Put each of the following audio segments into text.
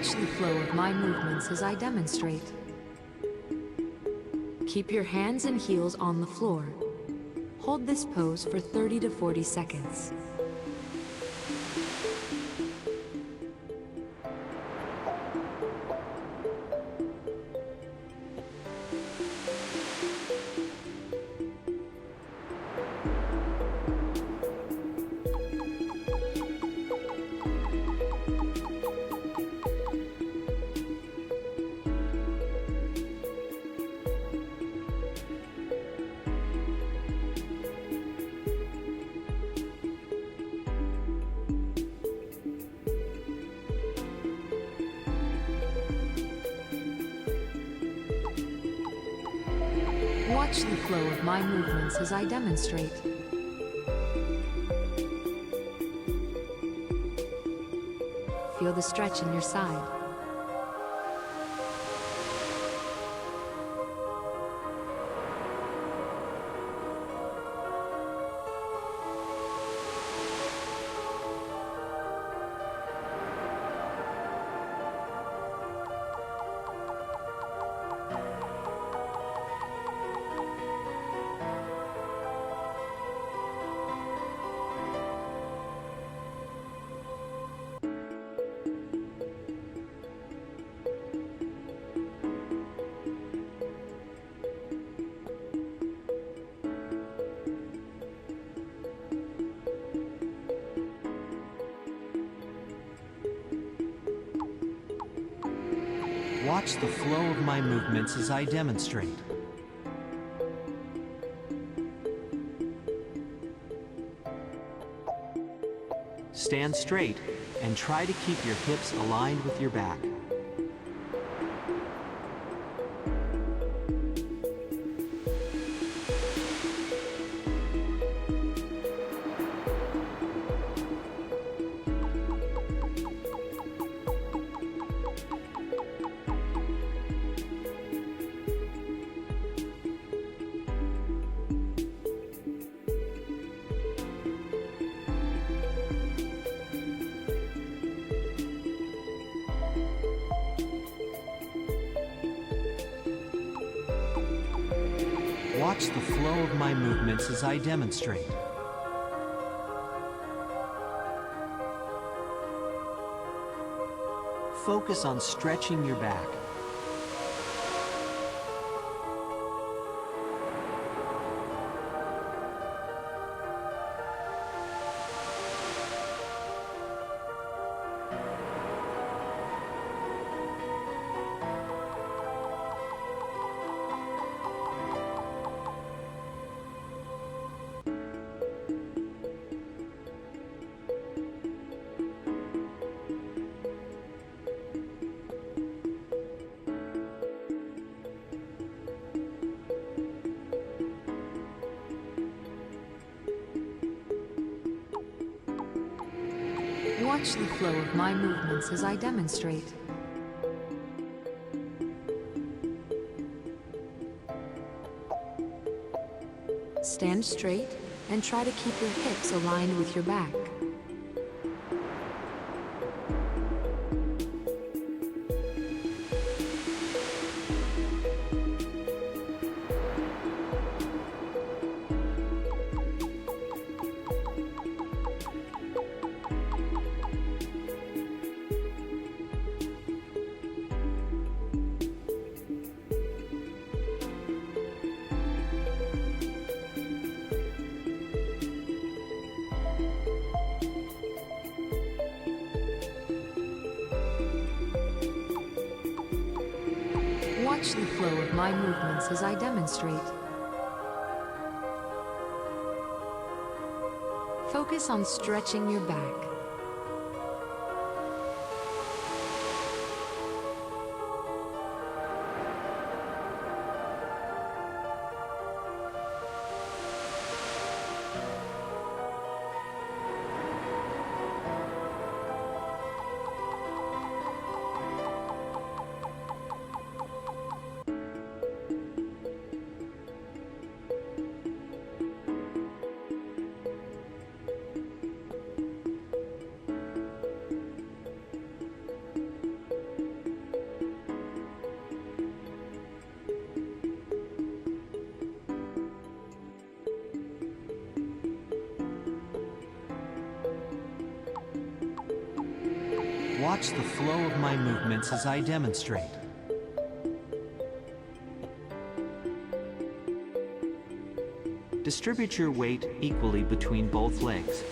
Watch the flow of my movements as I demonstrate. Keep your hands and heels on the floor. Hold this pose for 30 to 40 seconds. Watch the flow of my movements as I demonstrate. Feel the stretch in your side. Watch the flow of my movements as I demonstrate. Stand straight and try to keep your hips aligned with your back. Watch the flow of my movements as I demonstrate. Focus on stretching your back. Watch the flow of my movements as I demonstrate. Stand straight and try to keep your hips aligned with your back. Watch the flow of my movements as I demonstrate. Focus on stretching your back. Watch the flow of my movements as I demonstrate. Distribute your weight equally between both legs.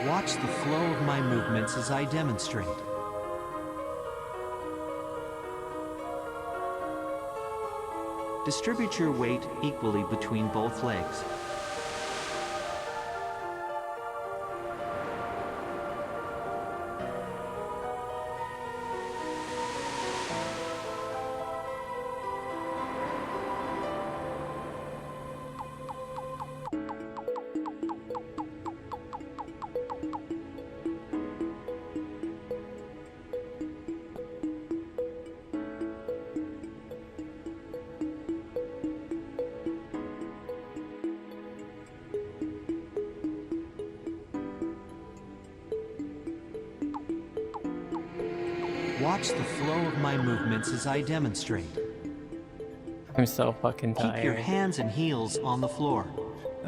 Watch the flow of my movements as I demonstrate. Distribute your weight equally between both legs. Watch the flow of my movements as I demonstrate. I'm so fucking tired. Keep your hands and heels on the floor.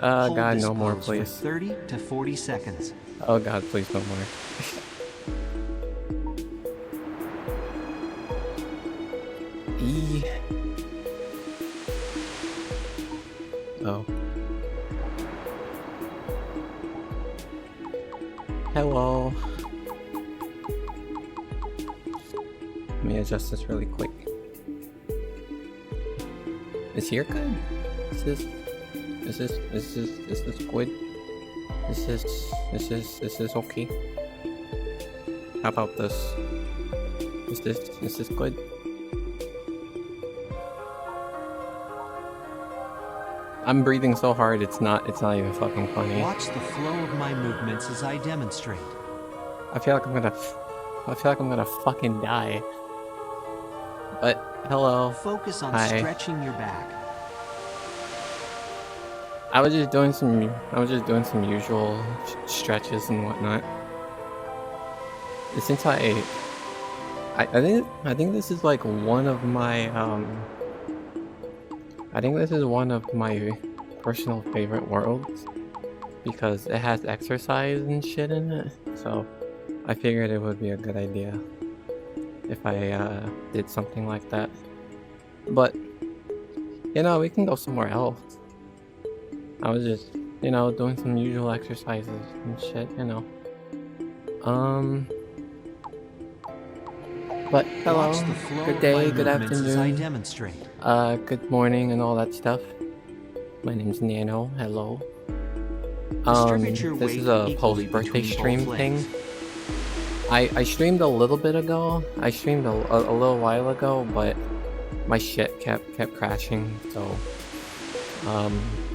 Oh Hold god, this no more, pose please. for 30 to 40 seconds. Oh god, please no more. E. Oh. Hello. Let me adjust this really quick. Is here good? Is this good? Is this okay? How about this? Is this good? I'm breathing so hard it's not even fucking funny. Watch the flow of my movements as I demonstrate. I feel like I'm gonna fucking die. But hello. Focus on Hi. stretching your back. I was just doing some usual stretches and whatnot. Since I think this is like one of my I think this is one of my personal favorite worlds because it has exercise and shit in it. So I figured it would be a good idea if I did something like that. But you know, we can go somewhere else. I was just, you know, doing some usual exercises and shit, you know. But hello, Watch the flow good of day, my good movements as I afternoon, demonstrate. good morning and all that stuff. My name's Nano, hello. Distribute your This weight is a equally post-birthday between stream both thing. legs. I streamed a little bit ago. I streamed a little while ago, but my shit kept crashing, so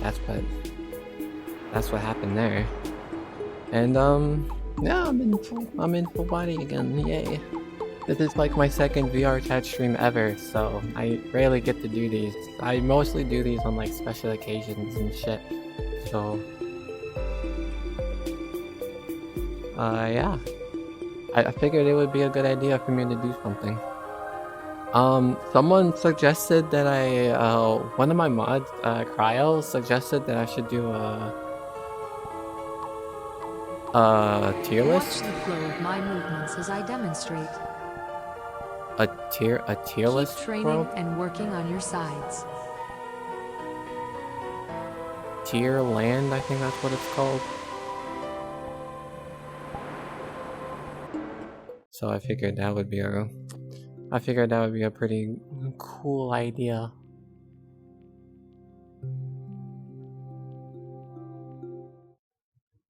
that's what happened there. And yeah, I'm in full body again. Yay. This is like my second VRchat stream ever, so I rarely get to do these. I mostly do these on like special occasions and shit. So yeah. I figured it would be a good idea for me to do something. Someone suggested that one of my mods, Cryo, suggested that I should do a tier Watch list. the flow of my movements as I demonstrate. A tier list, Keep training bro? and working on your sides. Tier land, I think that's what it's called. So I figured that would be a pretty cool idea.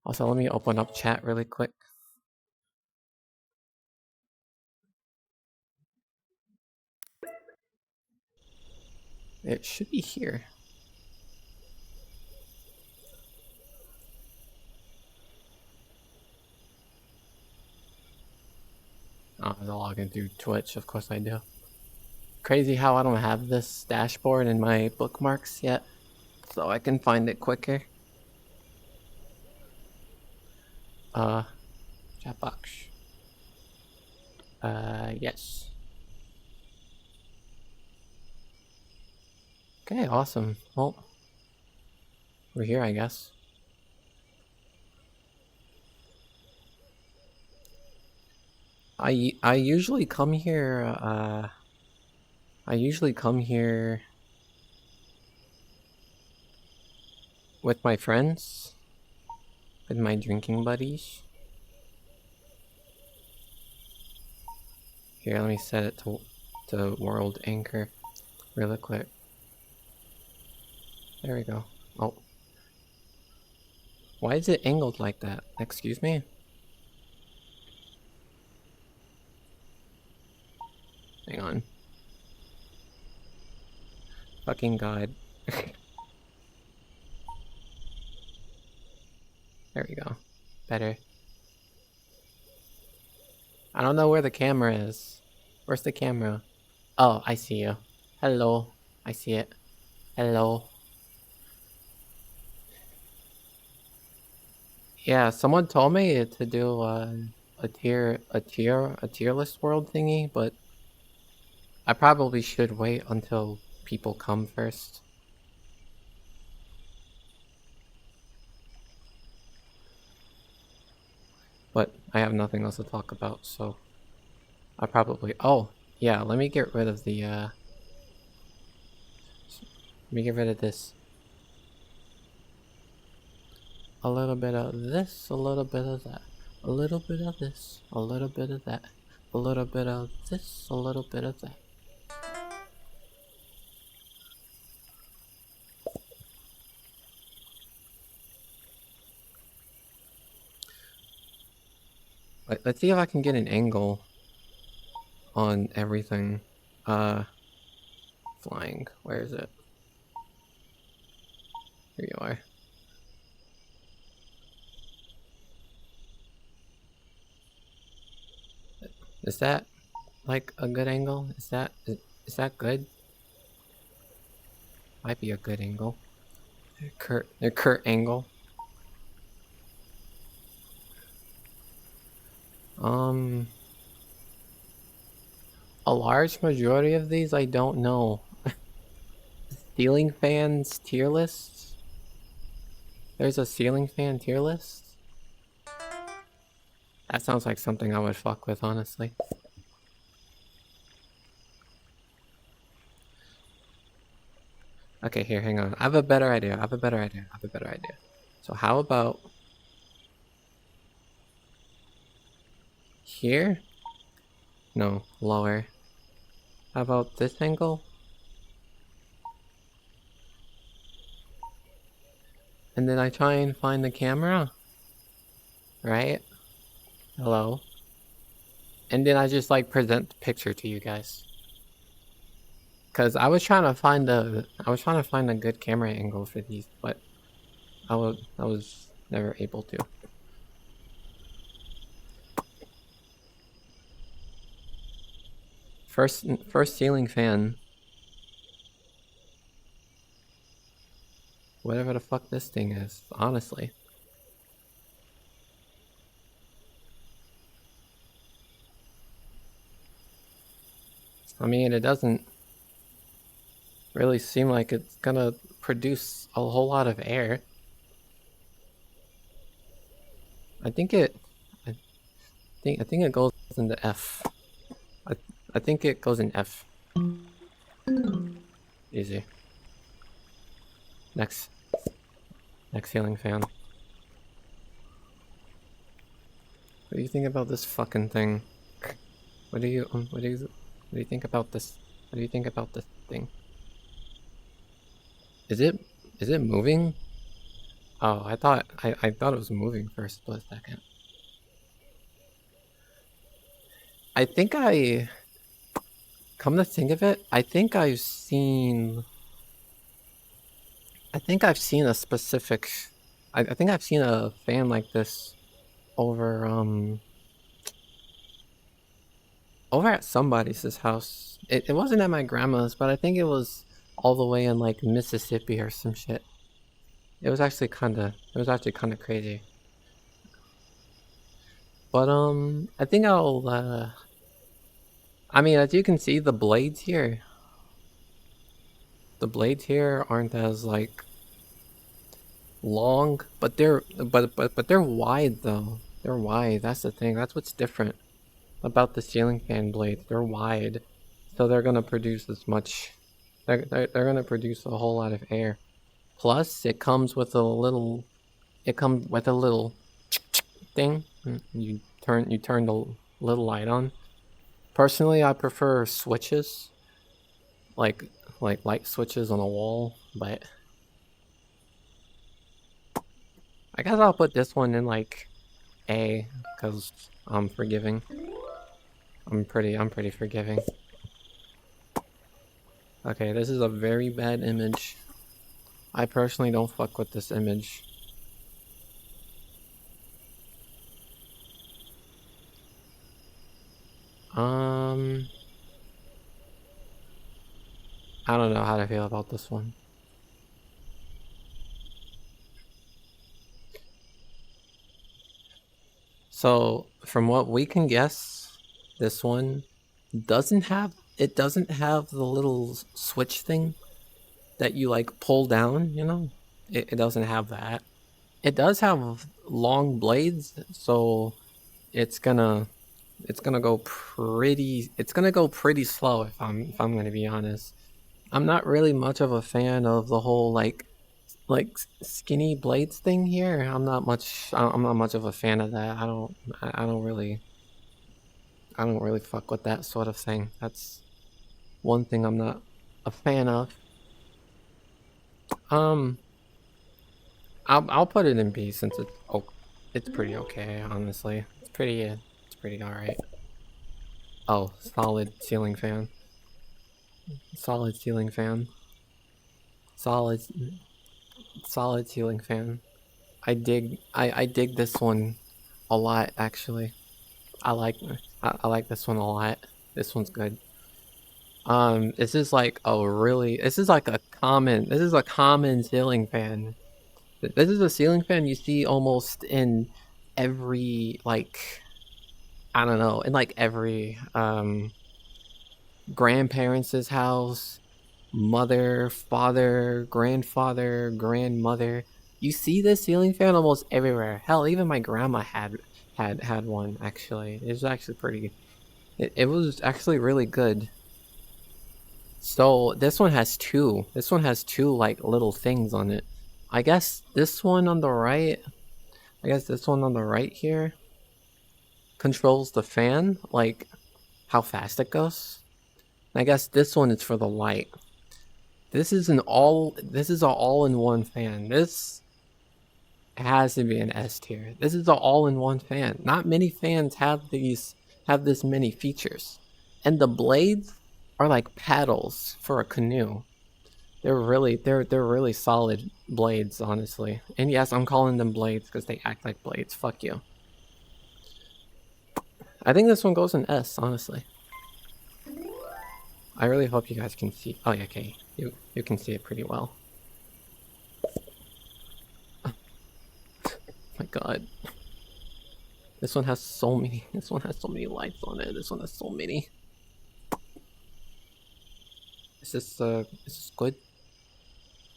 Also, let me open up chat really quick. It should be here. log in through Twitch, of course I do. Crazy how I don't have this dashboard in my bookmarks yet, so I can find it quicker. Chat box. Yes. Okay, awesome. Well, we're here, I guess. I usually come here, with my friends, with my drinking buddies. Here, let me set it to world anchor really quick. There we go. Oh. Why is it angled like that? Excuse me? Hang on. Fucking god. There we go. Better. I don't know where the camera is. Where's the camera? Oh, I see you. Hello. I see it. Hello. Yeah, someone told me to do a tier list world thingy, but I probably should wait until people come first. But I have nothing else to talk about, so I probably... Oh, yeah, let me get rid of the, Let me get rid of this. A little bit of this, a little bit of that. A little bit of this, a little bit of that. A little bit of this, a little bit of that. Let's see if I can get an angle on everything. Flying. Where is it? Here you are. Is that like a good angle? Is that good? Might be a good angle. Curt angle. A large majority of these I don't know. Ceiling fans tier list? There's a ceiling fan tier list? That sounds like something I would fuck with, honestly. Okay, here, hang on. I have a better idea. So how about... here? No, lower. How about this angle? And then I try and find the camera. Right? Hello? And then I just like present the picture to you guys. Cause I was trying to find a good camera angle for these, but I was never able to. First ceiling fan. Whatever the fuck this thing is, honestly. I mean, it doesn't really seem like it's gonna produce a whole lot of air. I think it goes into F. I think it goes in F. Easy. Next ceiling fan. What do you think about this fucking thing? What do you think about this? What do you think about this thing? Is it moving? Oh, I thought it was moving for a split second. I think come to think of it, I think I've seen a specific... I think I've seen a fan like this over, over at somebody's house. It wasn't at my grandma's, but I think it was all the way in like Mississippi or some shit. It was actually kind of crazy. But I think I'll I mean, as you can see, the blades here aren't as like long, but they're wide though. They're wide. That's the thing. That's what's different about the ceiling fan blades. They're wide, so they're gonna produce as much. They're gonna produce a whole lot of air. Plus, it comes with a little. It comes with a little thing. You turn the little light on. Personally, I prefer switches, like light switches on a wall, but I guess I'll put this one in like A, because I'm forgiving. I'm pretty forgiving. Okay, this is a very bad image. I personally don't fuck with this image. I don't know how to feel about this one. So, from what we can guess, this one doesn't have the little switch thing that you like pull down, you know? It doesn't have that. It does have long blades, so it's gonna go pretty slow if I'm gonna be honest. I'm not really much of a fan of the whole like skinny blades thing here. I'm not much of a fan of that. I don't really fuck with that sort of thing. That's one thing I'm not a fan of. I'll put it in B since it's pretty okay, honestly. It's pretty alright. Oh, solid ceiling fan. Solid ceiling fan. Solid ceiling fan. I dig this one a lot actually. I like this one a lot. This one's good. This is like a common ceiling fan. This is a ceiling fan you see almost in every like I don't know, in like every grandparents' house, mother, father, grandfather, grandmother. You see this ceiling fan almost everywhere. Hell, even my grandma had one actually. It was actually pretty. It was actually really good. So this one has two. This one has two like little things on it. I guess this one on the right. I guess this one on the right here controls the fan, like how fast it goes. I guess this one is for the light. This is an all-in-one fan. This has to be an S tier. This is an all-in-one fan. Not many fans have this many features. And the blades are like paddles for a canoe. They're really solid blades, honestly. And yes, I'm calling them blades because they act like blades. Fuck you. I think this one goes in S, honestly. I really hope you guys can see. Oh, yeah, okay. You can see it pretty well. My god. This one has so many lights on it. This one has so many. Is this good?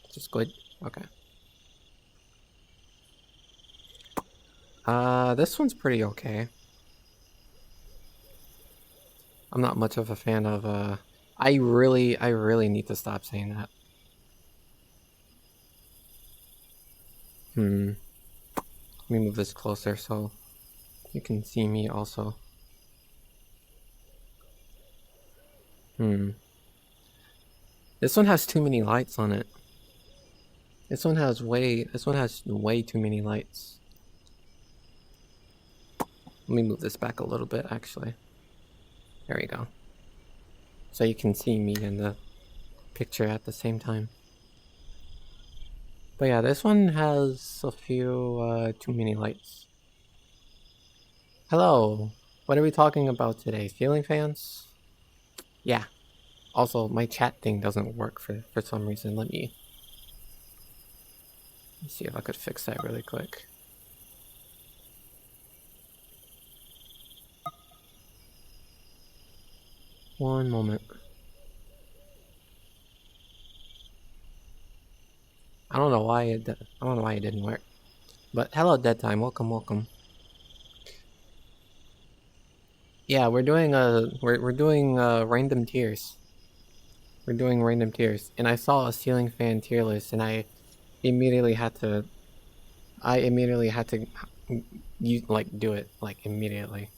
Is this good? Okay. This one's pretty okay. I'm not much of a fan of I really need to stop saying that. Let me move this closer so you can see me also. This one has too many lights on it. This one has way too many lights. Let me move this back a little bit actually. There we go. So you can see me in the picture at the same time. But yeah, this one has a few too many lights. Hello. What are we talking about today? Ceiling fans? Yeah. Also, my chat thing doesn't work for some reason. Let me see if I could fix that really quick. One moment. I don't know why it didn't work. But hello, Dead Time. Welcome, welcome. Yeah, we're doing random tiers. We're doing random tiers, and I saw a ceiling fan tier list, and I immediately had to do it like immediately.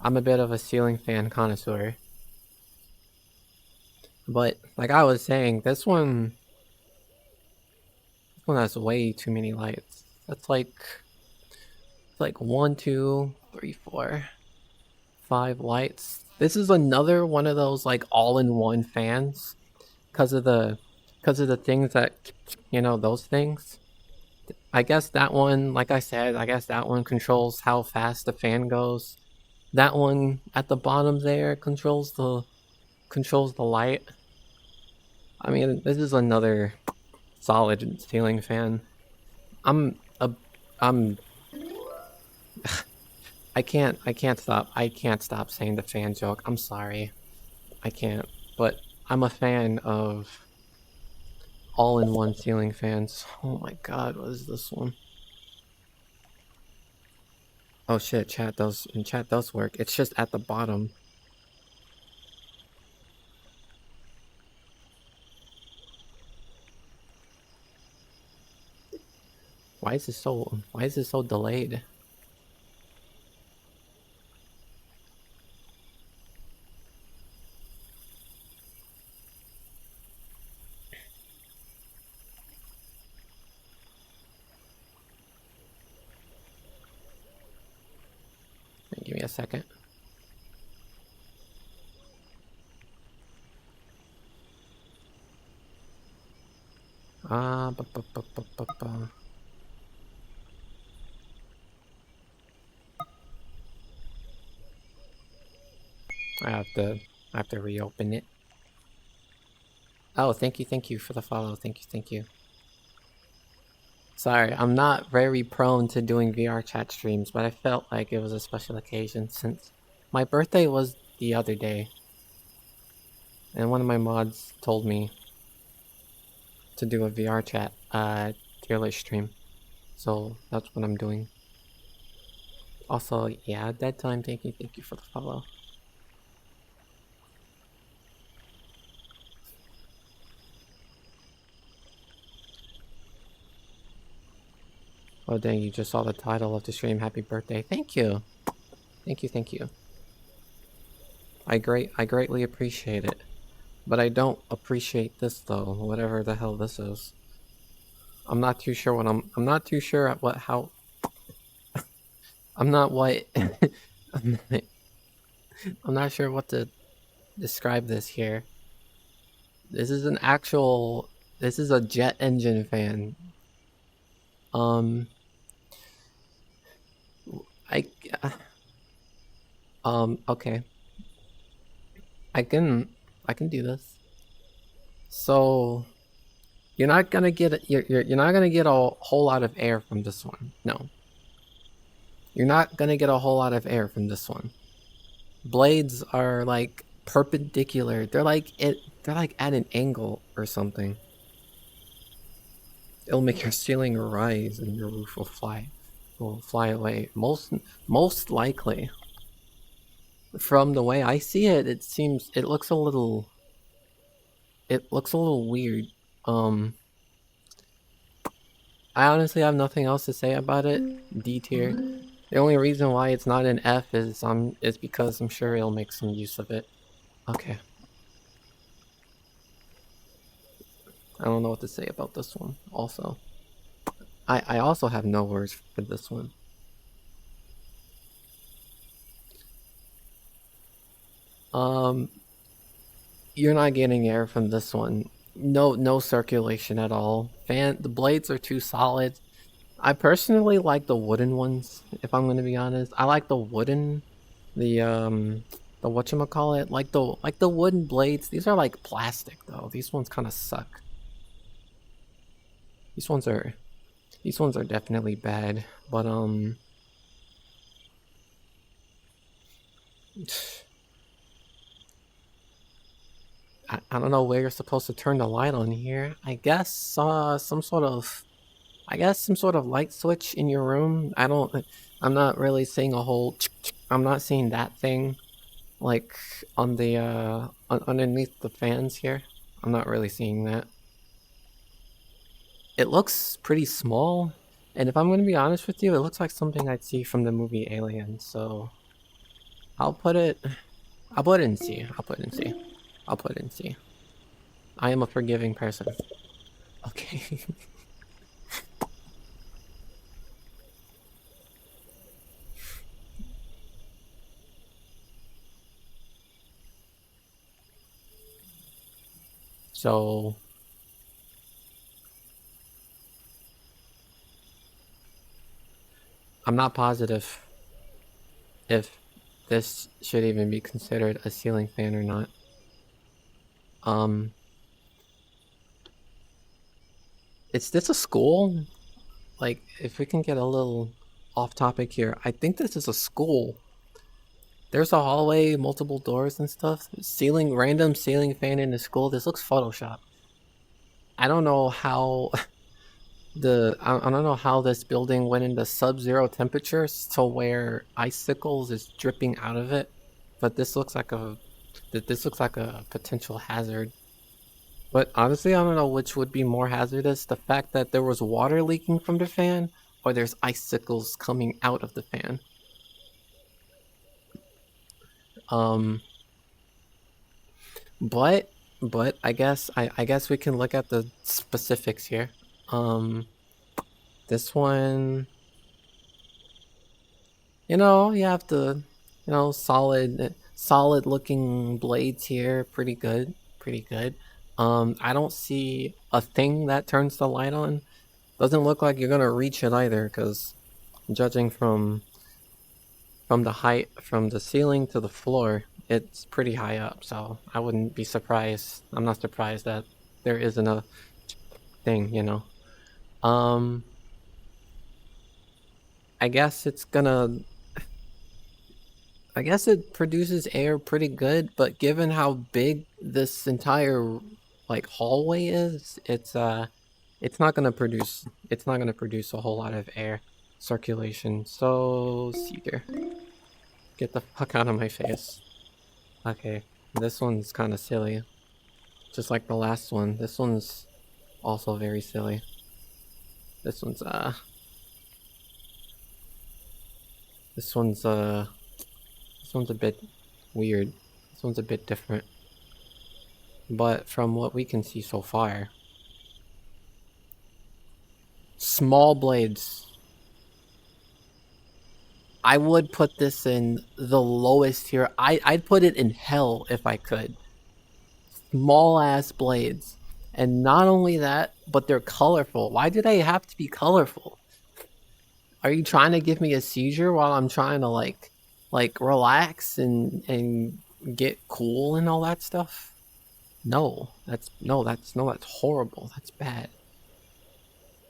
I'm a bit of a ceiling fan connoisseur. But like I was saying, this one has way too many lights. That's like 1, 2, 3, 4, 5 lights. This is another one of those like all-in-one fans because of the things that, you know, those things. I guess that one, like I said, I guess that one controls how fast the fan goes. That one at the bottom there controls the light. I mean, this is another solid ceiling fan. I'm I can't stop saying the fan joke. I'm sorry. I can't. But I'm a fan of all-in-one ceiling fans. Oh my god, what is this one? Oh shit, chat does work. It's just at the bottom. Why is this so delayed? Give me a second. I have to reopen it. Oh, thank you for the follow. Thank you. Sorry, I'm not very prone to doing VRchat streams, but I felt like it was a special occasion since my birthday was the other day. And one of my mods told me to do a VRchat tier list stream. So that's what I'm doing. Also, yeah, Dead Time, thank you for the follow. Oh dang, you just saw the title of the stream. Happy birthday. Thank you. Thank you. I greatly appreciate it. But I don't appreciate this though, whatever the hell this is. I'm not too sure what I'm not too sure at what how I'm not what I'm not sure what to describe this here. This is a jet engine fan. Okay. I can do this. So you're not gonna get a whole lot of air from this one. No. You're not gonna get a whole lot of air from this one. Blades are like perpendicular. They're like at an angle or something. It'll make your ceiling rise and your roof will fly away. Most likely. From the way I see it, it looks a little weird. I honestly have nothing else to say about it. D tier. The only reason why it's not an F is because I'm sure it'll make some use of it. Okay. I don't know what to say about this one. Also, I also have no words for this one. You're not getting air from this one. No circulation at all. The blades are too solid. I personally like the wooden ones, if I'm gonna be honest. I like the wooden, the whatchamacallit, like the wooden blades. These are like plastic though. These ones kind of suck. These ones are definitely bad. But I don't know where you're supposed to turn the light on here. I guess some sort of light switch in your room. I'm not really seeing a whole I'm not seeing that thing like on the underneath the fans here. I'm not really seeing that. It looks pretty small, and if I'm going to be honest with you, it looks like something I'd see from the movie Alien. So I'll put it in C. I'll put it in C. I'll put it in C. I am a forgiving person. Okay. So I'm not positive if this should even be considered a ceiling fan or not. Is this a school? Like, if we can get a little off topic here, I think this is a school. There's a hallway, multiple doors and stuff. Random ceiling fan in the school. This looks Photoshop. I don't know how I don't know how this building went into sub-zero temperatures to where icicles is dripping out of it, but this looks like a potential hazard. But honestly, I don't know which would be more hazardous, the fact that there was water leaking from the fan, or there's icicles coming out of the fan. But I guess we can look at the specifics here. This one, you have the, solid looking blades here. Pretty good. I don't see a thing that turns the light on. Doesn't look like you're gonna reach it either, because judging from the height from the ceiling to the floor, it's pretty high up. So I wouldn't be surprised. I'm not surprised that there isn't a thing, I guess it produces air pretty good, but given how big this entire hallway is, it's not gonna produce a whole lot of air circulation. So Seeker, get the fuck out of my face. Okay, this one's kind of silly, just like the last one. This one's also very silly. This one's a bit weird. This one's a bit different. But from what we can see so far, small blades. I would put this in the lowest tier. I'd put it in hell if I could. Small ass blades. And not only that, but they're colorful. Why do they have to be colorful? Are you trying to give me a seizure while I'm trying to like relax and get cool and all that stuff? No, that's horrible. That's bad.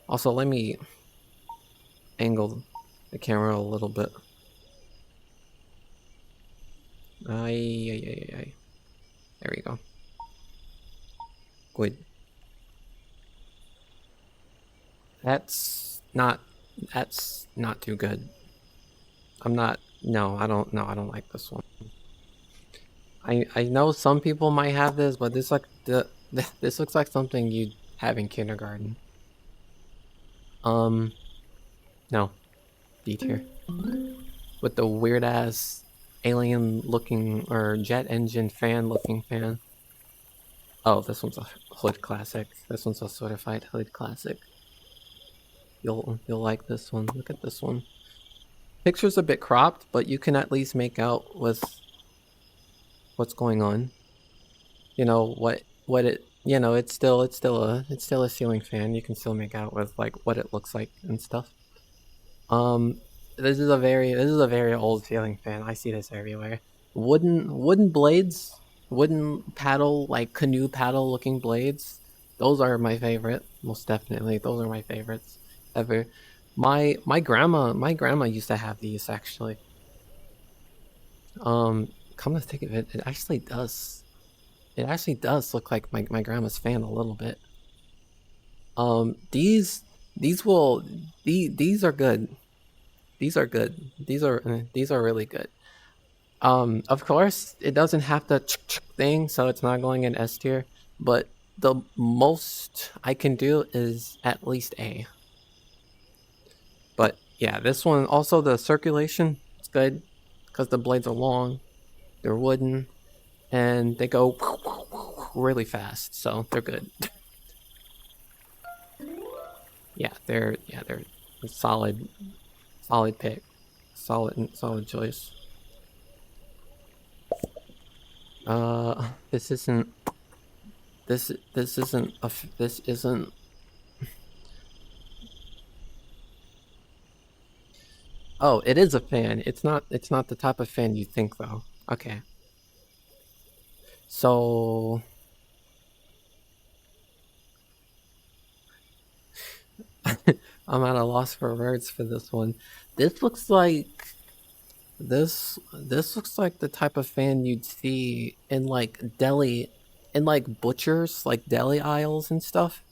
Also, let me angle the camera a little bit. There we go. Good. That's not too good. I don't like this one. I know some people might have this, but this this looks like something you'd have in kindergarten. No. D tier. With the weird ass alien looking or jet engine fan looking fan. Oh, this one's a hood classic. This one's a certified hood classic. You'll like this one. Look at this one. Picture's a bit cropped, but you can at least make out with what's going on. You know what it. It's still a ceiling fan. You can still make out with what it looks like and stuff. This is a very old feeling fan. I see this everywhere. Wooden blades, wooden paddle, like canoe paddle looking blades. Those are my favorite, most definitely. Those are my favorites ever. My grandma used to have these actually. Come to think of it, it actually does. It actually does look like my grandma's fan a little bit. These will these are good. These are good. These are really good. Of course, it doesn't have the thing, so it's not going in S tier. But the most I can do is at least A. But yeah, this one also the circulation is good because the blades are long, they're wooden, and they go really fast, so they're good. They're solid pick, solid choice. This isn't. This isn't a. This isn't. Oh, it is a fan. It's not. It's not the type of fan you think, though. Okay. So. I'm at a loss for words for this one. This looks like. This looks like the type of fan you'd see in like deli, in like butchers, like deli aisles and stuff.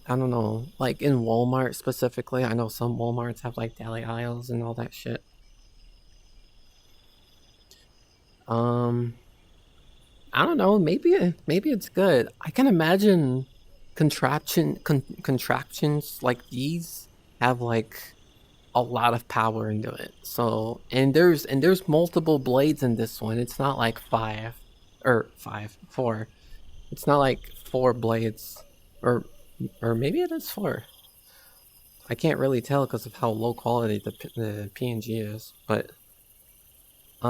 I don't know, like in Walmart specifically. I know some Walmarts have like deli aisles and all that shit. I don't know. Maybe it's good. I can imagine contraptions like these have like a lot of power into it. So and there's multiple blades in this one. It's not like four. It's not like 4 blades, or maybe it is 4. I can't really tell because of how low quality the PNG is, but I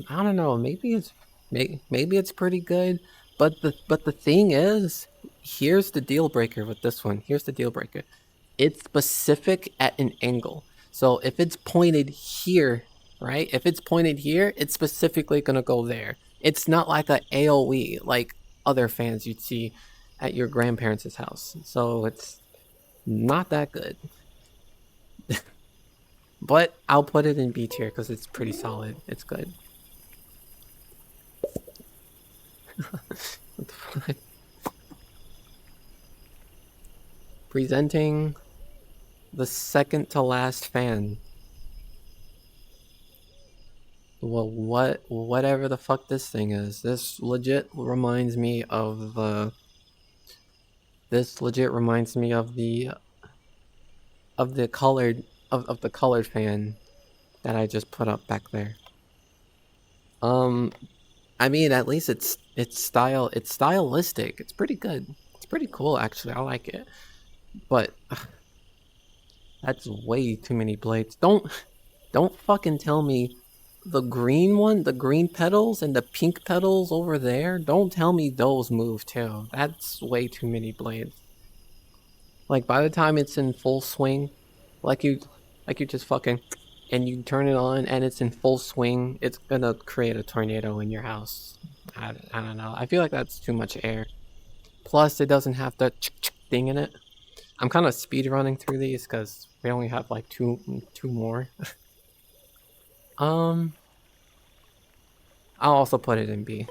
don't know. Maybe it's pretty good, but the thing is, here's the deal breaker with this one. Here's the deal breaker. It's specific at an angle. So if it's pointed here, right? If it's pointed here, it's specifically gonna go there. It's not like a AOE like other fans you'd see at your grandparents' house. So it's not that good. But I'll put it in B tier because it's pretty solid. It's good. What the fuck? Presenting the second to last fan. Well, whatever the fuck this thing is, this legit reminds me of the. This legit reminds me of the colored the colored fan that I just put up back there. I mean, at least it's stylistic. It's pretty good. It's pretty cool, actually. I like it. But that's way too many blades. Don't fucking tell me the green one, the green petals and the pink petals over there. Don't tell me those move too. That's way too many blades. Like by the time it's in full swing, like you just fucking, and you turn it on and it's in full swing, it's gonna create a tornado in your house. I don't know. I feel like that's too much air. Plus, it doesn't have the thing in it. I'm kind of speed running through these because we only have like two more. I'll also put it in B.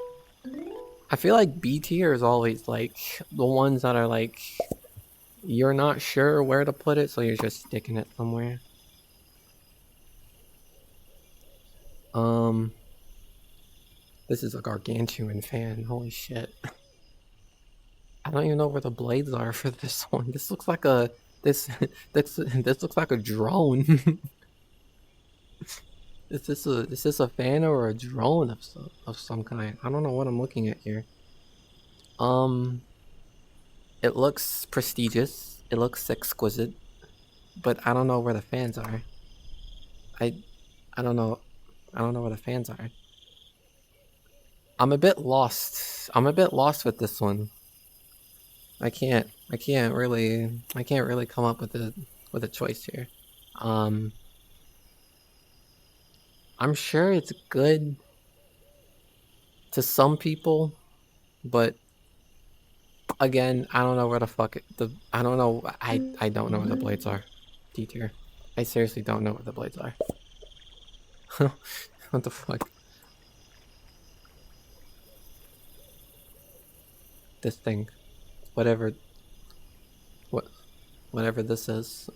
I feel like B tier is always like the ones that are like you're not sure where to put it, so you're just sticking it somewhere. This is a gargantuan fan. Holy shit. I don't even know where the blades are for this one. This looks like a this looks like a drone. Is this a fan or a drone of some kind? I don't know what I'm looking at here. It looks prestigious. It looks exquisite, but I don't know where the fans are. I don't know. I don't know where the fans are. I'm a bit lost. I'm a bit lost with this one. I can't really come up with a choice here. I'm sure it's good to some people, but again, I don't know where the fuck I don't know. I don't know where the blades are. D tier. I seriously don't know where the blades are. What the fuck? This thing, whatever, whatever this is.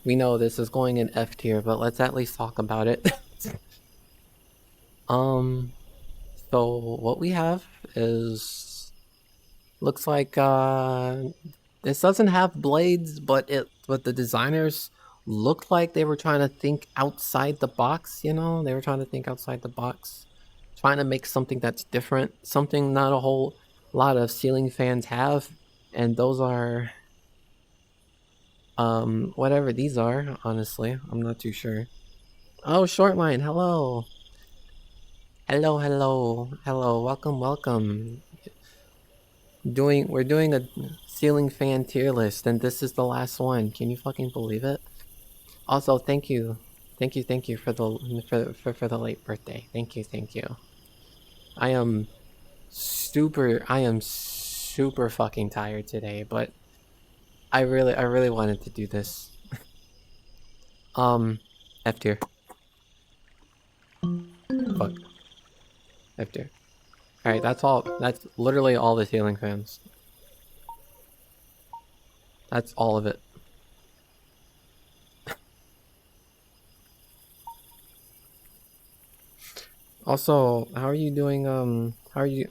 We know this is going in F tier, but let's at least talk about it. So what we have is looks like this doesn't have blades, but the designers looked like they were trying to think outside the box, you know? They were trying to think outside the box, trying to make something that's different, something not a whole lot of ceiling fans have, and those are whatever these are, honestly. I'm not too sure. Oh, Shortline, hello. Hello, welcome. We're doing a ceiling fan tier list, and this is the last one. Can you fucking believe it? Also, thank you for the late birthday. Thank you. I am super fucking tired today, but I really wanted to do this. F tier. Fuck. F tier. Alright, that's all. That's literally all the ceiling fans. That's all of it. Also, how are you doing? How are you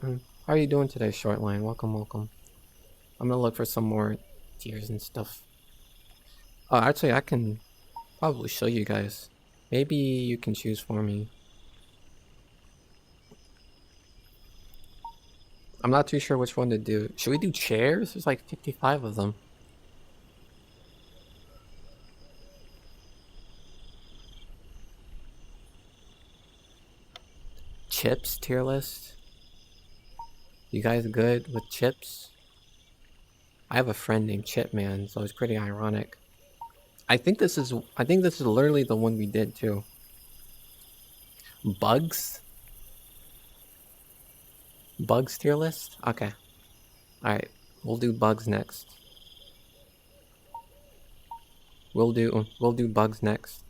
doing today, Shortline? Welcome. I'm gonna look for some more tiers and stuff. Oh, actually, I can probably show you guys. Maybe you can choose for me. I'm not too sure which one to do. Should we do chairs? There's like 55 of them. Chips tier list? You guys good with chips? I have a friend named Chipman, so it's pretty ironic. I think this is literally the one we did too. Bugs? Bugs tier list? Okay. Alright, we'll do bugs next. We'll do bugs next.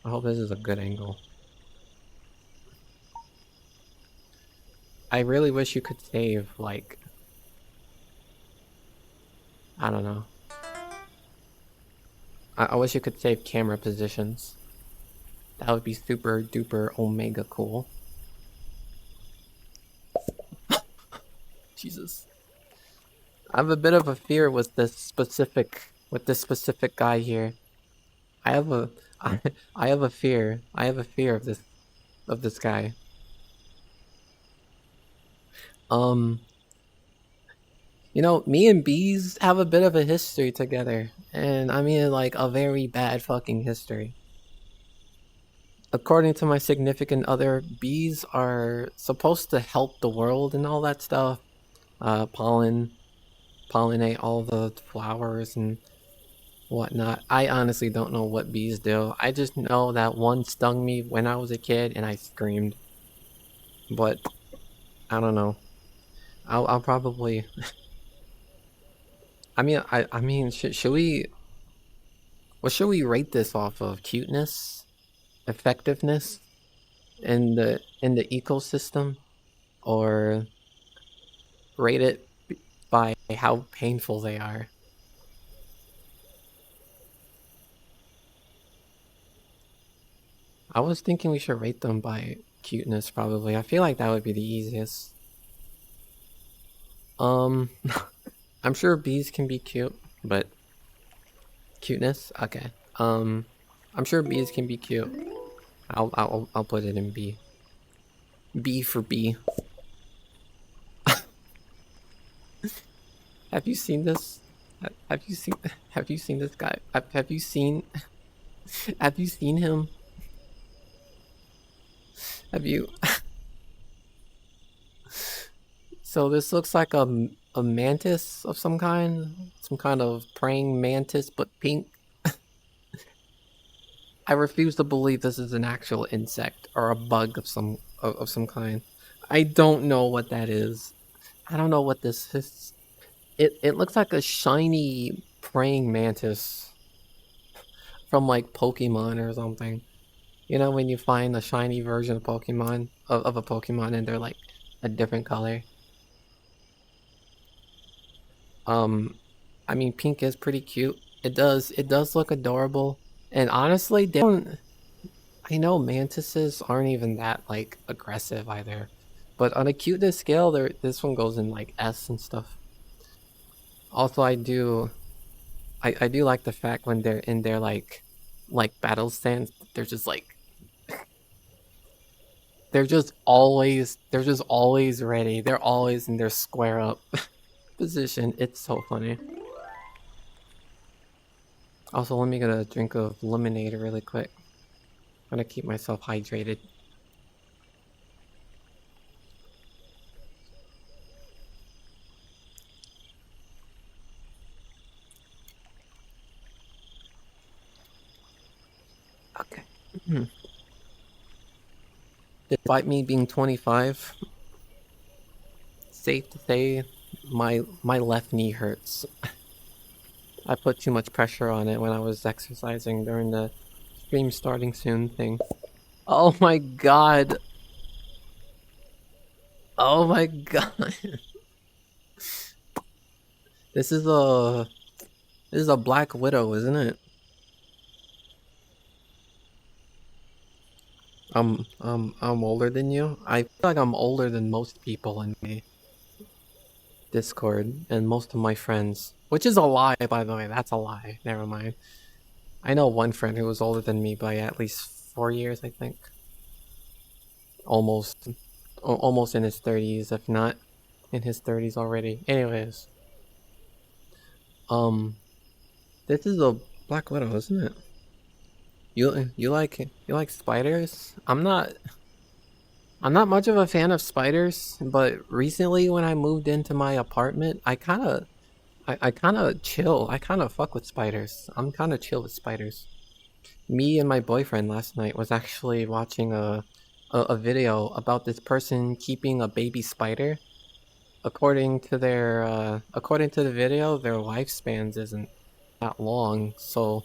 I hope this is a good angle. I really wish you could save, like, I don't know. I wish you could save camera positions. That would be super duper omega cool. Jesus. I have a bit of a fear with this specific guy here. I have a fear of this guy. You know, me and Bees have a bit of a history together, and I mean like a very bad fucking history. According to my significant other, bees are supposed to help the world and all that stuff. Pollinate all the flowers and whatnot. I honestly don't know what bees do. I just know that one stung me when I was a kid and I screamed. But I don't know. I'll probably. I mean, should we? What should we rate this off of? Cuteness, effectiveness, in the ecosystem, or rate it by how painful they are? I was thinking we should rate them by cuteness, probably. I feel like that would be the easiest. I'm sure bees can be cute, but cuteness? Okay. I'm sure bees can be cute. I'll put it in B. B for B. Have you seen this? Have you seen this guy? Have you seen him? Have you So this looks like a mantis of some kind of praying mantis, but pink. I refuse to believe this is an actual insect or a bug of some kind. I don't know what that is. I don't know what this is. It looks like a shiny praying mantis from like Pokemon or something. You know when you find a shiny version of Pokemon of a Pokemon and they're like a different color. I mean pink is pretty cute. It does look adorable. And honestly, they don't I know mantises aren't even that like aggressive either. But on a cuteness scale, this one goes in like S and stuff. Also, I do like the fact when they're in their like battle stance, they're just like they're just always ready. They're always in their square up position. It's so funny. Also, let me get a drink of lemonade really quick. I'm gonna keep myself hydrated. Okay. Despite me being 25, safe to say my left knee hurts. I put too much pressure on it when I was exercising during the stream starting soon thing. Oh my god. Oh my god. This is a Black Widow, isn't it? I'm older than you. I feel like I'm older than most people in my Discord and most of my friends. Which is a lie, by the way. That's a lie. Never mind. I know one friend who was older than me by at least 4 years, I think. Almost in his 30s, if not in his 30s already. Anyways. This is a Black Widow, isn't it? You like spiders? I'm not much of a fan of spiders, but recently when I moved into my apartment, I kind of chill. I kind of fuck with spiders. I'm kind of chill with spiders. Me and my boyfriend last night was actually watching a video about this person keeping a baby spider. According to the video, their lifespans isn't that long, so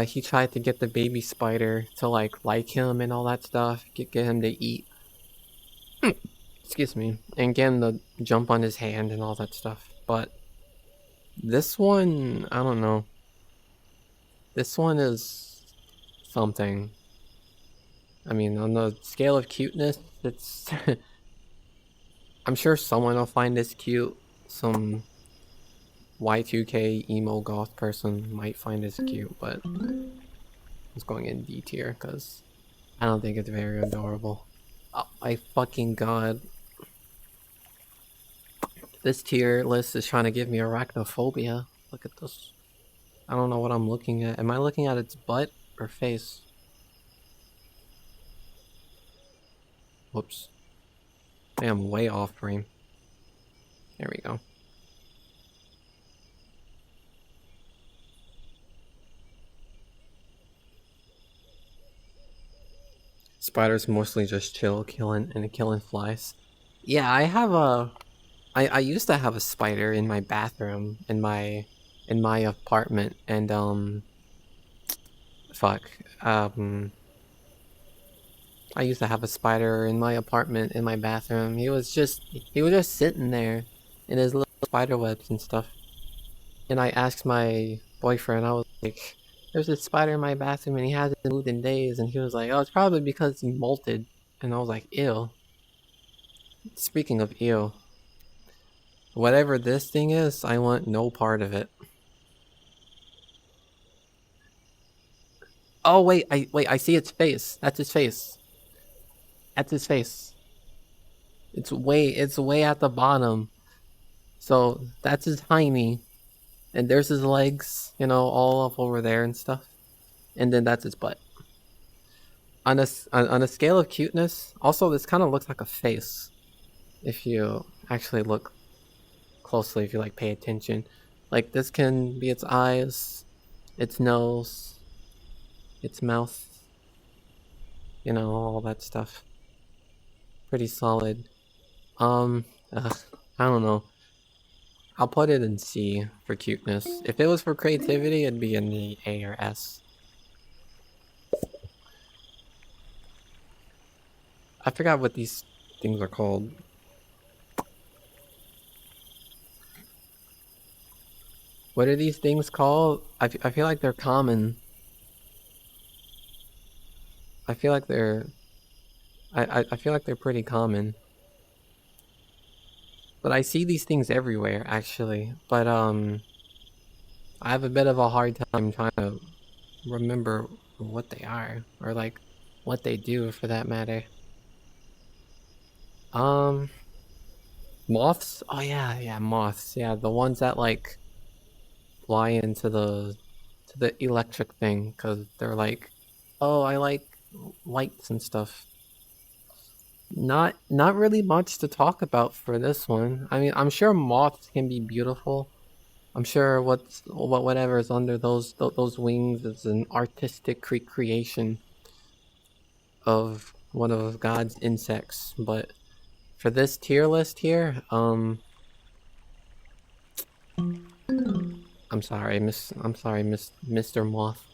he tried to get the baby spider to like him and all that stuff, get him to eat. Excuse me, and get him to jump on his hand and all that stuff. But this one, I don't know. This one is something. I mean, on the scale of cuteness, it's. I'm sure someone will find this cute. Some Y2K emo goth person might find this cute, but it's going in D tier because I don't think it's very adorable. Oh my fucking god. This tier list is trying to give me arachnophobia. Look at this. I don't know what I'm looking at. Am I looking at its butt or face? Whoops. I am way off frame. There we go. Spiders mostly just chill, killing flies. Yeah, I used to have a spider in my bathroom in my apartment, and fuck. I used to have a spider in my apartment in my bathroom. He was just sitting there in his little spider webs and stuff. And I asked my boyfriend, I was like, there's a spider in my bathroom and he hasn't moved in days, and he was like, oh, it's probably because he molted. And I was like, ew. Speaking of ew, whatever this thing is, I want no part of it. Oh wait, I see its face. That's his face. That's his face. It's way at the bottom. So that's his hiney, and there's his legs, you know, all up over there and stuff. And then that's his butt. On a scale of cuteness, also this kind of looks like a face. if you actually look closely, if you like pay attention. Like this can be its eyes, its nose, its mouth, you know, all that stuff. Pretty solid. Ugh, I don't know. I'll put it in C for cuteness. If it was for creativity, it'd be in the A or S. I forgot what these things are called. What are these things called? I feel like they're common. I feel like they're... I feel like they're pretty common. But I see these things everywhere, actually. But, I have a bit of a hard time trying to remember what they are. Or, like, what they do, for that matter. Moths? Oh, yeah, moths. Yeah, the ones that, like, fly into the electric thing. Because they're like, oh, I like lights and stuff. Not really much to talk about for this one. I mean, I'm sure moths can be beautiful. I'm sure whatever is under those wings is an artistic creation of one of God's insects. But for this tier list here, I'm sorry, Mr. Moth.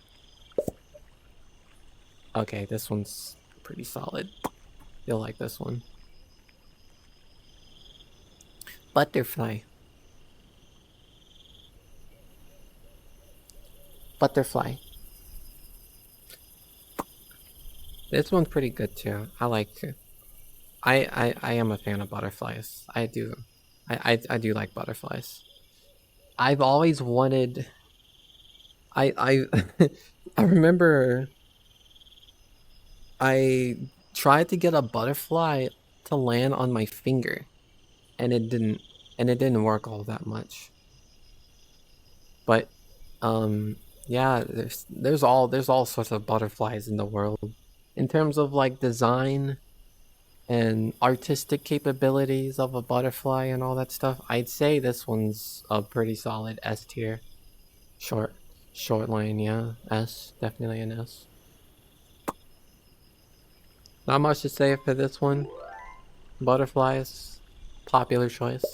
Okay, this one's pretty solid. You'll like this one. Butterfly. Butterfly. This one's pretty good too. I like it. I am a fan of butterflies. I do like butterflies. I've always wanted... I I remember I tried to get a butterfly to land on my finger, and it didn't work all that much. But yeah, there's all sorts of butterflies in the world. In terms of like design and artistic capabilities of a butterfly and all that stuff, I'd say this one's a pretty solid S tier. Short line, yeah. S, definitely an S. Not much to say for this one. Butterflies, popular choice.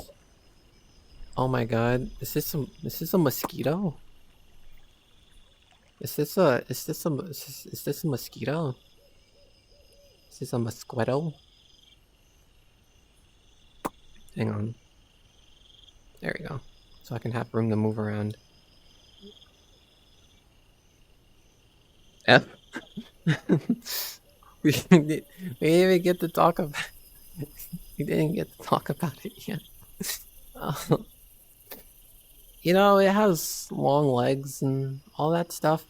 Oh my god, is this a mosquito? Is this a mosquito? Is this a mosquito? Hang on. There we go. So I can have room to move around. F. we didn't even get to talk about. We didn't get to talk about it yet. You know, it has long legs and all that stuff.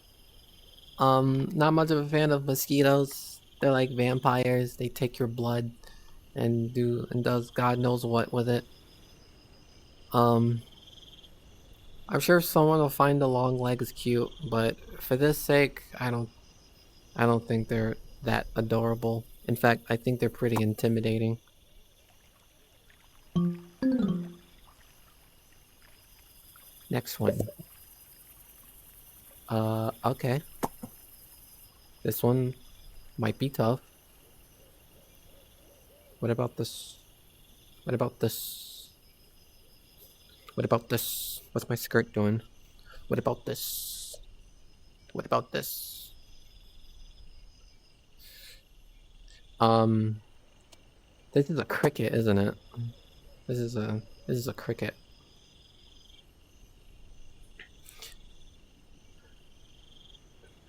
Not much of a fan of mosquitoes. They're like vampires. They take your blood and does God knows what with it. I'm sure someone will find the long legs cute, but for this sake, I don't think they're that adorable. In fact, I think they're pretty intimidating. Next one. Okay. This one might be tough. What about this? What about this? What about this? What's my skirt doing? What about this? What about this? This is a cricket, isn't it? This is a cricket.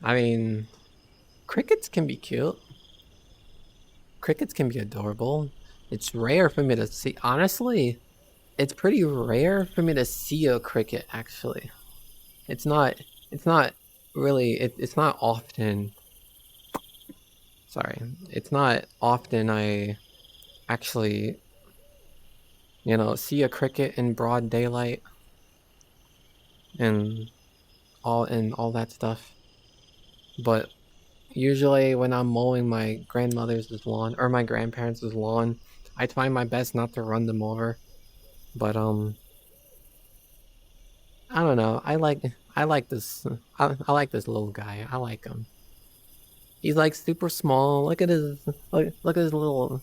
I mean, crickets can be cute. Crickets can be adorable. It's rare for me to see. Honestly, it's pretty rare for me to see a cricket, actually. It's not really, it's not often. Sorry. It's not often I actually, you know, see a cricket in broad daylight and all that stuff. But usually when I'm mowing my grandmother's lawn or my grandparents' lawn, I try my best not to run them over, but I don't know. I like this. I like this little guy. I like him. He's like super small. Look at his look at his little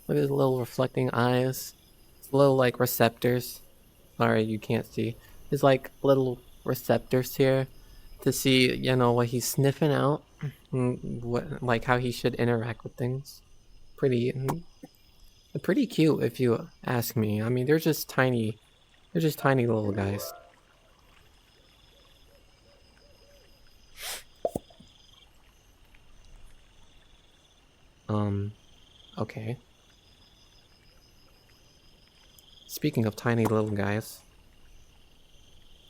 reflecting eyes. His little like receptors. Sorry, you can't see. His like little receptors here to see, you know, what he's sniffing out, what like how he should interact with things. Pretty cute if you ask me. I mean, they're just tiny little guys. Okay. Speaking of tiny little guys,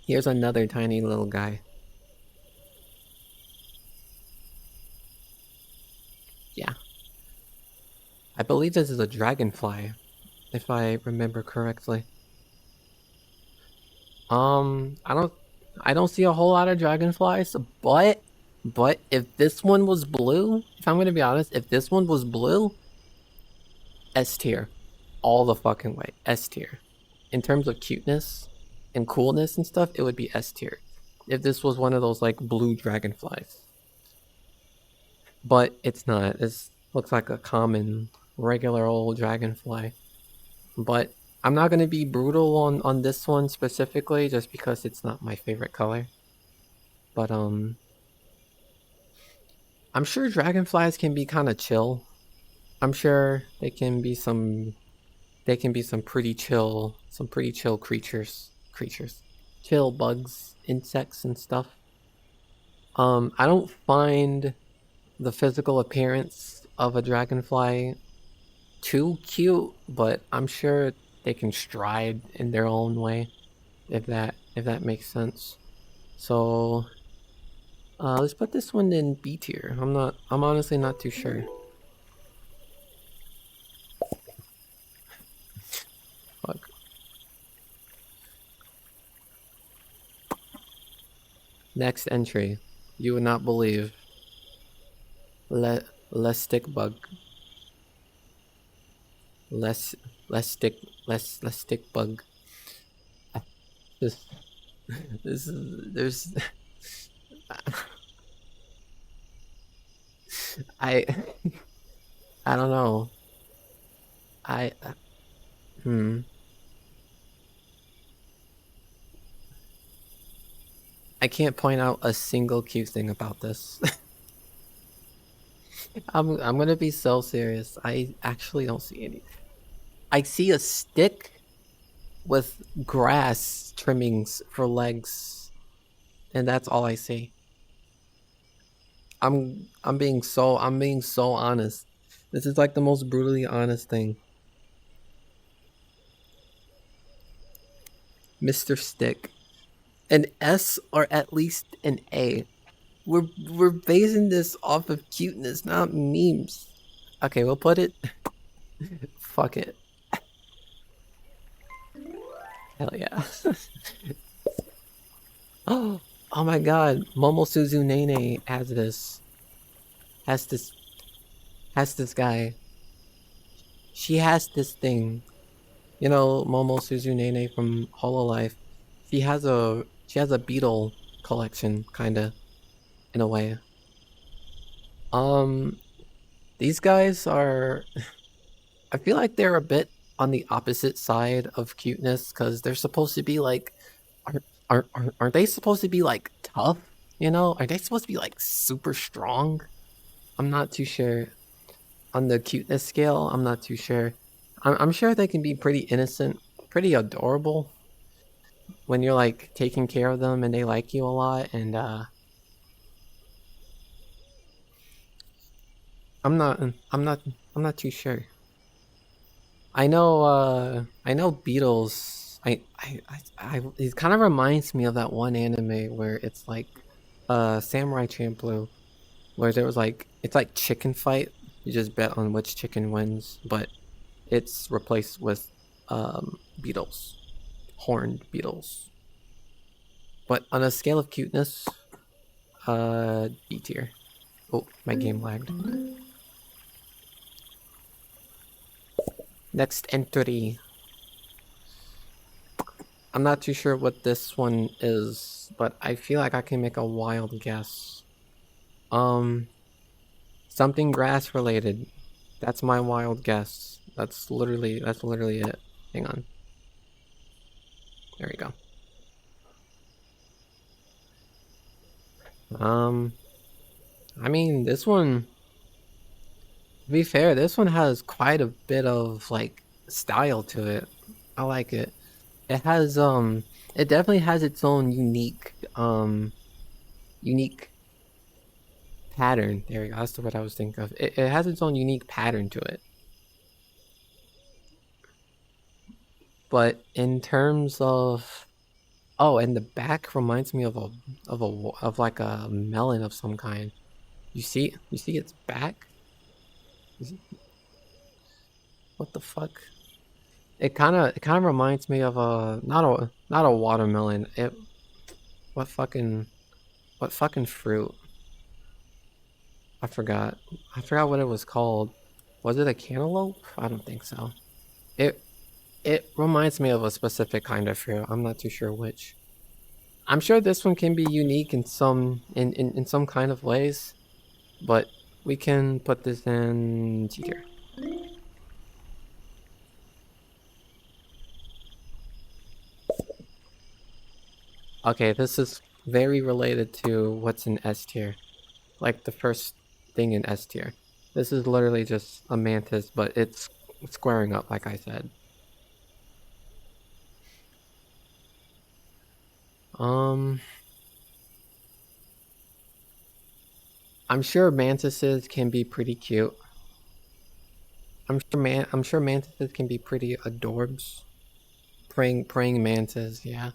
here's another tiny little guy. Yeah. I believe this is a dragonfly, if I remember correctly. I don't see a whole lot of dragonflies, but if this one was blue, if I'm gonna be honest, if this one was blue, S tier. All the fucking way. S tier. In terms of cuteness and coolness and stuff, it would be S tier. If this was one of those like blue dragonflies. But it's not. This looks like a common, regular old dragonfly. But I'm not gonna be brutal on this one specifically just because it's not my favorite color. But I'm sure dragonflies can be kind of chill. I'm sure they can be some pretty chill creatures. Chill bugs, insects and stuff. I don't find the physical appearance of a dragonfly too cute, but I'm sure they can stride in their own way, if that makes sense. So let's put this one in B tier. I'm honestly not too sure. Fuck. Next entry. You would not believe. Stick bug. Less stick bug. This there's I I don't know. I I can't point out a single cute thing about this. I'm gonna be so serious. I actually don't see any. I see a stick with grass trimmings for legs, and that's all I see. I'm being so honest. This is like the most brutally honest thing. Mr. Stick. An S or at least an A. We're basing this off of cuteness, not memes. Okay, we'll put it. Fuck it. Hell yeah. Oh my god. Momosuzu Nene has this guy. She has this thing. You know Momosuzu Nene from Hololive. She has a beetle collection, kinda, in a way. These guys are I feel like they're a bit on the opposite side of cuteness because they're supposed to be like aren't they supposed to be like tough? You know, are they supposed to be like super strong? I'm not too sure. On the cuteness scale, I'm not too sure. I'm sure they can be pretty innocent, pretty adorable when you're like taking care of them and they like you a lot. And I'm not too sure. I know beetles. It kind of reminds me of that one anime where it's like Samurai Champloo, where there was like it's like chicken fight. You just bet on which chicken wins, but it's replaced with beetles, horned beetles. But on a scale of cuteness, B tier. Oh, my game lagged. Next entry. I'm not too sure what this one is, but I feel like I can make a wild guess. Something grass related. That's my wild guess. That's literally it. Hang on. There we go. I mean, this one, to be fair, this one has quite a bit of like style to it. I like it. It has it definitely has its own unique pattern. There we go. That's the word I was thinking of. It has its own unique pattern to it. But in terms of, oh, and the back reminds me of like a melon of some kind. You see its back? What the fuck? It kind of reminds me of a not a watermelon. What fucking fruit? I forgot what it was called. Was it a cantaloupe? I don't think so. It reminds me of a specific kind of fruit. I'm not too sure which. I'm sure this one can be unique in some kind of ways, but we can put this in here. Okay, this is very related to what's in S tier. Like the first thing in S tier. This is literally just a mantis, but it's squaring up, like I said. I'm sure mantises can be pretty cute. I'm sure mantises can be pretty adorbs. Praying mantis, yeah.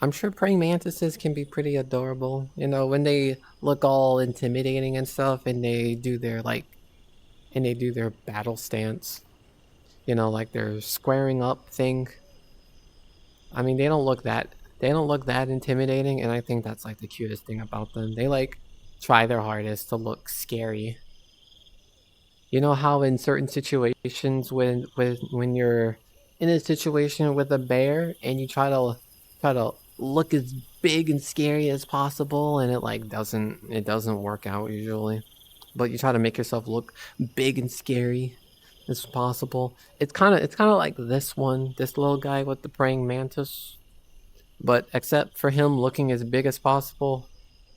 I'm sure praying mantises can be pretty adorable. You know, when they look all intimidating and stuff, and they do their battle stance. You know, like their squaring up thing. I mean, they don't look that intimidating, and I think that's like the cutest thing about them. They like try their hardest to look scary. You know how in certain situations when you're in a situation with a bear and you try to look as big and scary as possible, and it doesn't work out usually. But you try to make yourself look big and scary as possible. It's kind of like this little guy with the praying mantis. But except for him looking as big as possible,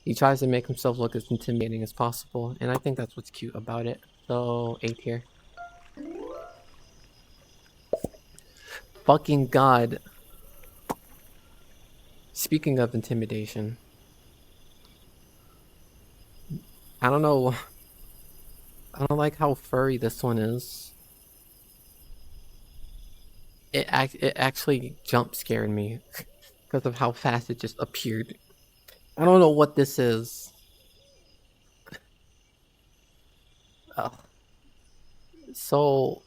he tries to make himself look as intimidating as possible, and I think that's what's cute about it. So, A tier. Fucking god. Speaking of intimidation, I don't know. I don't like how furry this one is. It actually jump scared me because of how fast it just appeared. I don't know what this is. So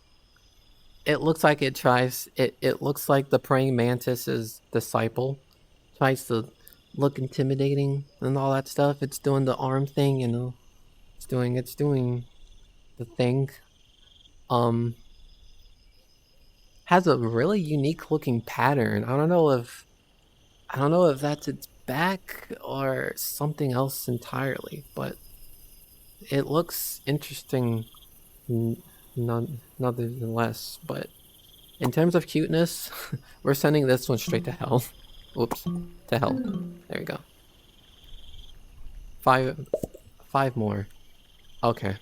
it looks like it looks like the praying mantis's disciple tries to look intimidating and all that stuff. It's doing the arm thing, you know. It's doing the thing. Has a really unique looking pattern. I don't know if that's its back or something else entirely, but it looks interesting nonetheless. But in terms of cuteness, we're sending this one straight to hell. Oops, to hell. There we go. Five more. Okay.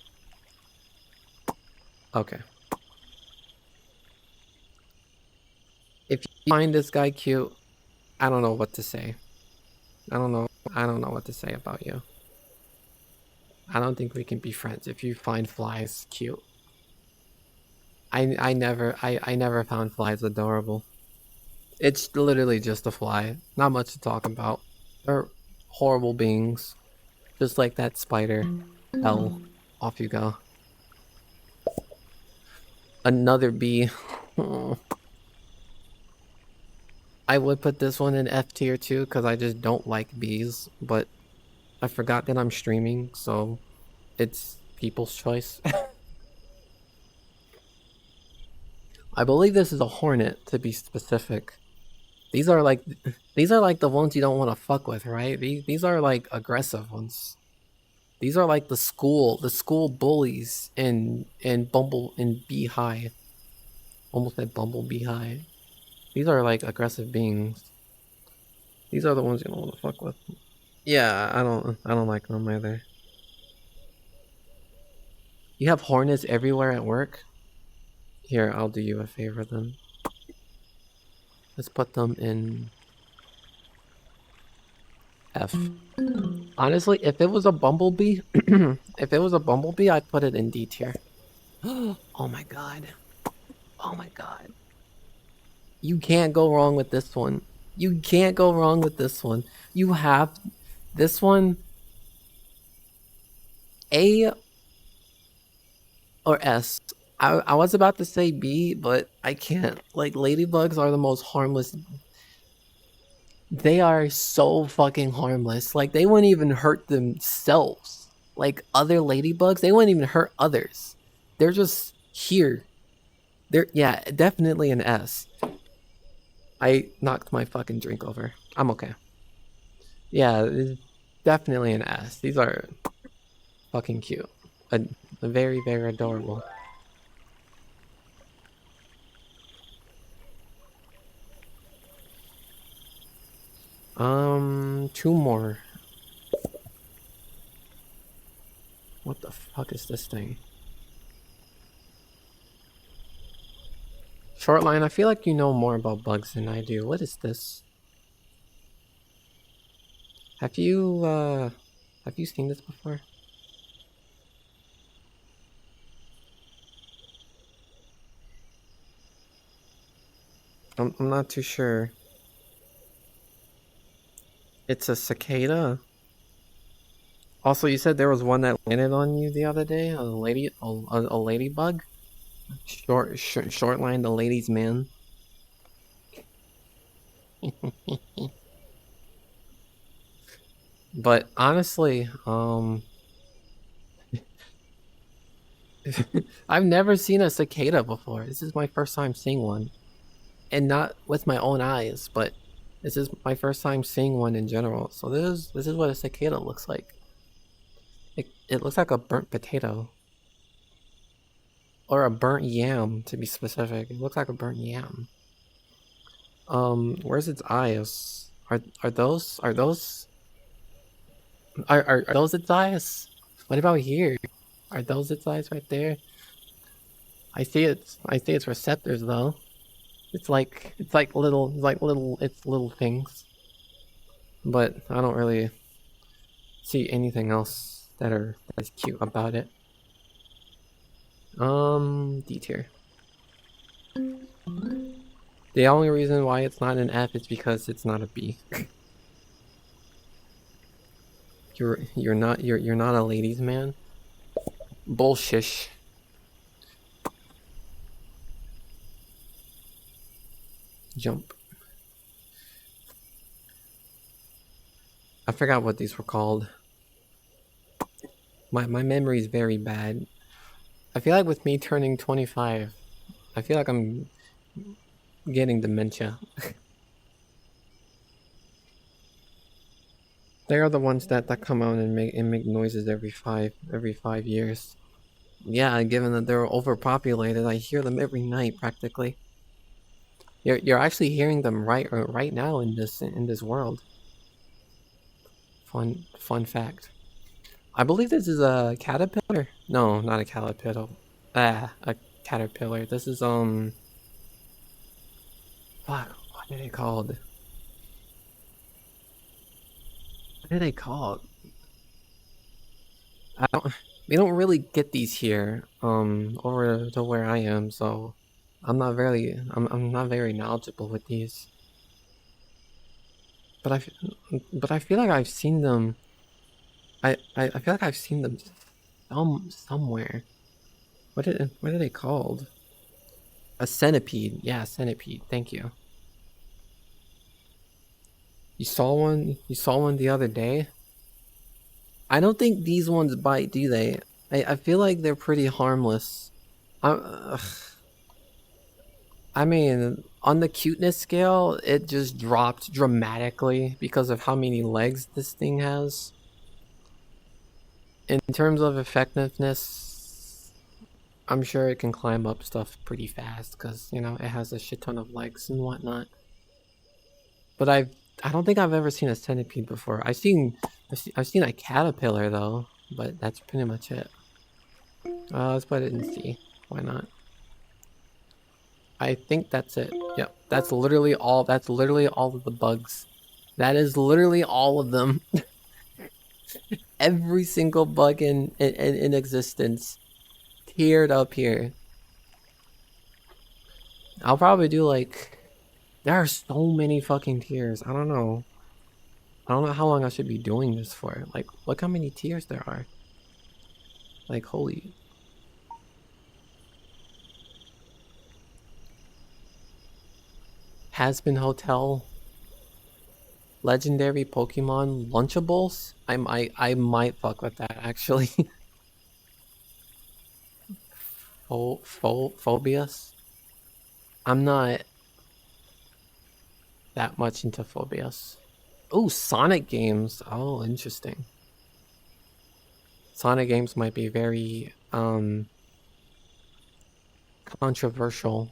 If you find this guy cute, I don't know what to say. I don't know what to say about you. I don't think we can be friends if you find flies cute. I never found flies adorable. It's literally just a fly. Not much to talk about. They're horrible beings. Just like that spider. Hell. Off you go. Another bee. I would put this one in F tier too, because I just don't like bees, but I forgot that I'm streaming, so it's people's choice. I believe this is a hornet, to be specific. These are like the ones you don't want to fuck with, right? These are like aggressive ones. These are like the school bullies in Bee High. Almost said Bumblebee High. These are like aggressive beings. These are the ones you don't want to fuck with. Yeah, I don't like them either. You have hornets everywhere at work? Here, I'll do you a favor then. Let's put them in F. Honestly, if it was a bumblebee, I'd put it in D tier. Oh my god. Oh my god. You can't go wrong with this one. You can't go wrong with this one. You have this one A or S. I was about to say B, but I can't. Like, ladybugs are the most harmless. They are so fucking harmless. Like, they wouldn't even hurt themselves. Like, other ladybugs, they wouldn't even hurt others. They're just here. Yeah, definitely an S. I knocked my fucking drink over. I'm okay. Yeah, definitely an S. These are fucking cute. Very, very adorable. Two more. What the fuck is this thing? Shortline, I feel like you know more about bugs than I do. What is this? Have you seen this before? I'm not too sure. It's a cicada? Also, you said there was one that landed on you the other day? A ladybug? Shortline, the ladies' man. But honestly, I've never seen a cicada before. This is my first time seeing one. And not with my own eyes, but this is my first time seeing one in general. So this is what a cicada looks like. It looks like a burnt potato. Or a burnt yam, to be specific. It looks like a burnt yam. Where's its eyes? Are those its eyes? What about here? Are those its eyes right there? I see its receptors though. It's little things. But I don't really see anything else that's cute about it. D tier. The only reason why it's not an F is because it's not a B. You're not a ladies' man. Bullshish. Jump. I forgot what these were called. My memory is very bad. I feel like with me turning 25, I feel like I'm getting dementia. They are the ones that come out and make noises every 5 years. Yeah, given that they're overpopulated, I hear them every night practically. You're actually hearing them right now in this world. Fun fact. I believe this is a caterpillar. No, not a caterpillar. A caterpillar. This is fuck, what are they called? What are they called? We don't really get these here over to where I am, so I'm not very knowledgeable with these. But I feel like I've seen them. I feel like I've seen them somewhere. What are they called? A centipede. Yeah, centipede. Thank you. You saw one the other day? I don't think these ones bite, do they? I feel like they're pretty harmless. I mean, on the cuteness scale, it just dropped dramatically because of how many legs this thing has. In terms of effectiveness, I'm sure it can climb up stuff pretty fast because, you know, it has a shit ton of legs and whatnot. But I don't think I've ever seen a centipede before. I've seen a caterpillar though, but that's pretty much it. Let's put it in C. Why not? I think that's it. Yep, that's literally all. That's literally all of the bugs. That is literally all of them. Every single bug in existence tiered up here. I'll probably do like, there are so many fucking tiers. I don't know how long I should be doing this for. Like, look how many tiers there are. Like, holy. Has-been Hotel. Legendary Pokemon Lunchables. I might fuck with that actually. Phobias. I'm not that much into Phobias. Oh, Sonic games. Oh, interesting. Sonic games might be very controversial.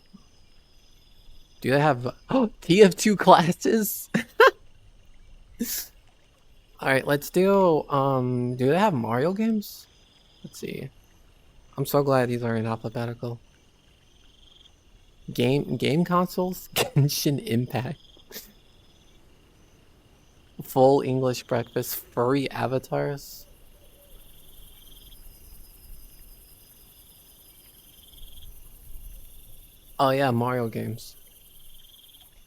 Do they have TF2 classes? Alright, let's do do they have Mario games? Let's see. I'm so glad these are in alphabetical. Game consoles? Genshin Impact. Full English breakfast, furry avatars. Oh yeah, Mario games.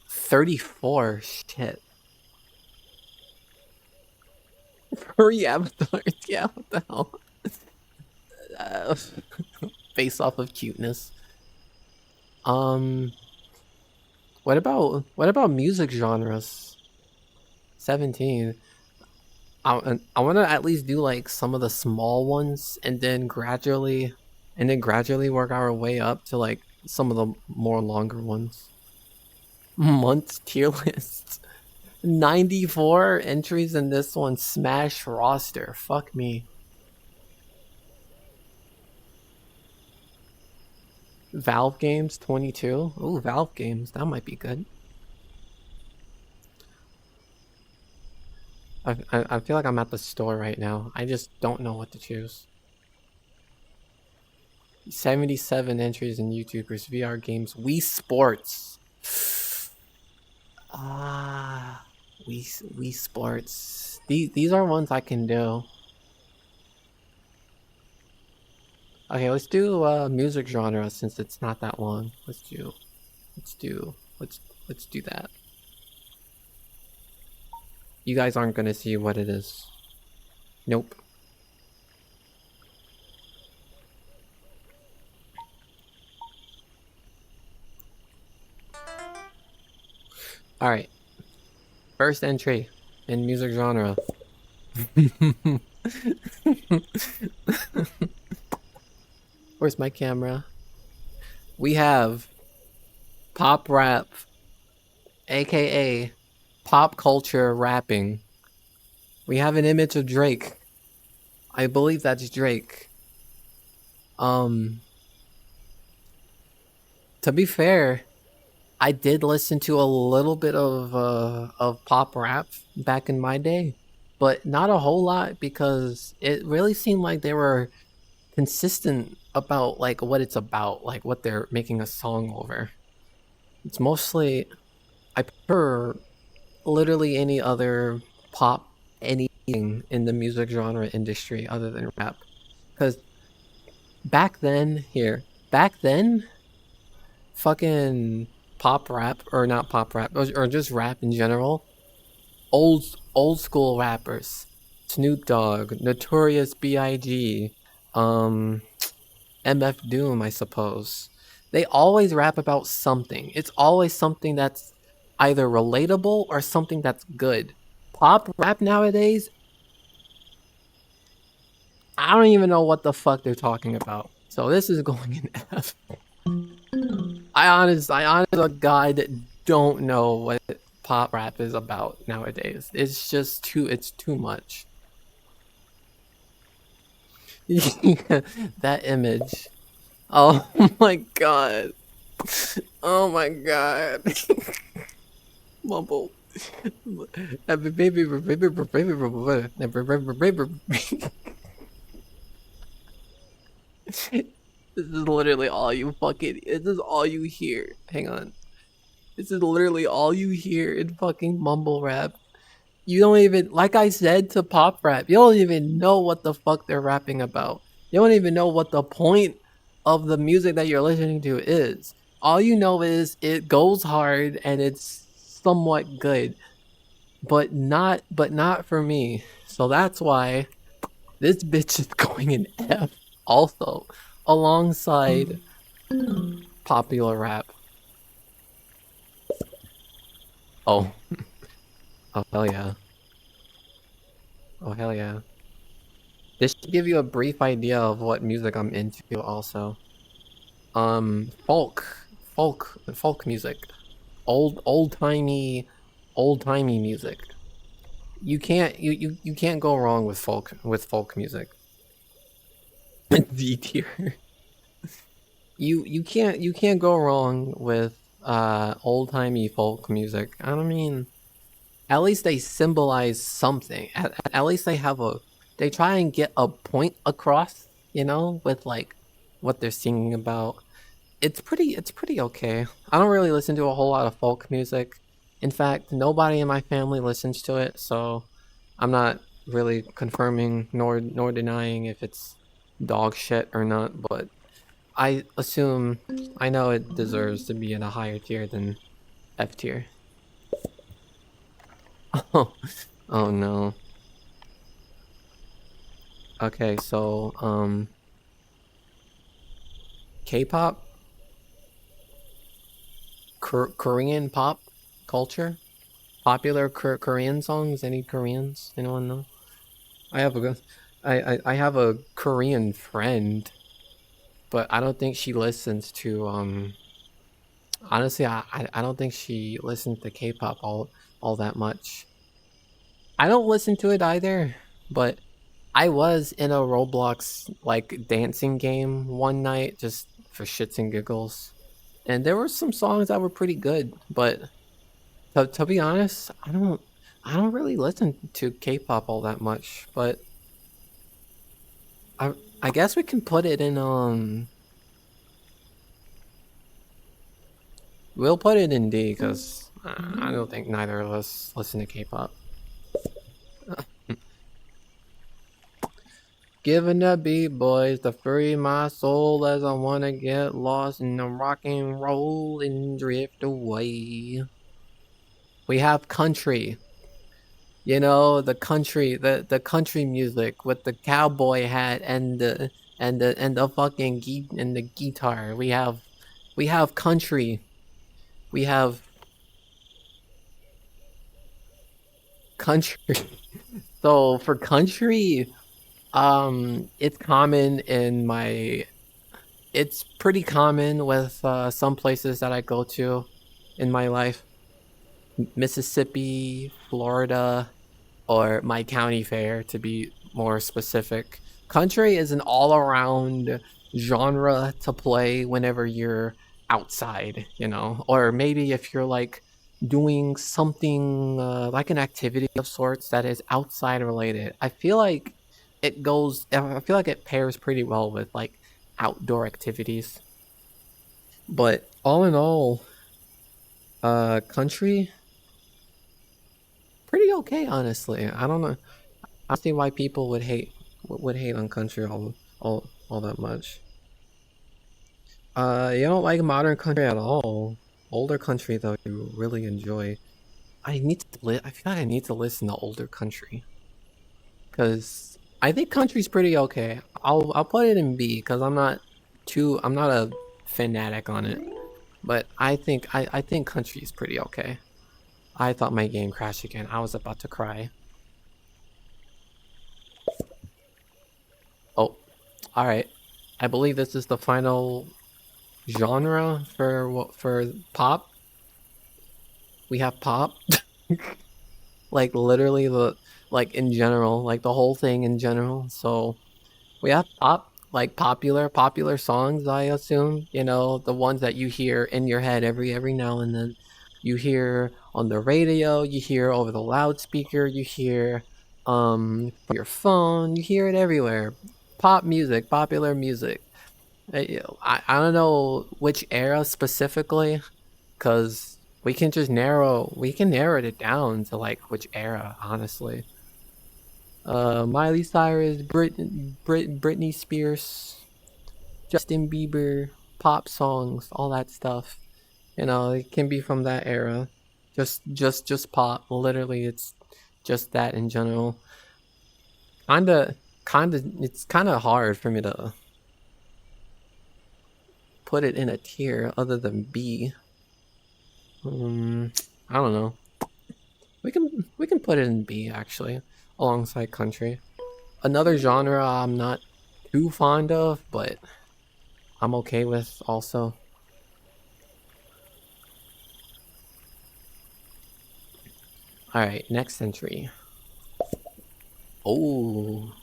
34, shit. Furry avatars, yeah, what the hell? Face off of cuteness. What about music genres? 17. I want to at least do like some of the small ones and then gradually work our way up to like some of the more longer ones. Months tier list. 94 entries in this one. Smash roster. Fuck me. Valve games 22. Ooh, Valve games. That might be good. I feel like I'm at the store right now. I just don't know what to choose. 77 entries in YouTubers, VR games, Wii Sports. Wii Sports. These are ones I can do. Okay, let's do music genre since it's not that long. Let's do that. You guys aren't gonna see what it is. Nope. Alright. First entry in music genre. Where's my camera? We have pop rap, aka pop culture rapping. We have an image of Drake. I believe that's Drake. To be fair, I did listen to a little bit of pop rap back in my day, but not a whole lot because it really seemed like they were consistent about like what it's about, like what they're making a song over. It's mostly, I prefer literally any other pop anything in the music genre industry other than rap, because back then fucking pop rap, or not pop rap, or just rap in general, old school rappers, Snoop Dogg, Notorious B.I.G., MF Doom, I suppose, they always rap about something. It's always something that's either relatable or something that's good. Pop rap nowadays, I don't even know what the fuck they're talking about. So this is going in F. I honest to God don't know what pop rap is about nowadays. It's just it's too much. That image. Oh my god. Oh my god. Mumble. Baby. This is literally all you fucking. This is all you hear. Hang on. This is literally all you hear in fucking mumble rap. You don't even, like I said to pop rap, you don't even know what the fuck they're rapping about. You don't even know what the point of the music that you're listening to is. All you know is it goes hard and it's somewhat good, but not for me. So that's why this bitch is going in F also alongside popular rap. Oh. Oh hell yeah. Oh hell yeah. This should give you a brief idea of what music I'm into also. Folk music. Old-timey music. You can't go wrong with folk music. D tier. You can't go wrong with old-timey folk music. I don't mean, at least they symbolize something. At least they try and get a point across, you know, with like what they're singing about. It's pretty okay. I don't really listen to a whole lot of folk music. In fact, nobody in my family listens to it, so I'm not really confirming nor denying if it's dog shit or not, but I assume I know it deserves to be in a higher tier than F tier. Oh, oh no. Okay, so K-pop, Korean pop culture, popular Korean songs. Any Koreans? Anyone know? I have I have a Korean friend, but I don't think she listens to honestly, I don't think she listens to K-pop all that much. I don't listen to it either, but I was in a Roblox like dancing game one night just for shits and giggles. And there were some songs that were pretty good, but to be honest, I don't really listen to K-pop all that much, but I I guess we can put it in we'll put it in D because I don't think neither of us listen to K-pop. Giving the beat boys to free my soul as I wanna get lost in the rock and roll and drift away. We have country. You know, the country, the country music with the cowboy hat and the fucking and the guitar. We have country. We have country. So for country, it's common in my it's pretty common with some places that I go to in my life. Mississippi, Florida, or my county fair to be more specific. Country is an all-around genre to play whenever you're outside, you know, or maybe if you're like doing something like an activity of sorts that is outside related. I feel like I feel like it pairs pretty well with like outdoor activities. But all in all, country pretty okay, honestly. I don't know. I don't see why people would hate on country all that much. You don't like modern country at all. Older country though, you really enjoy. I feel like I need to listen to older country because I think country's pretty okay. I'll put it in B because I'm not a fanatic on it, but I think country's pretty okay. I thought my game crashed again. I was about to cry. Oh, all right. I believe this is the final genre for pop. We have pop. Like literally like in general, like the whole thing in general. So we have pop, like popular songs, I assume, you know, the ones that you hear in your head every now and then. You hear on the radio, you hear over the loudspeaker, you hear from your phone, you hear it everywhere. Pop music, popular music. I don't know which era specifically, cuz we can narrow it down to like which era, honestly. Miley Cyrus, Britney Spears, Justin Bieber, pop songs, all that stuff. You know, it can be from that era. Just pop. Literally, it's just that in general. It's kinda hard for me to put it in a tier other than B. I don't know. We can put it in B actually, alongside country. Another genre I'm not too fond of, but I'm okay with also. Alright, next entry. Oh,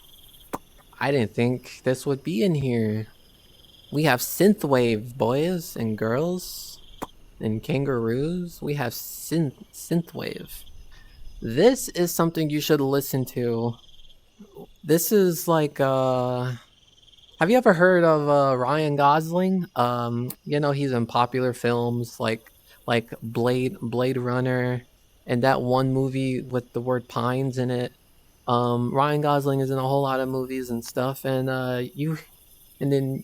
I didn't think this would be in here. We have synthwave, boys and girls and kangaroos. We have synthwave. This is something you should listen to. This is like have you ever heard of Ryan Gosling? You know, he's in popular films like Blade Runner and that one movie with the word pines in it. Ryan Gosling is in a whole lot of movies and stuff, and then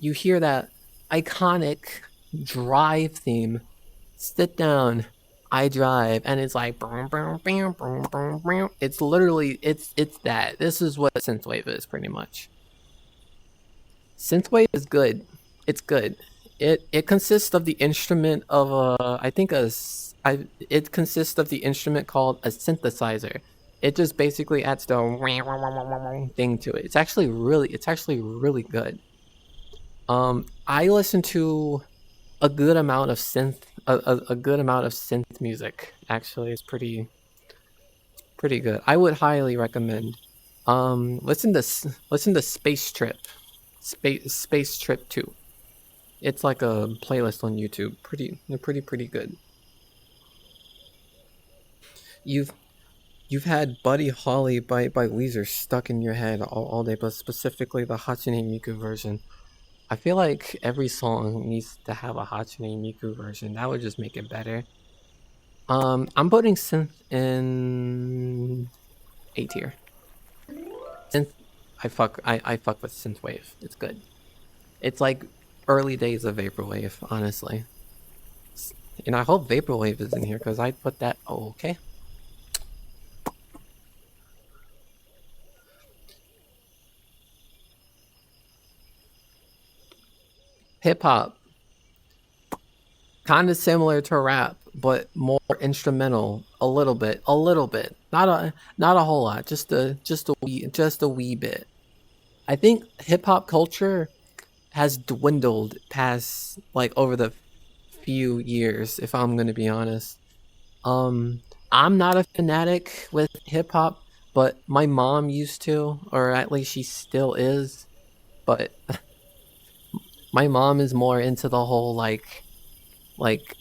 you hear that iconic drive theme. Sit down, I drive, and it's like it's literally it's that. This is what synthwave is pretty much. Synthwave is good. It's good. It consists of the instrument of it consists of the instrument called a synthesizer. It just basically adds the thing to it. It's actually really good. I listen to a good amount of a good amount of synth music. Actually, it's pretty good. I would highly recommend. Listen to Space Trip. Space Trip 2. It's like a playlist on YouTube. Pretty good. You've had Buddy Holly by Weezer stuck in your head all day, but specifically the Hatsune Miku version. I feel like every song needs to have a Hatsune Miku version. That would just make it better. I'm putting synth in A tier. Synth, I fuck with synthwave. It's good. It's like early days of vaporwave, honestly. And I hope vaporwave is in here because I'd put that. Oh, okay. Hip hop, kind of similar to rap, but more instrumental. A little bit. Not a whole lot. Just a wee bit. I think hip hop culture has dwindled past like over the few years, if I'm gonna be honest. I'm not a fanatic with hip hop, but my mom used to, or at least she still is. But my mom is more into the whole like like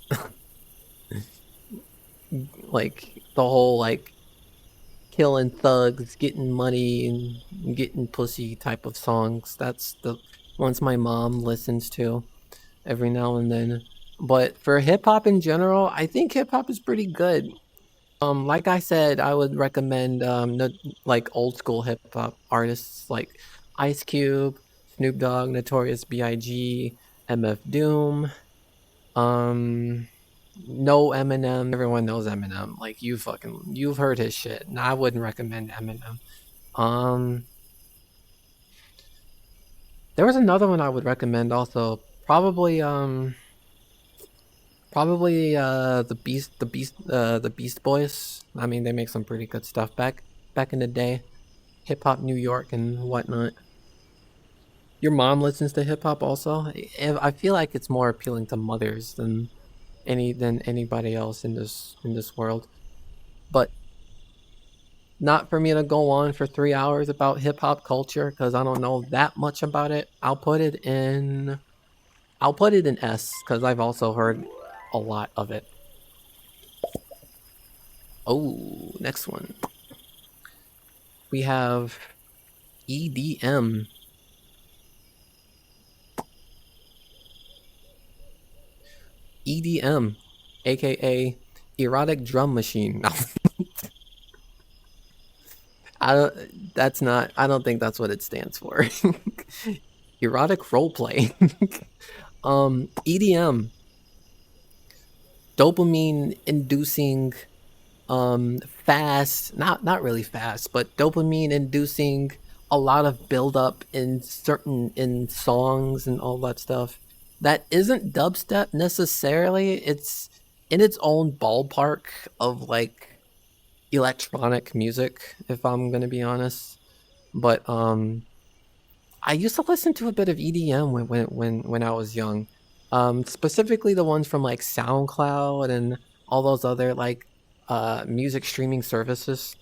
the whole like killing thugs, getting money, and getting pussy type of songs. That's the ones my mom listens to every now and then. But for hip hop in general, I think hip hop is pretty good. Like I said, I would recommend like old school hip hop artists like Ice Cube, Snoop Dogg, Notorious B.I.G., MF Doom. No Eminem. Everyone knows Eminem. Like you've heard his shit. And I wouldn't recommend Eminem. Um, there was another one I would recommend also. Probably the Beast Boys. I mean, they make some pretty good stuff back in the day. Hip hop New York and whatnot. Your mom listens to hip hop also. I feel like it's more appealing to mothers than anybody else in this world. But not for me to go on for 3 hours about hip hop culture because I don't know that much about it. I'll put it in S because I've also heard a lot of it. Oh, next one. We have EDM. EDM, aka erotic drum machine. I don't. That's not. I don't think that's what it stands for. Erotic roleplay. EDM, dopamine inducing, fast. Not really fast, but dopamine inducing a lot of buildup in songs and all that stuff. That isn't dubstep necessarily. It's in its own ballpark of like electronic music, if I'm gonna be honest. But I used to listen to a bit of EDM when I was young. Specifically the ones from like SoundCloud and all those other like music streaming services.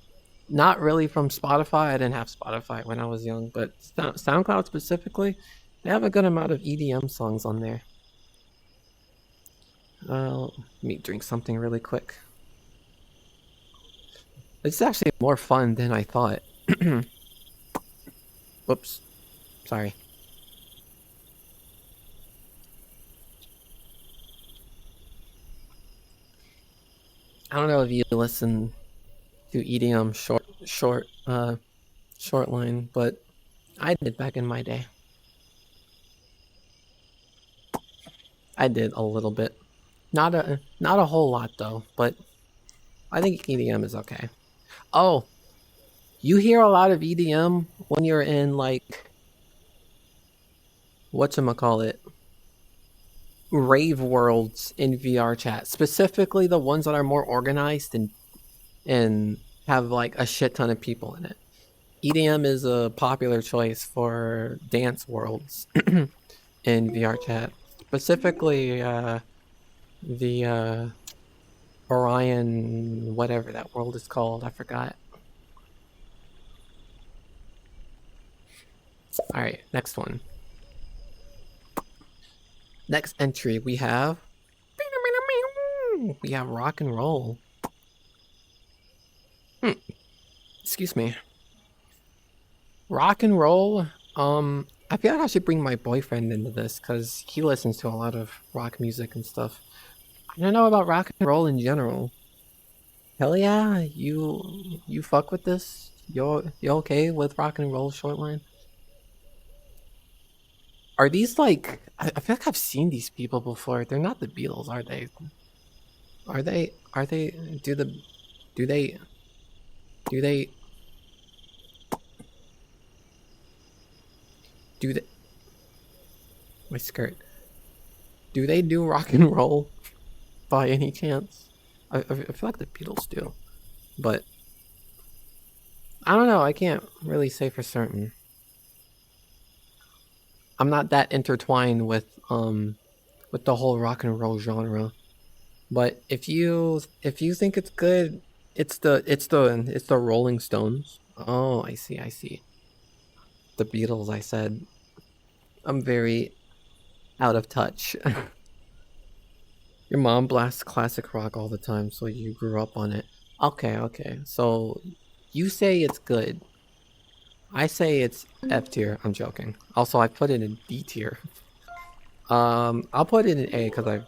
Not really from Spotify. I didn't have Spotify when I was young, but SoundCloud specifically, they have a good amount of EDM songs on there. Let me drink something really quick. It's actually more fun than I thought. Whoops. Sorry. I don't know if you listen to EDM short line, but I did back in my day. I did a little bit. Not a whole lot though, but I think EDM is okay. Oh, you hear a lot of EDM when you're in like whatchamacallit, rave worlds in VRchat, specifically the ones that are more organized and have like a shit ton of people in it. EDM is a popular choice for dance worlds in VRchat, specifically the Orion, whatever that world is called, I forgot. All right, next one. Next entry we have rock and roll. Excuse me. Rock and roll. I feel like I should bring my boyfriend into this because he listens to a lot of rock music and stuff. I don't know about rock and roll in general. Hell yeah, you fuck with this? You okay with rock and roll shortline? Are these like I feel like I've seen these people before. They're not the Beatles, are they? Are they do they my skirt. Do they do rock and roll by any chance? I feel like the Beatles do. But I don't know, I can't really say for certain. I'm not that intertwined with the whole rock and roll genre. But if you think it's good, it's the Rolling Stones. Oh, I see. The Beatles, I said. I'm very out of touch. Your mom blasts classic rock all the time, so you grew up on it. Okay. So you say it's good. I say it's F tier. I'm joking. Also, I put it in B tier. I'll put it in A because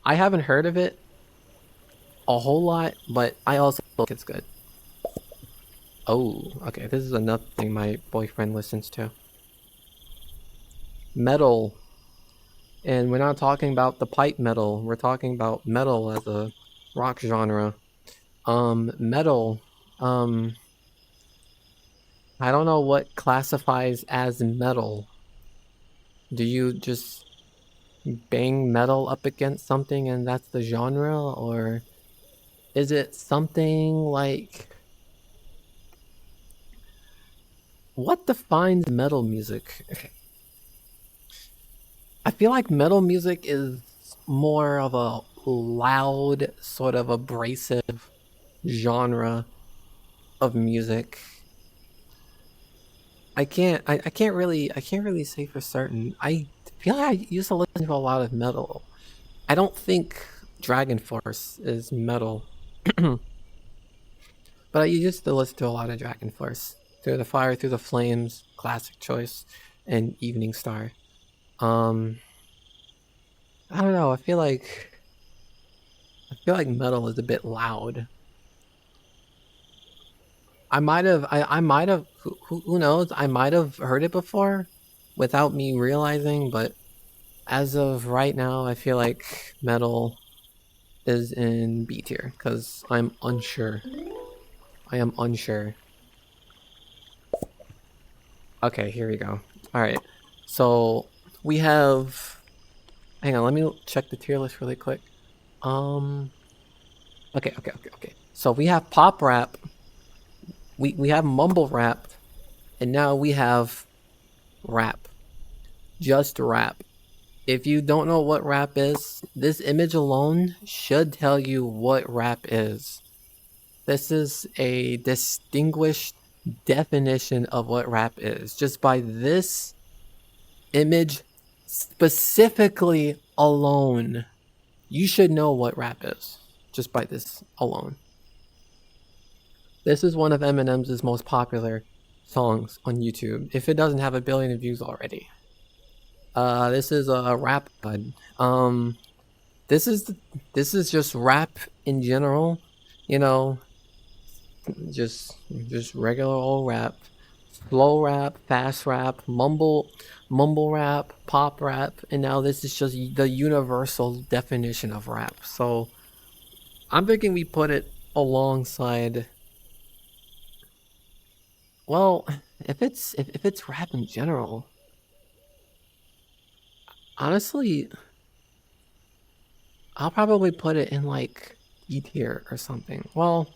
I haven't heard of it a whole lot, but I also think it's good. Oh, okay. This is another thing my boyfriend listens to. Metal. And we're not talking about the pipe metal. We're talking about metal as a rock genre. Metal. I don't know what classifies as metal. Do you just bang metal up against something and that's the genre? Or is it something like... What defines metal music? I feel like metal music is more of a loud, sort of abrasive genre of music. I can't really say for certain. I feel like I used to listen to a lot of metal. I don't think Dragon Force is metal. But I used to listen to a lot of Dragon Force. Through the Fire, Through the Flames, classic choice, and Evening Star. I don't know, I feel like metal is a bit loud. I might have who knows? I might have heard it before without me realizing, but as of right now, I feel like metal is in B tier because I'm unsure. I am unsure. Okay, here we go. All right, so we have. Hang on, let me check the tier list really quick. Okay. So we have pop rap. We have mumble rap, and now we have rap. Just rap. If you don't know what rap is, this image alone should tell you what rap is. This is a distinguished definition of what rap is. Just by this image specifically alone, you should know what rap is. Just by this alone. This is one of Eminem's most popular songs on YouTube, if it doesn't have 1 billion views already. This is a rap bud. This is just rap in general, you know, just regular old rap, slow rap, fast rap, mumble rap, pop rap, and now this is just the universal definition of rap. So I'm thinking we put it alongside. Well, if it's rap in general, honestly, I'll probably put it in like E tier or something. Well,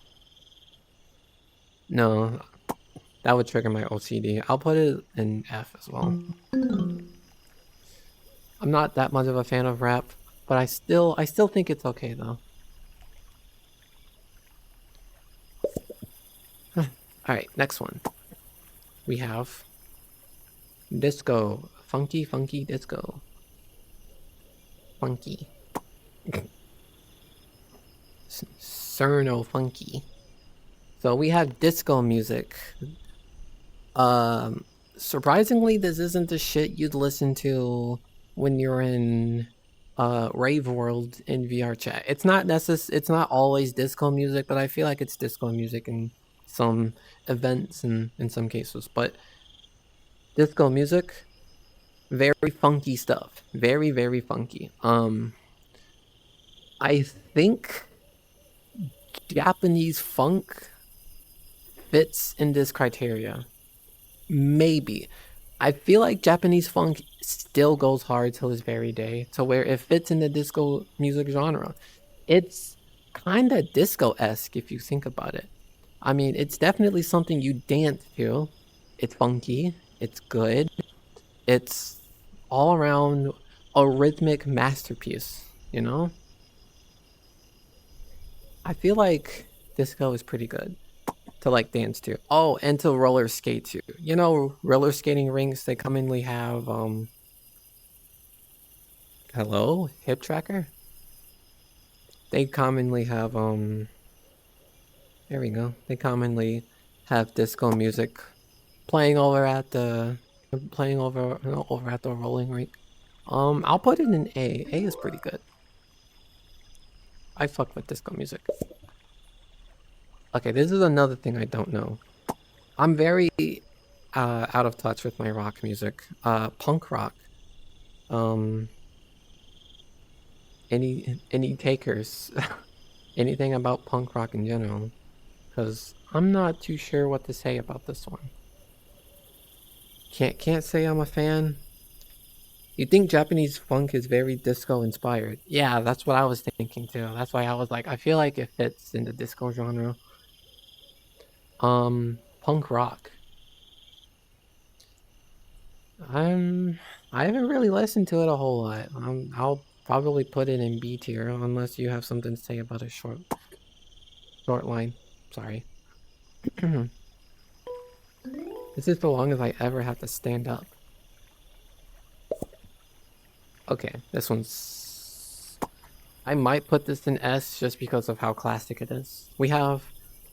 no, that would trigger my OCD. I'll put it in F as well. I'm not that much of a fan of rap, but I still think it's okay though. All right, next one. We have disco, funky disco, funky, Cerno funky. So we have disco music. Surprisingly, this isn't the shit you'd listen to when you're in rave world in VRchat. It's not always disco music, but I feel like it's disco music in some events and in some cases. But disco music, very funky stuff. Very funky. I think Japanese funk fits in this criteria. Maybe. I feel like Japanese funk still goes hard till this very day, to where it fits in the disco music genre. It's kind of disco-esque if you think about it. I mean, it's definitely something you dance to. It's funky. It's good. It's all around a rhythmic masterpiece, you know? I feel like disco is pretty good to like dance to. Oh, and to roller skate to. You know, roller skating rinks, they commonly have hello, hip tracker? They commonly have there we go. They commonly have disco music playing over at the rolling rink. I'll put it in A. A is pretty good. I fuck with disco music. Okay, this is another thing I don't know. I'm very out of touch with my rock music. Punk rock. Any takers? Anything about punk rock in general? Because I'm not too sure what to say about this one. Can't say I'm a fan. You think Japanese funk is very disco inspired? Yeah, that's what I was thinking too. That's why I was like, I feel like it fits in the disco genre. Punk rock. I haven't really listened to it a whole lot. I'll probably put it in B tier unless you have something to say about a short line. Sorry. This is the longest I ever have to stand up. Okay, this one's... I might put this in S just because of how classic it is. We have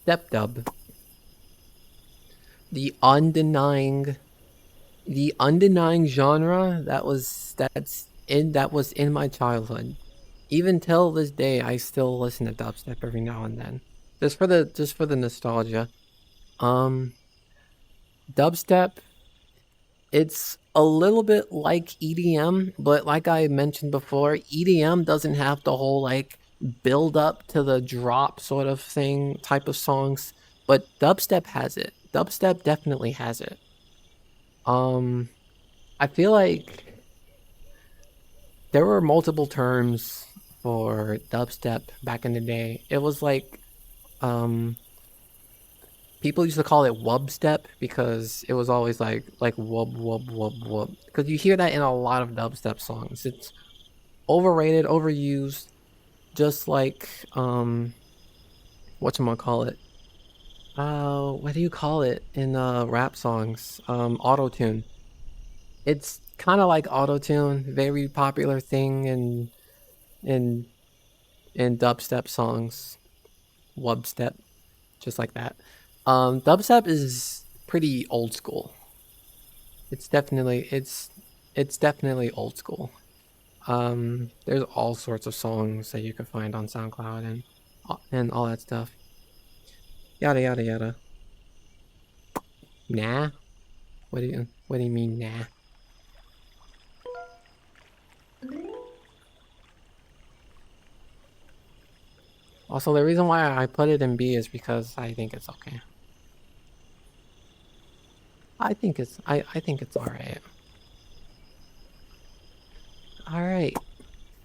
Step Dub. The undenying genre that was in my childhood. Even till this day, I still listen to dubstep every now and then, just for the nostalgia. Dubstep, it's a little bit like EDM, but like I mentioned before, EDM doesn't have the whole like build up to the drop sort of thing type of songs, but dubstep has it. Dubstep definitely has it. I feel like there were multiple terms for dubstep back in the day. It was like, people used to call it wubstep because it was always like wub wub wub wub. Because you hear that in a lot of dubstep songs. It's overrated, overused, just like whatchamacallit. What do you call it in rap songs? Auto-tune. It's kind of like auto-tune, very popular thing in in dubstep songs. Wubstep, just like that. Dubstep is pretty old school. It's definitely old school. There's all sorts of songs that you can find on SoundCloud and all that stuff. Yada yada yada. Nah. What do you mean nah? Also, the reason why I put it in B is because I think it's okay. I think it's alright. Alright.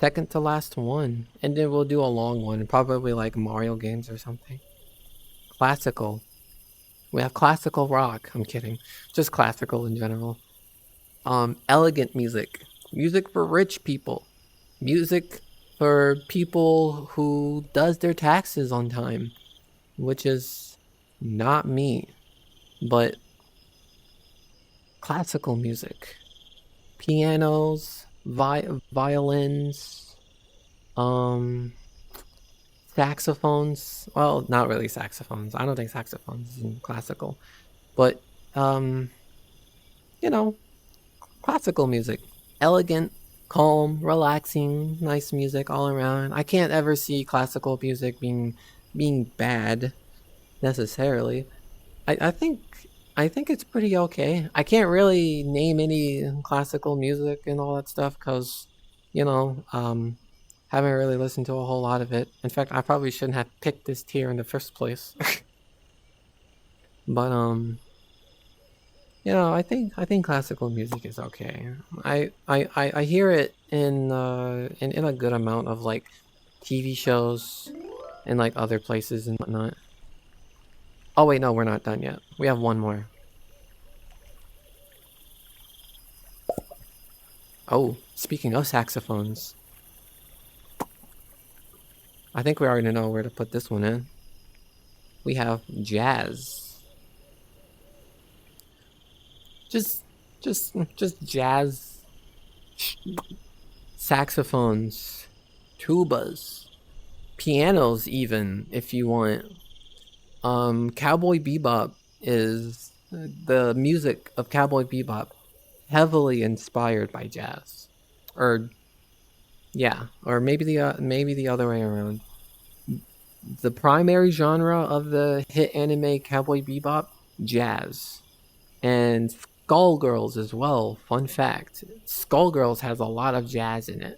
Second to last one. And then we'll do a long one, probably like Mario games or something. Classical. We have classical rock. I'm kidding. Just classical in general. Elegant music. Music for rich people. Music for people who does their taxes on time, which is not me. But classical music. Pianos, violins, saxophones. Well, not really saxophones. I don't think saxophones is classical. But you know, classical music. Elegant, calm, relaxing, nice music all around. I can't ever see classical music being bad necessarily. I think it's pretty okay. I can't really name any classical music and all that stuff because, you know, haven't really listened to a whole lot of it. In fact, I probably shouldn't have picked this tier in the first place. But you know, I think classical music is okay. I hear it in a good amount of like TV shows and like other places and whatnot. Oh wait, no, we're not done yet. We have one more. Oh, speaking of saxophones, I think we already know where to put this one in. We have jazz. Just jazz, saxophones, tubas, pianos even, if you want. Cowboy Bebop is the music of Cowboy Bebop heavily inspired by jazz, or yeah, or maybe the other way around. The primary genre of the hit anime Cowboy Bebop, jazz, and Skullgirls as well. Fun fact: Skullgirls has a lot of jazz in it.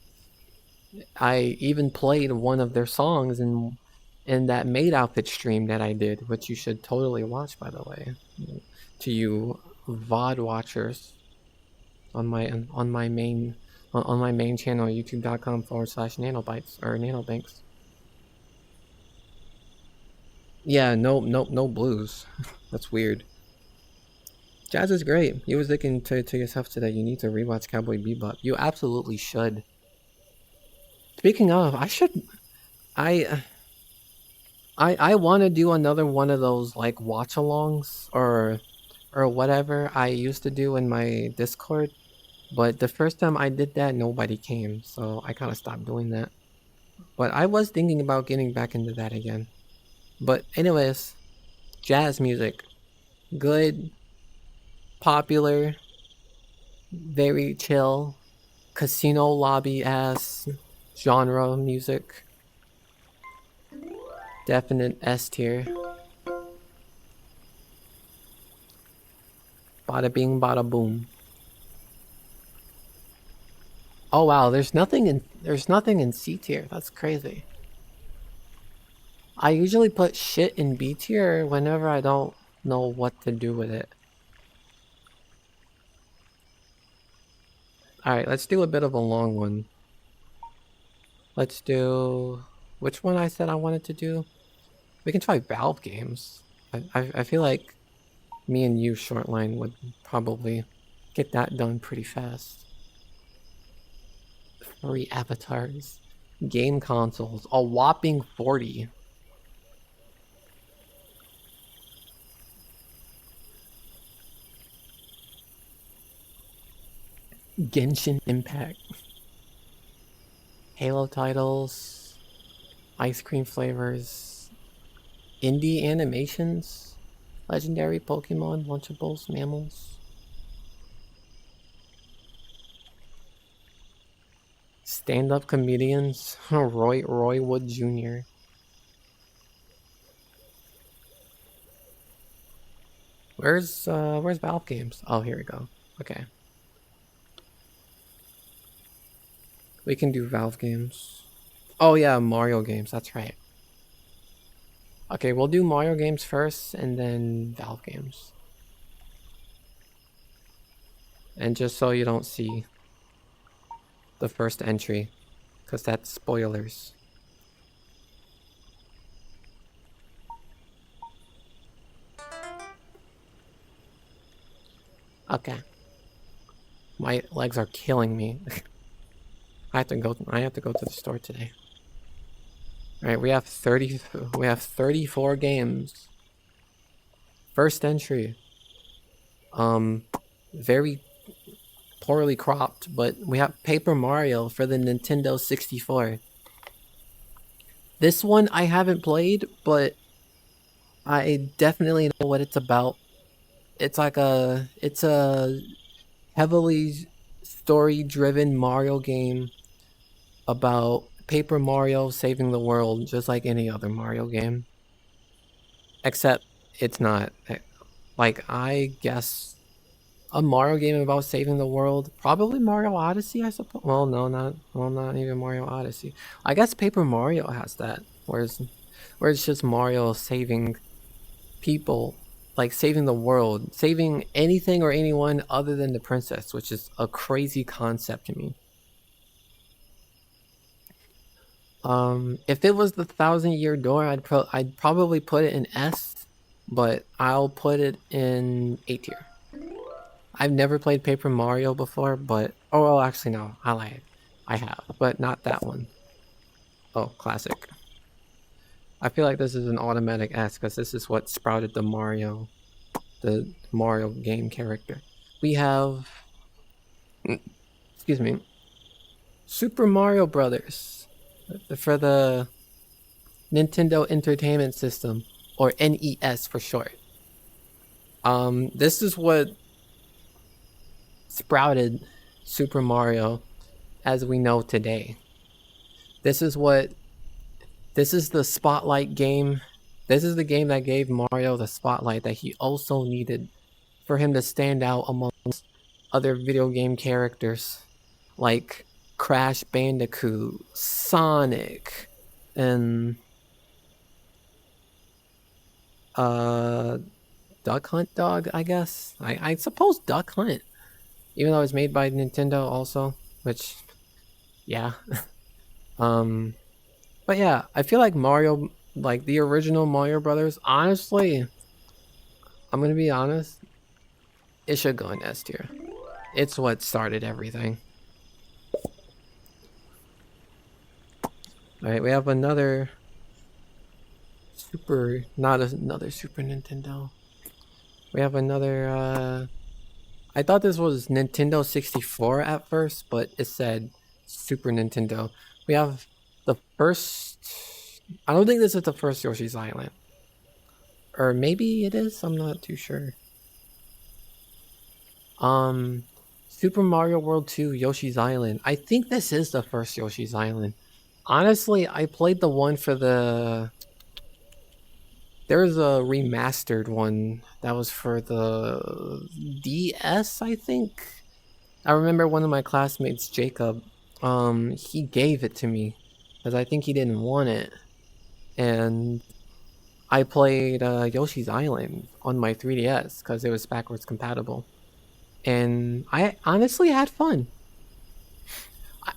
I even played one of their songs in that maid outfit stream that I did, which you should totally watch, by the way, to you VOD watchers on my main channel, youtube.com/nanobytes or nanobanks. Yeah, no blues. That's weird. Jazz is great. You was thinking to yourself today, you need to rewatch Cowboy Bebop. You absolutely should. Speaking of, I want to do another one of those like watch-alongs or whatever I used to do in my Discord. But the first time I did that, nobody came, so I kind of stopped doing that. But I was thinking about getting back into that again. But anyways, jazz music, good, popular, very chill, casino lobby ass genre music. Definite S tier. Bada bing, bada boom. Oh wow, there's nothing in C tier. That's crazy. I usually put shit in B tier whenever I don't know what to do with it. Alright, let's do a bit of a long one. Let's do... Which one I said I wanted to do? We can try Valve games. I feel like me and you, Shortline, would probably get that done pretty fast. 3 avatars. Game consoles. A whopping 40. Genshin Impact. Halo titles. Ice cream flavors. Indie animations. Legendary Pokemon, Lunchables, Mammals. Stand-up comedians. Roy Wood Jr. Where's Valve Games? Oh, here we go. Okay. We can do Valve games. Oh yeah, Mario games, that's right. Okay, we'll do Mario games first and then Valve games. And just so you don't see the first entry, because that's spoilers. Okay. My legs are killing me. I have to go to the store today. Alright, we have 34 games. First entry. Very poorly cropped, but we have Paper Mario for the Nintendo 64. This one I haven't played, but I definitely know what it's about. It's a heavily story-driven Mario game about Paper Mario saving the world, just like any other Mario game. Except it's not. Like, I guess a Mario game about saving the world, probably Mario Odyssey, I suppose. Well, no, not even Mario Odyssey. I guess Paper Mario has that, where it's just Mario saving people, like saving the world, saving anything or anyone other than the princess, which is a crazy concept to me. If it was the 1,000-Year Door, I'd probably put it in S, but I'll put it in A tier. I've never played Paper Mario before, but oh well, actually no, I lied. I have, but not that one. Oh, classic. I feel like this is an automatic S because this is what sprouted the Mario game character. We have, excuse me, Super Mario Brothers for the Nintendo Entertainment System, or NES for short. This is what sprouted Super Mario as we know today. This is the spotlight game. This is the game that gave Mario the spotlight that he also needed for him to stand out amongst other video game characters like Crash Bandicoot, Sonic, and Duck Hunt Dog, I guess. I suppose Duck Hunt, even though it's made by Nintendo also, which, yeah. But yeah, I feel like Mario, like the original Mario Brothers, honestly, I'm gonna be honest, It should go in S tier. It's what started everything. Alright, we have another another Super Nintendo. We have another, I thought this was Nintendo 64 at first, but it said Super Nintendo. We have the first... I don't think this is the first Yoshi's Island. Or maybe it is, I'm not too sure. Super Mario World 2 Yoshi's Island. I think this is the first Yoshi's Island. Honestly, I played the one for the... There's a remastered one that was for the DS, I think. I remember one of my classmates, Jacob, he gave it to me because I think he didn't want it. And I played Yoshi's Island on my 3DS because it was backwards compatible. And I honestly had fun.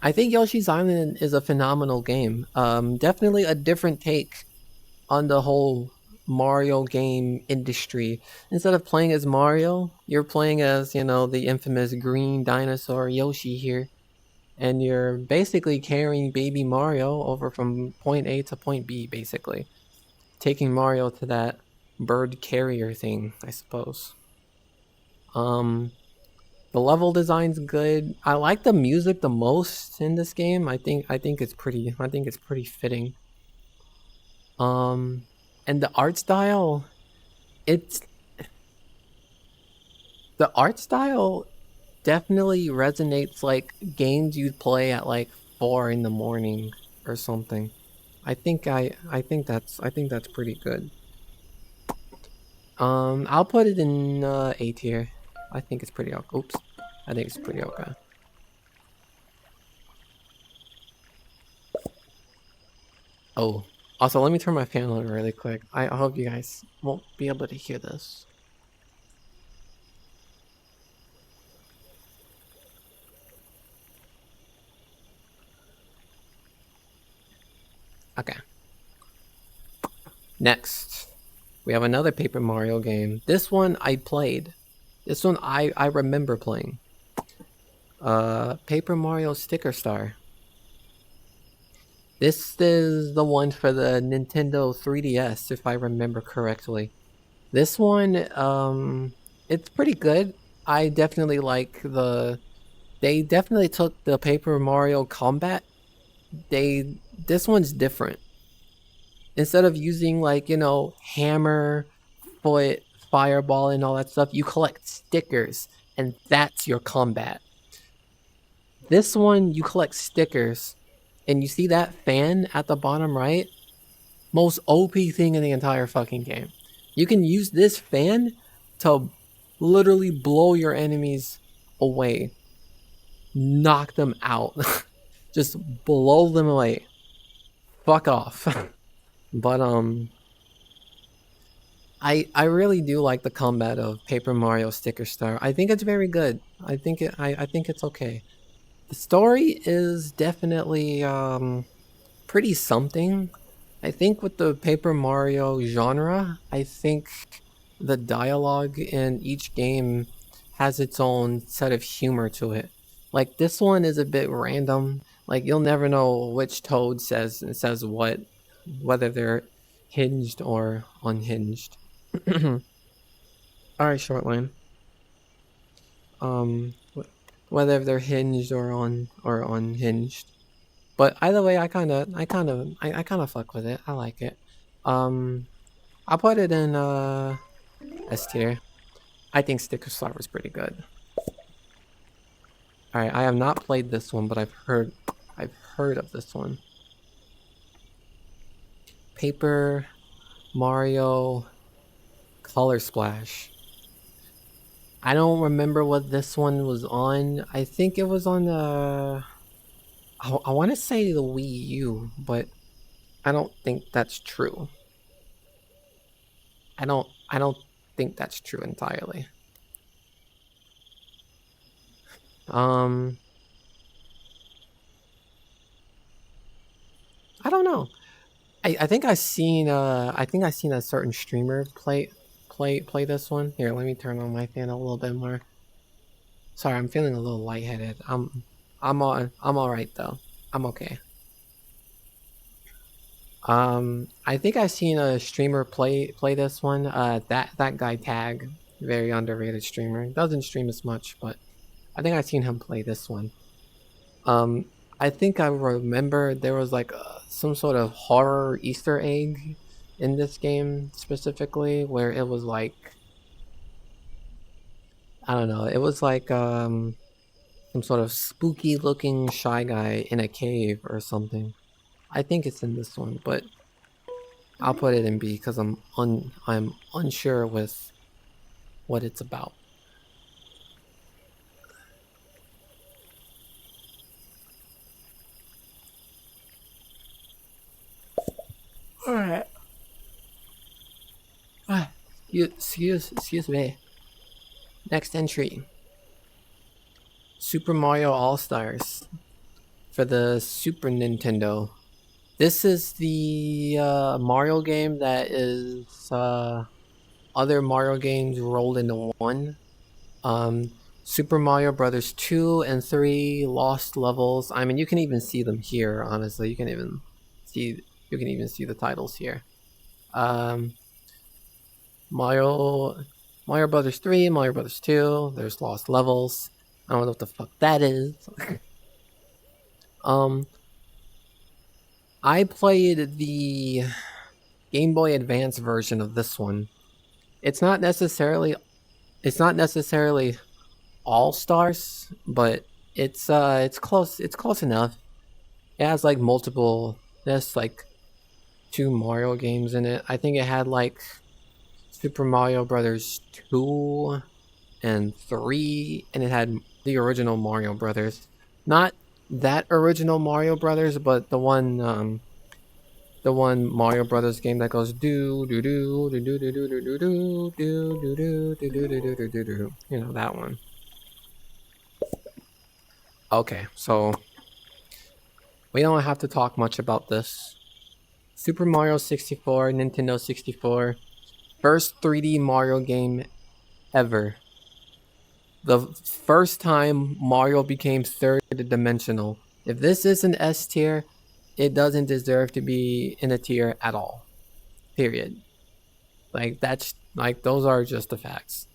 I think Yoshi's Island is a phenomenal game. Definitely a different take on the whole Mario game industry. Instead of playing as Mario, you're playing as, you know, the infamous green dinosaur Yoshi here. And you're basically carrying baby Mario over from point A to point B, basically. Taking Mario to that bird carrier thing, I suppose. The level design's good. I like the music the most in this game. I think it's pretty fitting. And the art style, the art style definitely resonates like games you'd play at like 4 in the morning or something. I think that's pretty good. I'll put it in A tier. I think it's pretty okay. Oops. I think it's pretty okay. Oh, also let me turn my fan on really quick. I hope you guys won't be able to hear this. Okay. Next, we have another Paper Mario game. This one I played. This one I remember playing. Paper Mario Sticker Star. This is the one for the Nintendo 3DS, if I remember correctly. This one, it's pretty good. I definitely like they definitely took the Paper Mario combat. This one's different. Instead of using like, you know, hammer, foot, fireball and all that stuff, you collect stickers and that's your combat. This one, you collect stickers and you see that fan at the bottom right? Most OP thing in the entire fucking game. You can use this fan to literally blow your enemies away. Knock them out. Just blow them away. Fuck off. But I really do like the combat of Paper Mario Sticker Star. I think it's very good. I think it's okay. The story is definitely pretty something. I think with the Paper Mario genre, I think the dialogue in each game has its own set of humor to it. Like this one is a bit random. Like you'll never know which Toad says what, whether they're hinged or unhinged. Alright, Shortline. Whether they're hinged or unhinged. But either way, I kind of fuck with it. I like it. I'll put it in S tier. I think Sticker Star was pretty good. Alright, I have not played this one, but I've heard of this one. Paper Mario Color Splash. I don't remember what this one was on. I think it was on the... I want to say the Wii U, but I don't think that's true. I don't think that's true entirely. I don't know. I think I seen a certain streamer play play this one. Here, let me turn on my fan a little bit more. Sorry, I'm feeling a little lightheaded. I'm all right though. I'm okay. I think I've seen a streamer play this one. That guy Tag, very underrated streamer. Doesn't stream as much, but I think I've seen him play this one. I think I remember there was like some sort of horror Easter egg in this game specifically, where it was like, I don't know, it was like some sort of spooky looking shy guy in a cave or something. I think it's in this one, but I'll put it in B because I'm unsure with what it's about. All right. Excuse me. Next entry. Super Mario All-Stars for the Super Nintendo. This is the Mario game that is other Mario games rolled into one. Super Mario Brothers 2 and 3 Lost Levels. I mean, you can even see them here, honestly. You can even see the titles here. Mario Brothers 3, Mario Brothers 2, there's Lost Levels. I don't know what the fuck that is. I played the Game Boy Advance version of this one. It's not necessarily all stars, but it's close enough. It has like there's like 2 Mario games in it. I think it had like Super Mario Brothers 2 and 3, and it had the original Mario Brothers. Not that original Mario Brothers, but the one Mario Brothers game that goes do do do do do do do do do do do do do do do do do do. You know that one. Okay, so we don't have to talk much about this. Super Mario 64, Nintendo 64, first 3D Mario game ever. The first time Mario became third dimensional. If this isn't S tier, it doesn't deserve to be in a tier at all. Period. Like those are just the facts.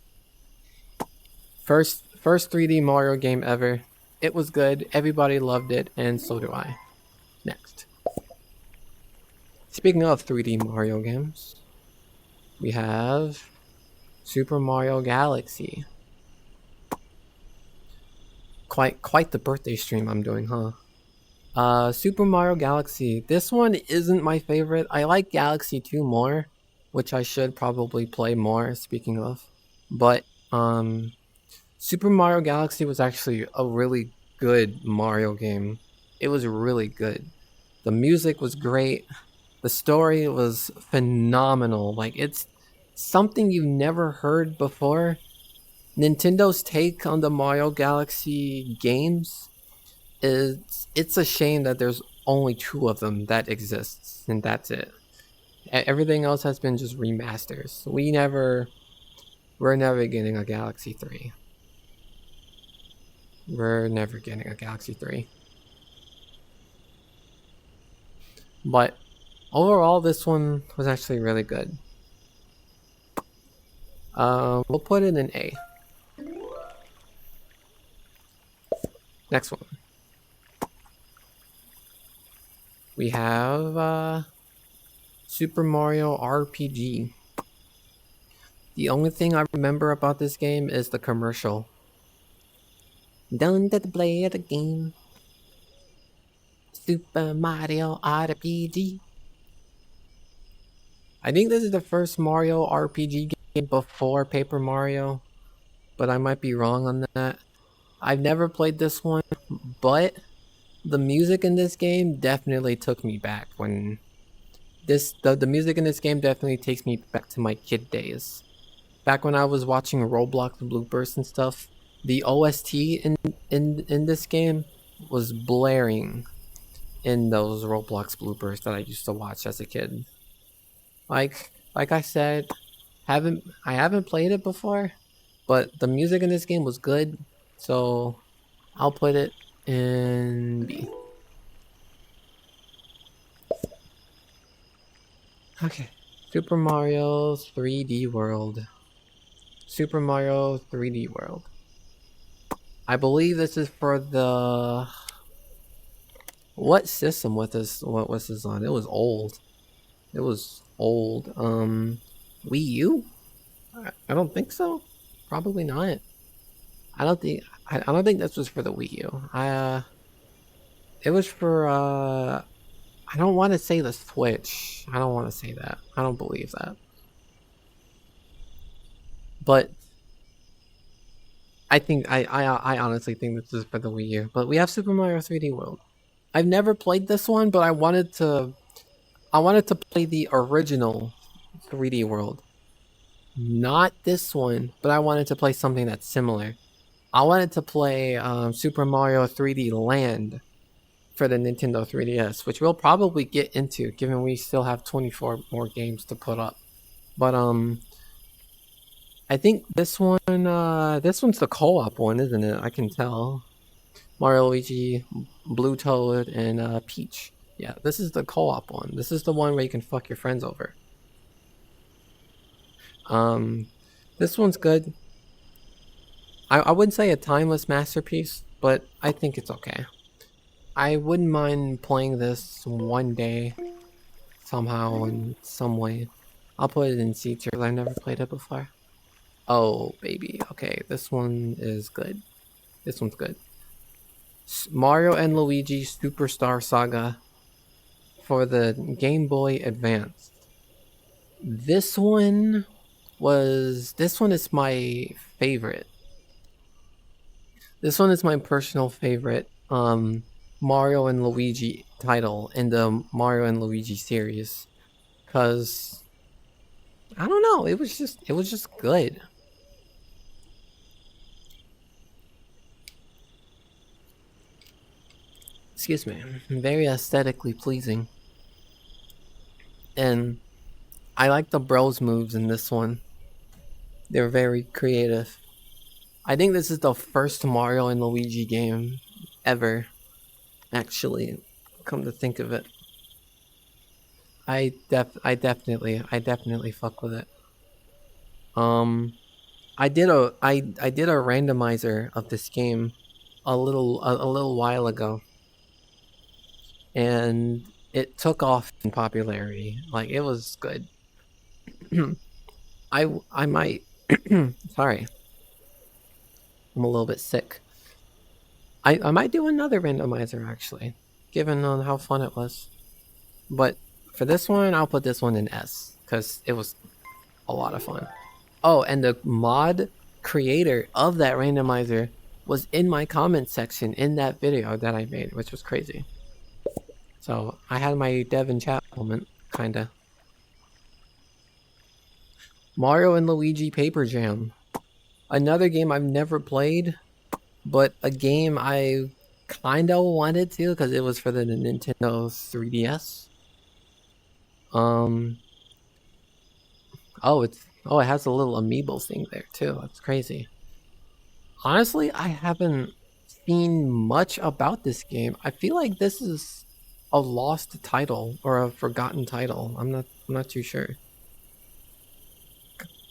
First 3D Mario game ever. It was good. Everybody loved it, and so do I. Next. Speaking of 3D Mario games, we have Super Mario Galaxy. Quite the birthday stream I'm doing, huh? Super Mario Galaxy. This one isn't my favorite. I like Galaxy 2 more, which I should probably play more, speaking of. But, Super Mario Galaxy was actually a really good Mario game. It was really good. The music was great. The story was phenomenal. Like, it's something you've never heard before. Nintendo's take on the Mario Galaxy games is, it's a shame that there's only 2 of them that exists, and that's it. Everything else has been just remasters. We're never getting a Galaxy 3. We're never getting a Galaxy 3. But overall, this one was actually really good. We'll put it in A. Next one. We have Super Mario RPG. The only thing I remember about this game is the commercial. Don't play the game. Super Mario RPG. I think this is the first Mario RPG game before Paper Mario, but I might be wrong on that. I've never played this one, but the music in this game definitely took me back when the music in this game definitely takes me back to my kid days. Back when I was watching Roblox bloopers and stuff, the OST in this game was blaring in those Roblox bloopers that I used to watch as a kid. Like I said, I haven't played it before, but the music in this game was good, so I'll put it in B. Okay. Super Mario 3D World. Super Mario 3D World. I believe this is for the... What system was this? What was this on? It was old. It was old. Wii U? I don't think so. Probably not. I don't think. I don't think this was for the Wii U. It was for. I don't want to say the Switch. I don't want to say that. I don't believe that. But I think I honestly think this is for the Wii U. But we have Super Mario 3D World. I've never played this one, but I wanted to play the original 3D World. Not this one, but I wanted to play something that's similar. I wanted to play Super Mario 3D Land for the Nintendo 3DS, which we'll probably get into given we still have 24 more games to put up. But I think this one's the co-op one, isn't it? I can tell. Mario, Luigi, Blue Toad, and Peach. Yeah, this is the co-op one. This is the one where you can fuck your friends over. This one's good. I wouldn't say a timeless masterpiece, but I think it's okay. I wouldn't mind playing this one day, somehow, in some way. I'll put it in C tier, I've never played it before. Oh, baby. Okay, this one is good. This one's good. Mario and Luigi Superstar Saga for the Game Boy Advance. This one is my favorite. This one is my personal favorite Mario and Luigi title in the Mario and Luigi series, cause I don't know, it was just good. Excuse me, very aesthetically pleasing, and I like the bros moves in this one. They're very creative. I think this is the first Mario and Luigi game ever. Actually, come to think of it, I definitely fuck with it. I did a randomizer of this game a little while ago, and it took off in popularity. Like, it was good. I might sorry, I'm a little bit sick. I might do another randomizer, actually, given on how fun it was. But for this one, I'll put this one in S, because it was a lot of fun. Oh, and the mod creator of that randomizer was in my comment section in that video that I made, which was crazy. So I had my dev and chat moment, kinda. Mario and Luigi Paper Jam. Another game I've never played, but a game I kinda wanted to because it was for the Nintendo 3DS. Oh, it has a little amiibo thing there too. That's crazy. Honestly, I haven't seen much about this game. I feel like this is a lost title or a forgotten title. I'm not too sure.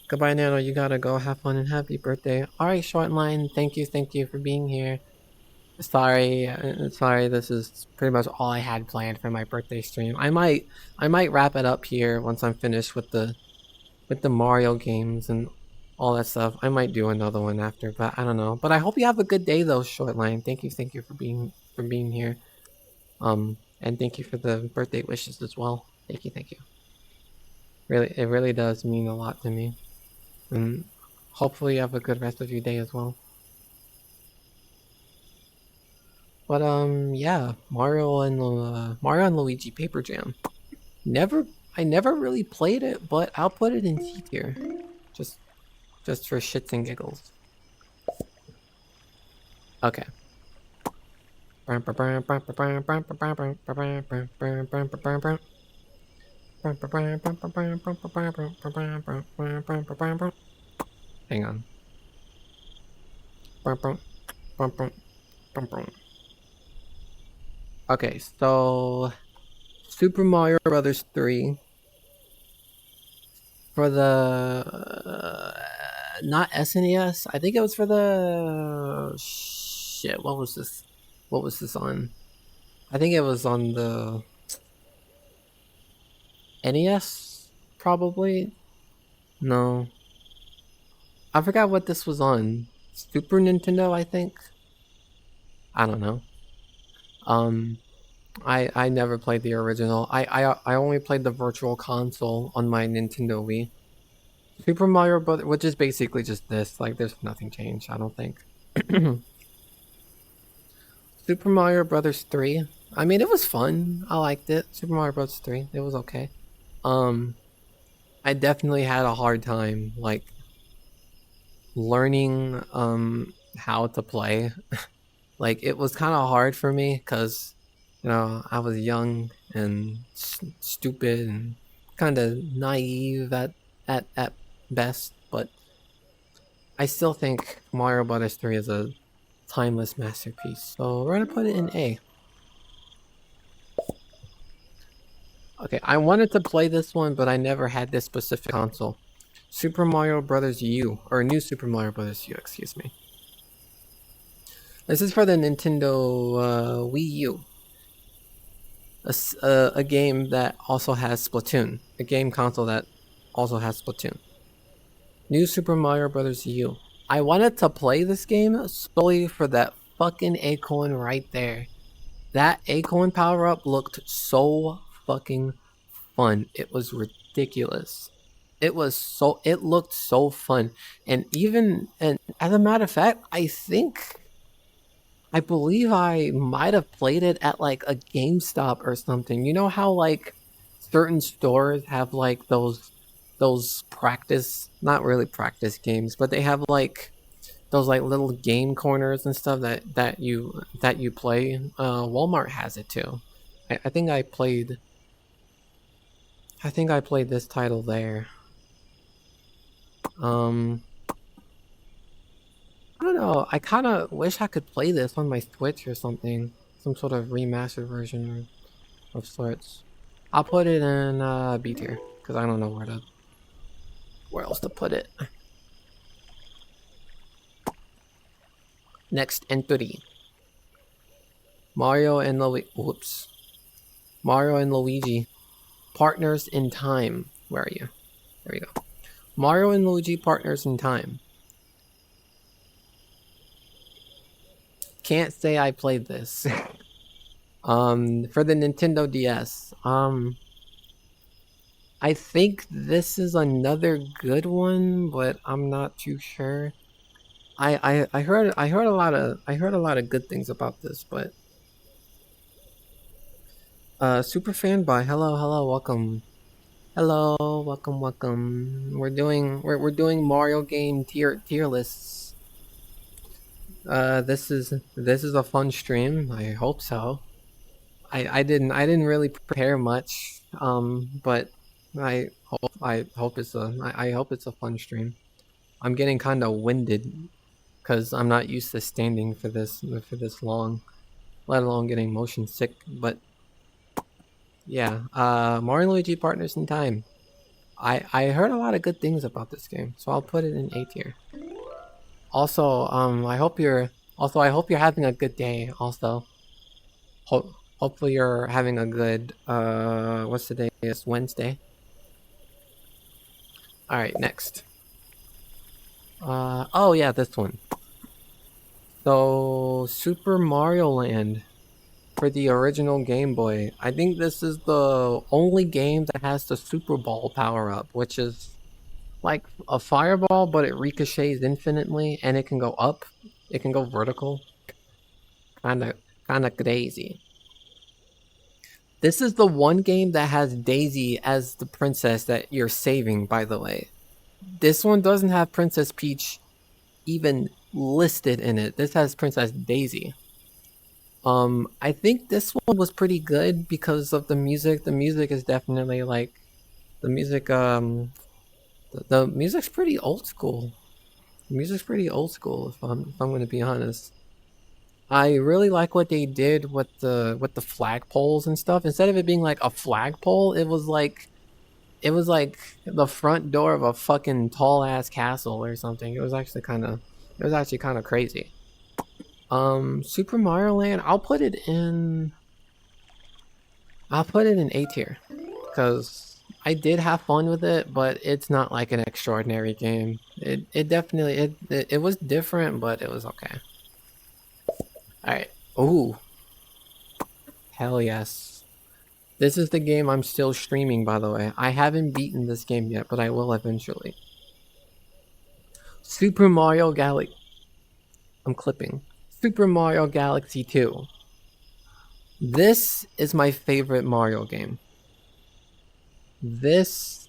Goodbye, Nano. You gotta go. Have fun and happy birthday. All right, short line. Thank you for being here. Sorry. This is pretty much all I had planned for my birthday stream. I might wrap it up here once I'm finished with the Mario games and all that stuff. I might do another one after, but I don't know. But I hope you have a good day though, short line. Thank you for being here. And thank you for the birthday wishes as well. Thank you. Really, it really does mean a lot to me. And hopefully you have a good rest of your day as well. But yeah, Mario and Luigi Paper Jam. I never really played it, but I'll put it in C tier, just for shits and giggles. Okay. Hang on. Okay, so Super Mario Brothers 3 for the not SNES. I think it was for the shit. What was this? What was this on? I think it was on the NES, probably. No, I forgot what this was on. Super Nintendo, I think. I don't know. I never played the original. I only played the Virtual Console on my Nintendo Wii. Super Mario Brothers, which is basically just this. Like, there's nothing changed. I don't think. Super Mario Brothers 3. I mean, it was fun. I liked it. Super Mario Bros. 3. It was okay. I definitely had a hard time, like, learning how to play. Like, it was kind of hard for me because, you know, I was young and stupid and kind of naive at best, but I still think Mario Bros. 3 is a timeless masterpiece. So we're gonna put it in A. Okay, I wanted to play this one, but I never had this specific console. Super Mario Brothers U, or New Super Mario Brothers U, excuse me. This is for the Nintendo Wii U. A game that also has Splatoon. A game console that also has Splatoon. New Super Mario Brothers U. I wanted to play this game solely for that fucking acorn right there. That acorn power-up looked so fucking fun. It was ridiculous. It looked so fun. And as a matter of fact, I believe I might have played it at like a GameStop or something. You know how like certain stores have like those practice, not really practice games, but they have like those like little game corners and stuff that you play. Walmart has it too. I think I played this title there. I don't know. I kind of wish I could play this on my Switch or something. Some sort of remastered version of sorts. I'll put it in B tier because I don't know where else to put it. Next entry. Mario and Luigi. Partners in Time. Where are you? There we go. Mario and Luigi Partners in Time. Can't say I played this. For the Nintendo DS. I think this is another good one, but I'm not too sure. I heard a lot of good things about this, but super fanboy, hello, welcome. Hello, welcome. We're doing Mario game tier lists. This is a fun stream. I hope so. I didn't really prepare much. But I hope it's a fun stream. I'm getting kind of winded because I'm not used to standing for this long, let alone getting motion sick. But yeah, Mario and Luigi Partners in Time. I heard a lot of good things about this game, so I'll put it in A tier. Also, I hope you're having a good day. Also, hopefully you're having a good what's the day? It's Wednesday. All right, next. Oh yeah, this one. So Super Mario Land for the original Game Boy. I think this is the only game that has the Super Ball power up, which is like a fireball, but it ricochets infinitely, and it can go up. It can go vertical. Kinda crazy. This is the one game that has Daisy as the princess that you're saving, by the way. This one doesn't have Princess Peach even listed in it. This has Princess Daisy. I think this one was pretty good because of the music. The music is definitely like The music, the music's pretty old school. The music's pretty old school, if I'm gonna be honest. I really like what they did with the flagpoles and stuff. Instead of it being like a flagpole, it was like the front door of a fucking tall ass castle or something. It was actually kind of crazy. Super Mario Land, I'll put it in A tier because I did have fun with it, but it's not like an extraordinary game. It definitely it was different, but it was okay. All right. Ooh, hell yes. This is the game I'm still streaming, by the way. I haven't beaten this game yet, but I will eventually. Super Mario Galaxy. I'm clipping. Super Mario Galaxy 2. This is my favorite Mario game. This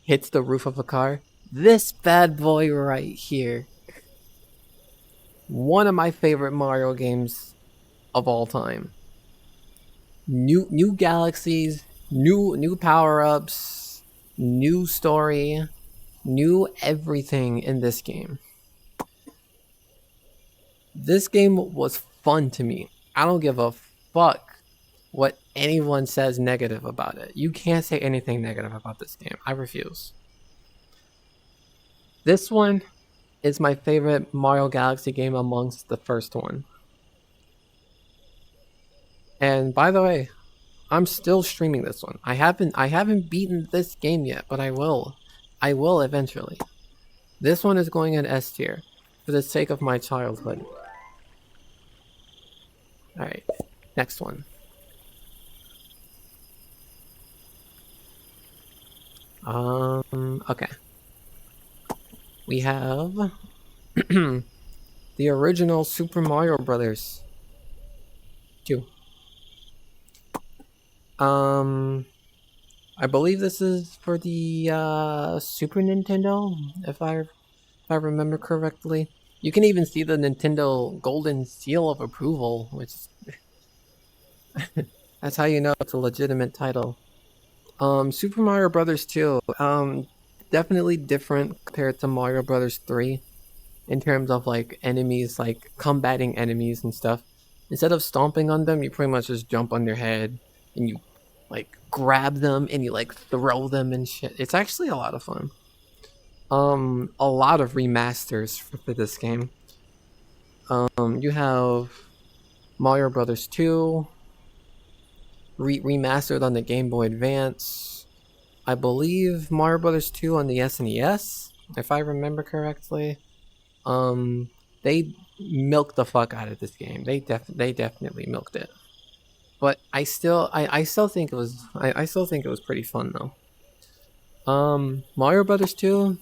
hits the roof of a car. This bad boy right here. One of my favorite Mario games of all time. New galaxies, new power-ups, new story, new everything in this game. This game was fun to me. I don't give a fuck what anyone says negative about it. You can't say anything negative about this game. I refuse. This one is my favorite Mario Galaxy game amongst the first one. And by the way, I'm still streaming this one. I haven't beaten this game yet, but I will. I will eventually. This one is going in S tier for the sake of my childhood. Alright, next one. Okay. We have the original Super Mario Brothers 2. I believe this is for the Super Nintendo, if I remember correctly. You can even see the Nintendo Golden Seal of Approval, which that's how you know it's a legitimate title. Super Mario Brothers 2, definitely different compared to Mario Brothers 3 in terms of like enemies, like combating enemies and stuff. Instead of stomping on them, you pretty much just jump on their head and you like grab them and you like throw them and shit. It's actually a lot of fun. A lot of remasters for this game. You have Mario Brothers 2 remastered on the Game Boy Advance. I believe Mario Brothers 2 on the SNES, if I remember correctly. They milked the fuck out of this game. They definitely milked it. But I still think it was pretty fun though. Mario Brothers 2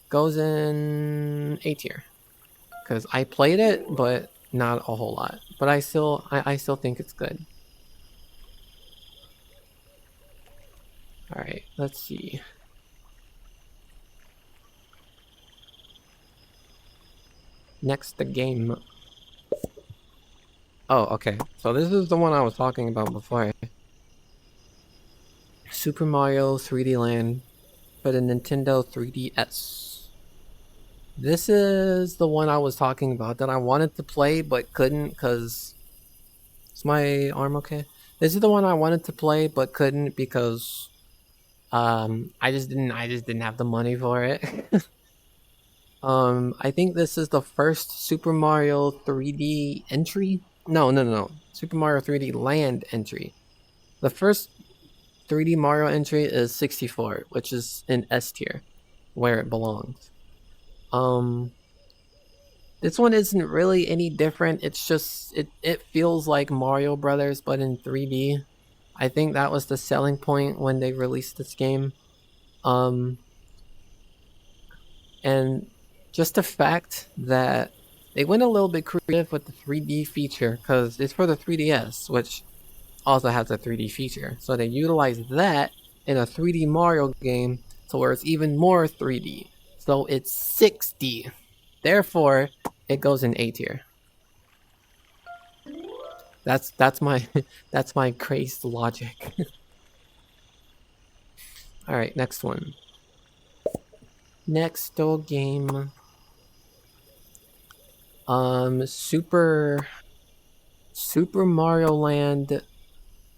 goes in A tier because I played it, but not a whole lot. But I still think it's good. All right, let's see. Next, the game. Oh, okay. So this is the one I was talking about before. Super Mario 3D Land for the Nintendo 3DS. This is the one I was talking about that I wanted to play but couldn't because... Is my arm okay? This is the one I wanted to play but couldn't because I just didn't have the money for it. I think this is the first Super Mario 3D entry. No. Super Mario 3D Land entry. The first 3D Mario entry is 64, which is in S tier, where it belongs. This one isn't really any different. It's just it feels like Mario Brothers but in 3D. I think that was the selling point when they released this game. And just the fact that they went a little bit creative with the 3D feature because it's for the 3DS, which also has a 3D feature. So they utilized that in a 3D Mario game to where it's even more 3D. So it's 6D. Therefore, it goes in A tier. That's my crazed logic. Alright, next one. Next game. Super Mario Land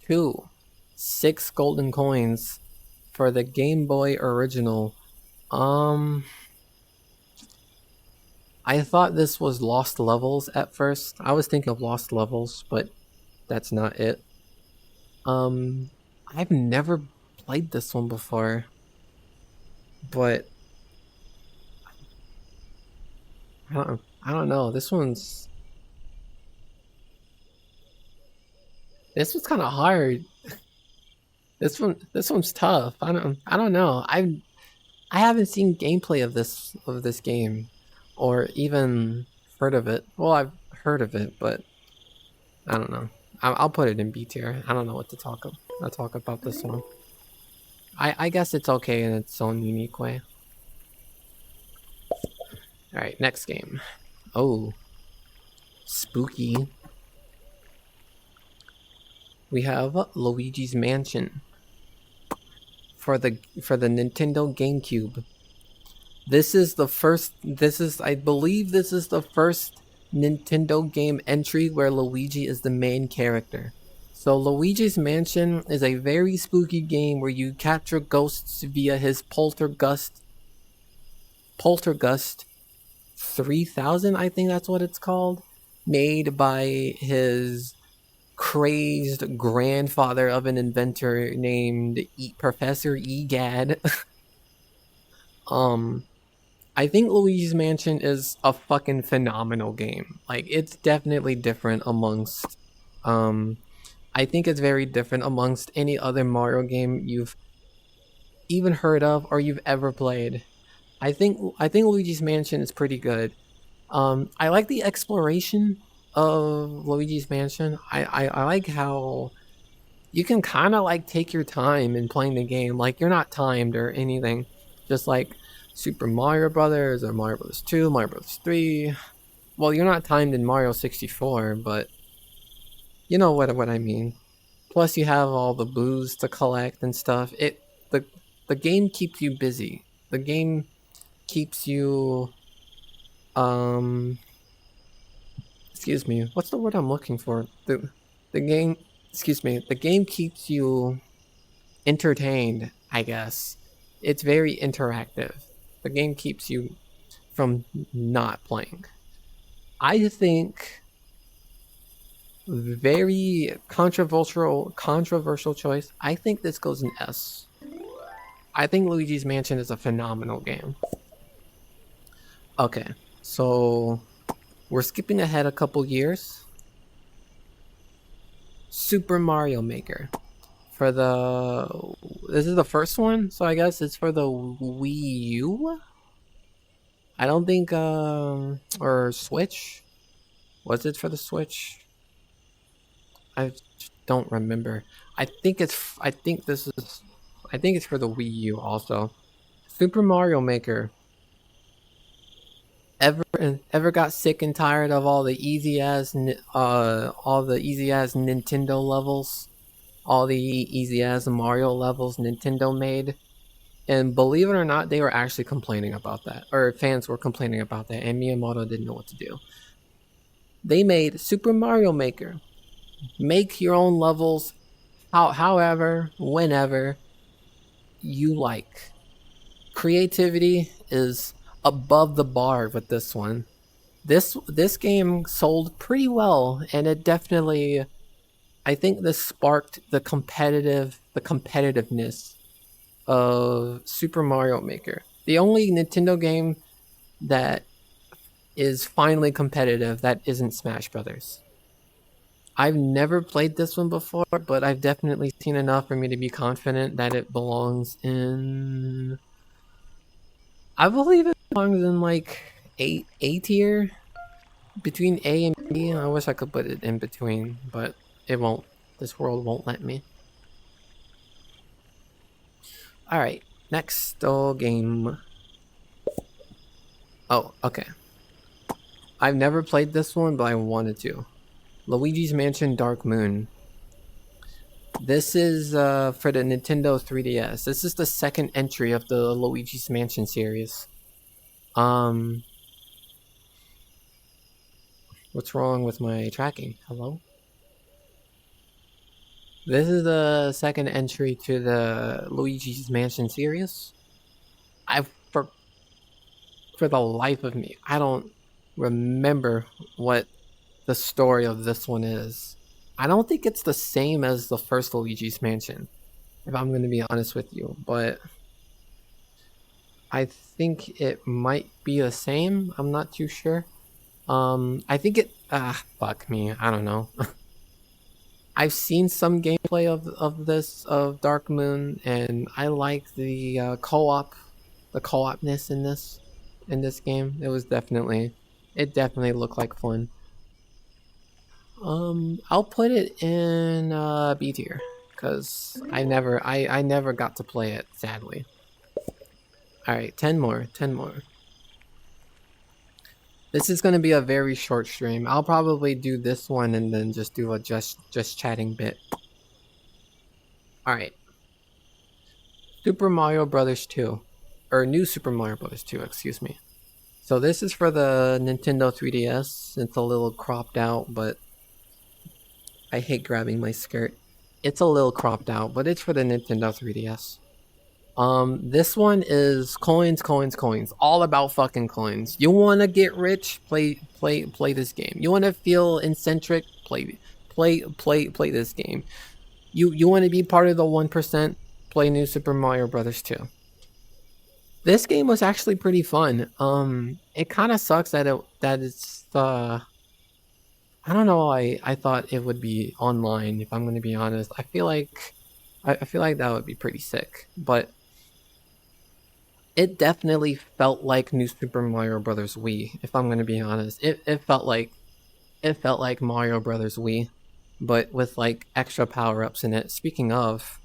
2. 6 golden coins for the Game Boy original. I thought this was Lost Levels at first. I was thinking of Lost Levels, but that's not it. I've never played this one before, but I don't know. This one's kind of hard. This one's tough. I don't know. I haven't seen gameplay of this game, or even heard of it. Well, I've heard of it, but I don't know. I'll put it in B tier. I don't know what to talk about. I'll talk about this one. I guess it's okay in its own unique way. Alright, next game. Oh. Spooky. We have Luigi's Mansion for the Nintendo GameCube. I believe this is the first Nintendo game entry where Luigi is the main character. So Luigi's Mansion is a very spooky game where you capture ghosts via his Poltergust 3000, I think that's what it's called, made by his crazed grandfather of an inventor named Professor Egad. I think Luigi's Mansion is a fucking phenomenal game. Like, it's definitely different amongst I think it's very different amongst any other Mario game you've even heard of or you've ever played. I think Luigi's Mansion is pretty good. I like the exploration of Luigi's Mansion. I like how you can kind of like take your time in playing the game. Like, you're not timed or anything. Just like Super Mario Brothers or Mario Brothers 2, Mario Brothers 3. Well, you're not timed in Mario 64, but you know what I mean. Plus, you have all the booze to collect and stuff. The game keeps you busy. The game keeps you excuse me, what's the word I'm looking for? The game keeps you entertained, I guess. It's very interactive. The game keeps you from not playing. I think very controversial choice. I think this goes in S. I think Luigi's Mansion is a phenomenal game. Okay, so we're skipping ahead a couple years. Super Mario Maker. This is the first one, so I guess it's for the Wii U? I don't think, or Switch? Was it for the Switch? I don't remember. I think it's for the Wii U also. Super Mario Maker. Ever got sick and tired of all the easy ass Nintendo levels? All the easy ass Mario levels Nintendo made? And believe it or not, they were actually complaining about that. Or fans were complaining about that, and Miyamoto didn't know what to do. They made Super Mario Maker. Make your own levels however, whenever you like. Creativity is above the bar with this one. This game sold pretty well, and it definitely, I think this sparked the competitiveness of Super Mario Maker. The only Nintendo game that is finally competitive that isn't Smash Brothers. I've never played this one before, but I've definitely seen enough for me to be confident that it belongs in... I believe it belongs in like A tier? Between A and B. I wish I could put it in between, but it won't. This world won't let me. Alright, next game. Oh, okay. I've never played this one, but I wanted to. Luigi's Mansion Dark Moon. This is for the Nintendo 3DS. This is the second entry of the Luigi's Mansion series. What's wrong with my tracking? Hello? This is the second entry to the Luigi's Mansion series. For the life of me, I don't remember what the story of this one is. I don't think it's the same as the first Luigi's Mansion, if I'm going to be honest with you, but I think it might be the same. I'm not too sure. I think it. Fuck me. I don't know. I've seen some gameplay of Dark Moon, and I like the co-opness in this game. It definitely looked like fun. I'll put it in B tier because I never got to play it, sadly. All right, 10 more. This is gonna be a very short stream. I'll probably do this one and then just do a just chatting bit. All right. Super Mario Brothers 2, or New Super Mario Brothers 2, excuse me. So this is for the Nintendo 3DS. It's a little cropped out, but I hate grabbing my skirt. It's a little cropped out, but it's for the Nintendo 3DS. This one is coins, all about fucking coins. You wanna get rich? Play this game. You wanna feel eccentric? Play this game. You wanna be part of the 1%? Play New Super Mario Brothers 2. This game was actually pretty fun. It kind of sucks that it's I don't know. I thought it would be online. If I'm gonna be honest, I feel like that would be pretty sick, but it definitely felt like New Super Mario Brothers Wii. If I'm gonna be honest, it felt like Mario Brothers Wii, but with like extra power-ups in it. Speaking of,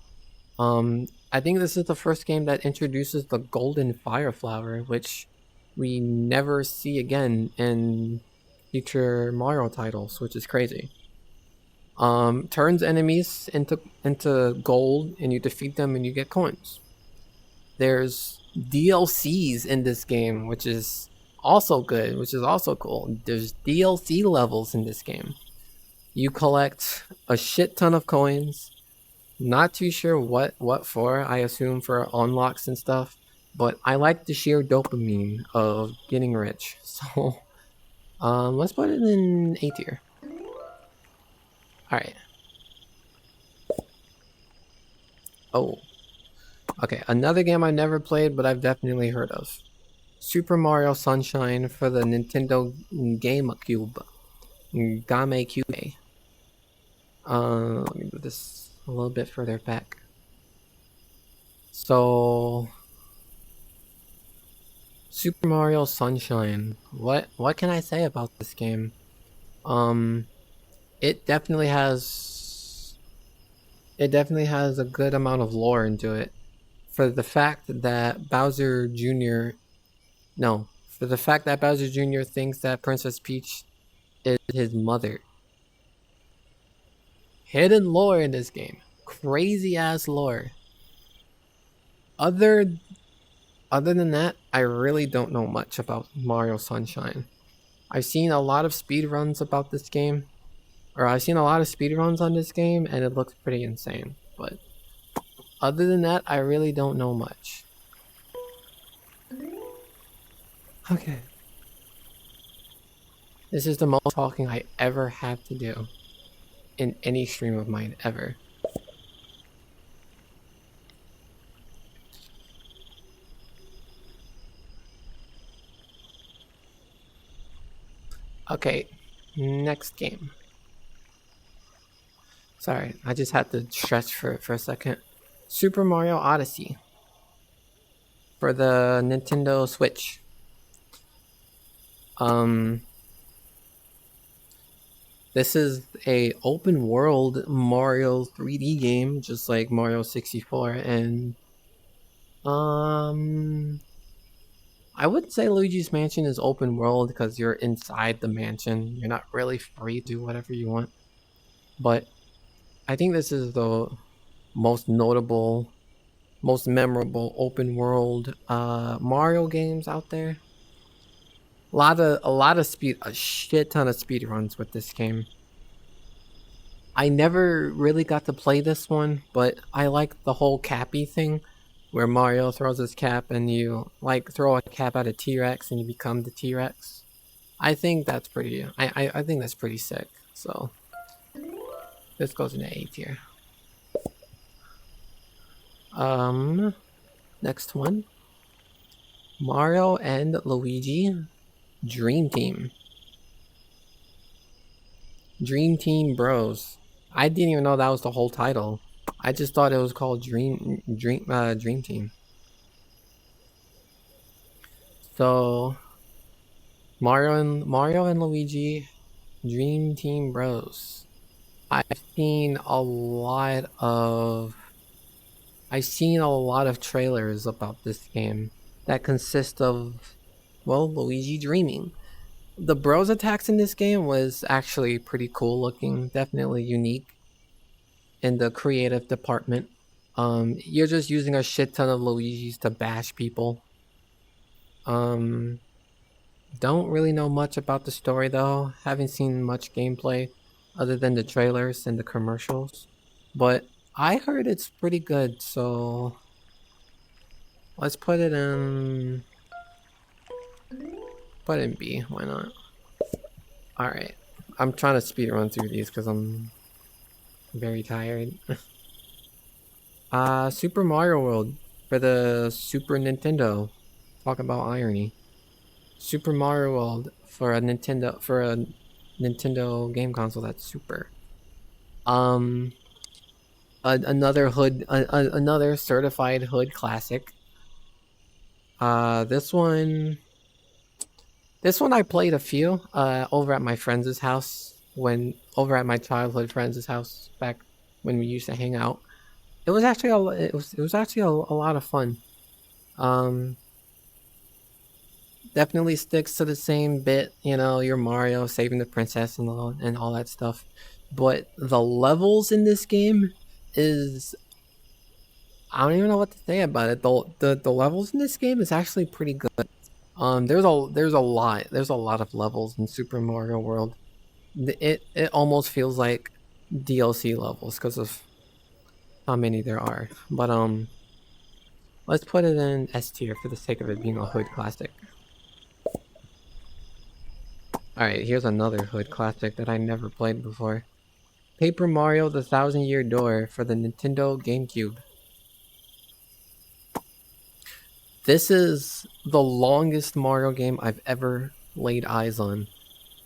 I think this is the first game that introduces the golden fire flower, which we never see again in future Mario titles, which is crazy. Turns enemies into gold, and you defeat them and you get coins. There's DLCs in this game, which is also good, which is also cool. There's DLC levels in this game. You collect a shit ton of coins. Not too sure what for. I assume for unlocks and stuff. But I like the sheer dopamine of getting rich. So, let's put it in A tier. Alright. Oh. Okay, another game I never played, but I've definitely heard of. Super Mario Sunshine for the Nintendo GameCube. GameCube. Let me do this a little bit further back. So, Super Mario Sunshine. What can I say about this game? It definitely has a good amount of lore into it. For the fact that Bowser Jr. thinks that Princess Peach is his mother. Hidden lore in this game. Crazy ass lore. Other than that, I really don't know much about Mario Sunshine. I've seen a lot of speedruns about this game. Or I've seen a lot of speedruns on this game, and it looks pretty insane. But other than that, I really don't know much. Okay. This is the most talking I ever had to do in any stream of mine ever. Okay, next game. Sorry, I just had to stretch for a second. Super Mario Odyssey for the Nintendo Switch. This is a open world Mario 3D game, just like Mario 64, and I wouldn't say Luigi's Mansion is open world because you're inside the mansion. You're not really free to do whatever you want. But I think this is the most notable, most memorable open world Mario games out there. A shit ton of speed runs with this game. I never really got to play this one, but I like the whole cappy thing, where Mario throws his cap and you like throw a cap at a T-Rex and you become the T-Rex. I think that's pretty. I think that's pretty sick. So this goes into A tier. Next one, Mario and Luigi Dream Team. Dream Team Bros. I didn't even know that was the whole title. I just thought it was called Dream Team. So Mario and Luigi Dream Team Bros. I've seen a lot of trailers about this game that consist of, well, Luigi dreaming. The bros attacks in this game was actually pretty cool looking, definitely unique in the creative department. You're just using a shit ton of Luigis to bash people. Don't really know much about the story though. Haven't seen much gameplay other than the trailers and the commercials. But I heard it's pretty good, so let's put it in B, why not? Alright. I'm trying to speed run through these because I'm very tired. Super Mario World for the Super Nintendo. Talk about irony. Super Mario World for a Nintendo game console that's super. Another another certified hood classic. This one I played a few over at my friend's house over at my childhood friend's house back when we used to hang out. It was actually a lot of fun. Definitely sticks to the same bit, you know, your Mario saving the princess and all that stuff. But the levels in this game is, I don't even know what to say about it. The levels in this game is actually pretty good. There's a lot of levels in Super Mario World. It almost feels like DLC levels because of how many there are. But let's put it in S tier for the sake of it being a hood classic. Alright, here's another hood classic that I never played before. Paper Mario: The Thousand Year Door for the Nintendo GameCube. This is the longest Mario game I've ever laid eyes on.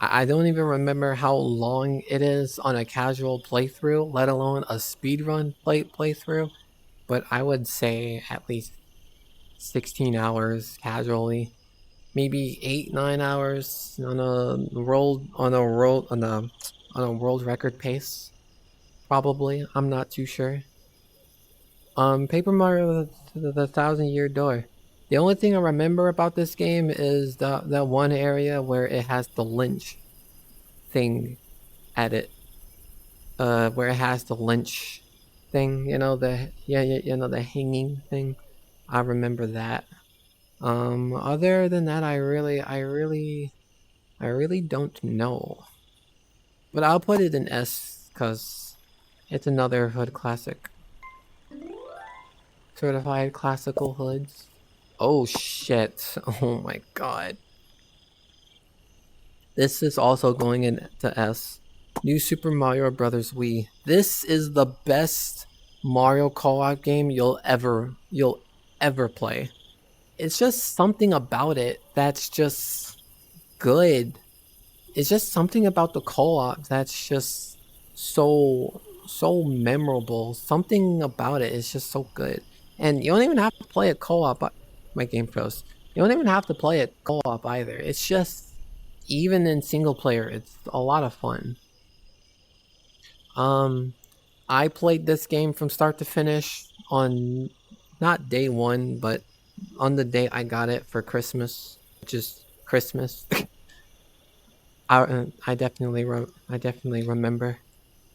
I don't even remember how long it is on a casual playthrough, let alone a speedrun playthrough, but I would say at least 16 hours casually. Maybe 8-9 hours on a world record pace. Probably, I'm not too sure. Paper Mario: The Thousand Year Door. The only thing I remember about this game is that one area where it has the lynch thing at it. Where it has the lynch thing, you know, the hanging thing. I remember that. Other than that, I really don't know. But I'll put it in S because it's another hood classic. Certified classical hoods. Oh shit. Oh my god. This is also going into S. New Super Mario Bros. Wii. This is the best Mario co-op game you'll ever play. It's just something about it that's just good. It's just something about the co-op that's just so memorable. Something about it is just so good. And you don't even have to play it co-op. My game froze. You don't even have to play it co-op either. It's just, even in single player, it's a lot of fun. I played this game from start to finish on not day one, but on the day I got it for Christmas, which is Christmas. I definitely remember.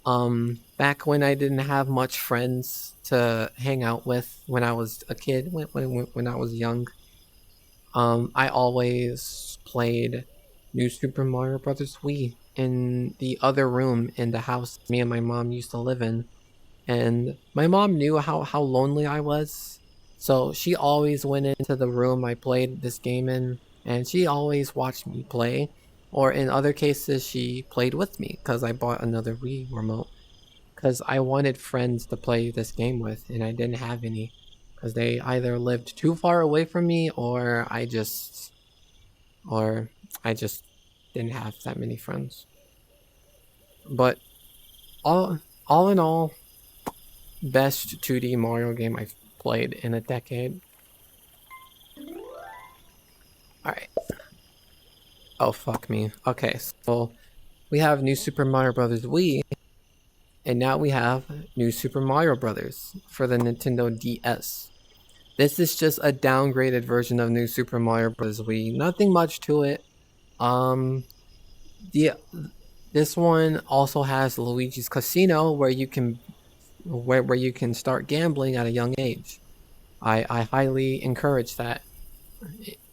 Back when I didn't have much friends to hang out with when I was a kid, when I was young, I always played New Super Mario Brothers Wii in the other room in the house me and my mom used to live in. And my mom knew how lonely I was, so she always went into the room I played this game in, and she always watched me play. Or in other cases, she played with me because I bought another Wii remote. Because I wanted friends to play this game with, and I didn't have any. Because they either lived too far away from me, or I just didn't have that many friends. But all in all, best 2D Mario game I've played in a decade. Alright. Oh, fuck me. Okay, so we have New Super Mario Bros. Wii, and now we have New Super Mario Bros. For the Nintendo DS. This is just a downgraded version of New Super Mario Bros. Wii. Nothing much to it. The this one also has Luigi's Casino, where you can start gambling at a young age. I highly encourage that.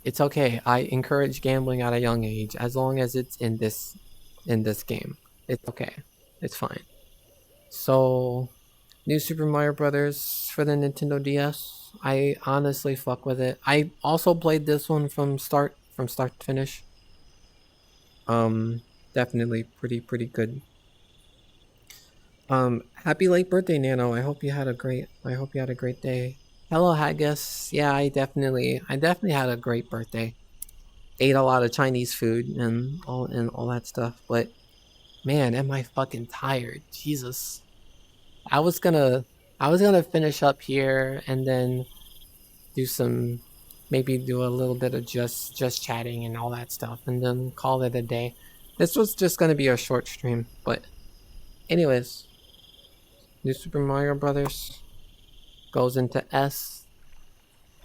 It's okay. I encourage gambling at a young age as long as it's in this game. It's okay. It's fine. So, New Super Mario Brothers for the Nintendo DS. I honestly fuck with it. I also played this one from start to finish. Definitely pretty good. Happy late birthday, Nano. I hope you had a great day. Hello, Haggis. Yeah, I definitely had a great birthday. Ate a lot of Chinese food and all that stuff, but man, am I fucking tired. Jesus. I was gonna finish up here and then maybe do a little bit of just chatting and all that stuff and then call it a day. This was just gonna be a short stream, but anyways, New Super Mario Brothers goes into S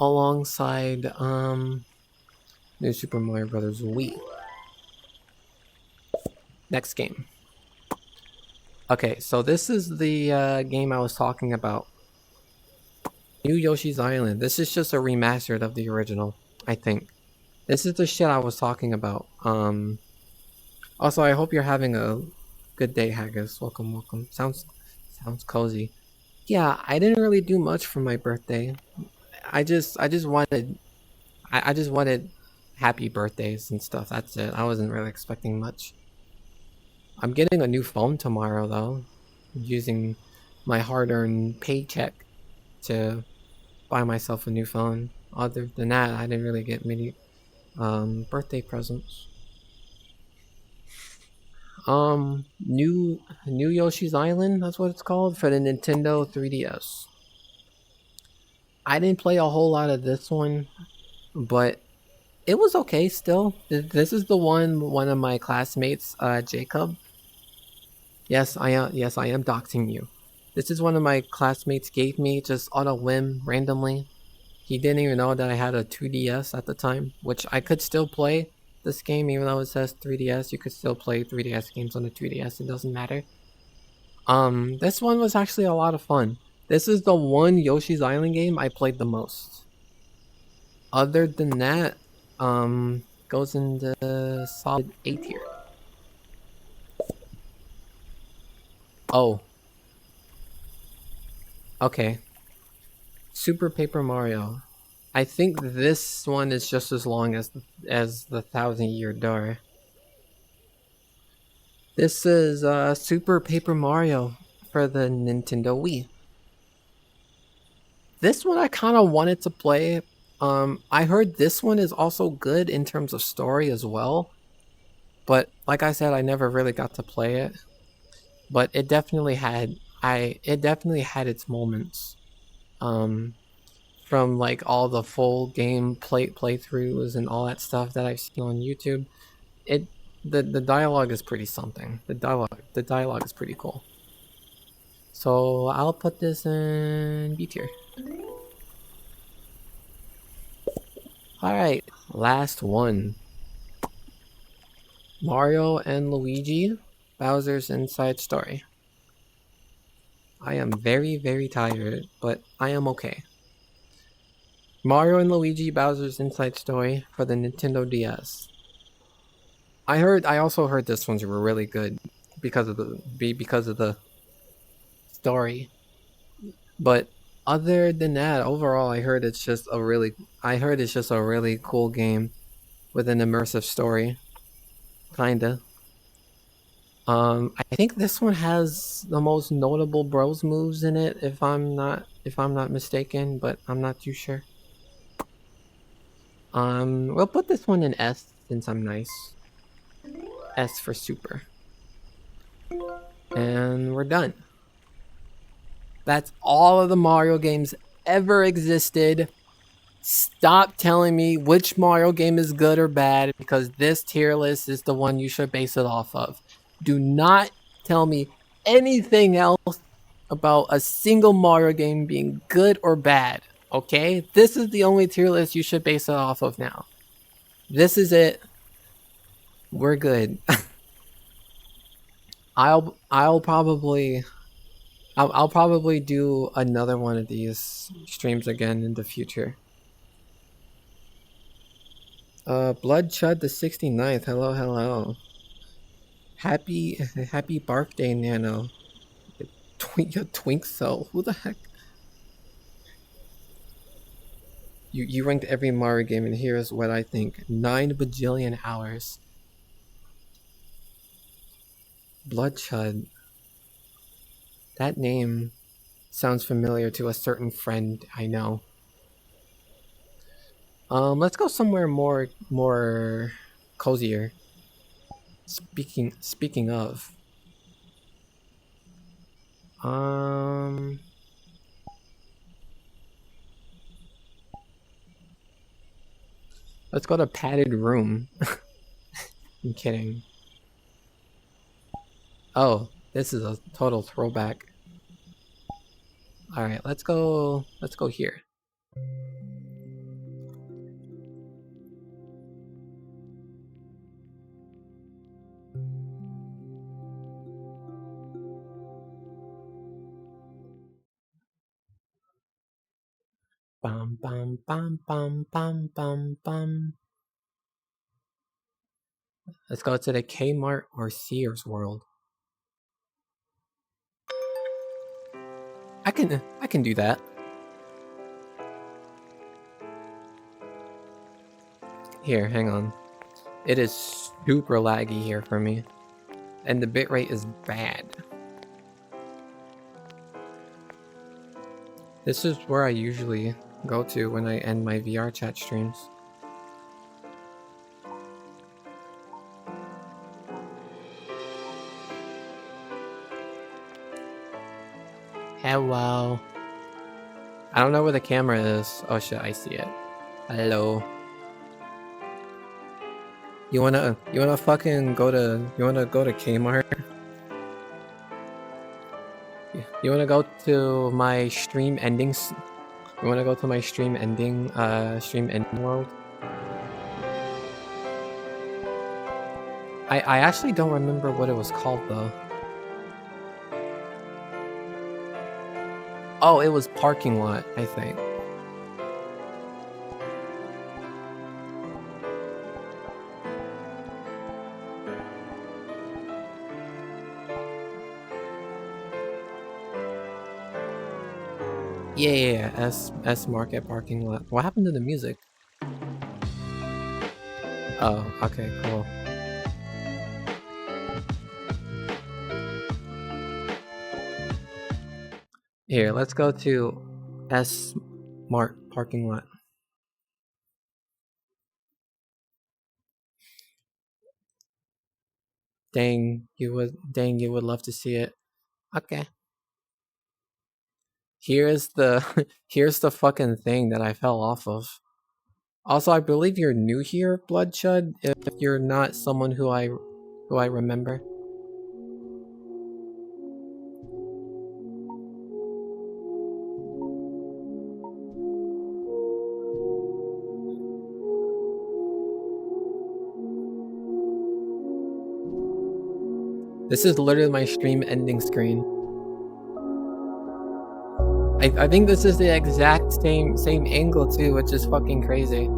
alongside New Super Mario Brothers Wii. Next game. Okay, so this is the game I was talking about. New Yoshi's Island. This is just a remastered of the original, I think. This is the shit I was talking about. Also, I hope you're having a good day, Haggis. Welcome. Sounds cozy. Yeah, I didn't really do much for my birthday. I just wanted happy birthdays and stuff. That's it. I wasn't really expecting much. I'm getting a new phone tomorrow though. I'm using my hard-earned paycheck to buy myself a new phone. Other than that, I didn't really get many birthday presents. New Yoshi's Island, that's what it's called, for the Nintendo 3DS. I didn't play a whole lot of this one, but it was okay still. This is the one of my classmates, Jacob. Yes, I am doxing you. This is one of my classmates gave me just on a whim randomly. He didn't even know that I had a 2DS at the time, which I could still play this game even though it says 3DS. You could still play 3DS games on the 2DS, it doesn't matter. This one was actually a lot of fun. This is the one Yoshi's Island game I played the most. Other than that, goes into solid A tier. Oh. Okay. Super Paper Mario. I think this one is just as long as the 1,000-Year Door. This is Super Paper Mario for the Nintendo Wii. This one I kind of wanted to play. I heard this one is also good in terms of story as well. But like I said, I never really got to play it. But it definitely had its moments. From like all the full game playthroughs and all that stuff that I've seen on YouTube, the dialogue is pretty something. The dialogue is pretty cool. So I'll put this in B tier. Alright, last one. Mario and Luigi, Bowser's Inside Story. I am very, very tired, but I am okay. Mario and Luigi Bowser's Inside Story for the Nintendo DS. I also heard this one's really good because of the story. But other than that, overall I heard it's just a really cool game with an immersive story. Kinda. I think this one has the most notable Bros moves in it, if I'm not mistaken, but I'm not too sure. We'll put this one in S since I'm nice. S for super. And we're done. That's all of the Mario games ever existed. Stop telling me which Mario game is good or bad, because this tier list is the one you should base it off of. Do not tell me anything else about a single Mario game being good or bad, okay? This is the only tier list you should base it off of now. This is it. We're good. I'll probably do another one of these streams again in the future. Bloodchud the 69th. Hello, hello. Happy birthday, Nano. Your twink cell. Who the heck? You ranked every Mario game, and here's what I think: 9 bajillion hours. Bloodchud. That name sounds familiar to a certain friend I know. Let's go somewhere more cozier. Speaking of, let's go to padded room. I'm kidding. Oh, this is a total throwback. All right, let's go here. Bum bum bum bum bum bum bum. Let's go to the Kmart or Sears world. I can do that. Here, hang on. It is super laggy here for me, and the bitrate is bad. This is where I usually go to when I end my VRchat streams. Hello. I don't know where the camera is. Oh shit, I see it. Hello. You wanna fucking go to Kmart? You wanna go to my stream endings? You wanna go to my stream ending world? I actually don't remember what it was called though. Oh, it was parking lot, I think. Yeah, S Market parking lot. What happened to the music? Oh, okay, cool. Here, let's go to S Mart parking lot. Dang, you would love to see it. Okay. Here's the fucking thing that I fell off of. Also, I believe you're new here, Bloodchud, if you're not someone who I remember. This is literally my stream ending screen. I think this is the exact same angle too, which is fucking crazy.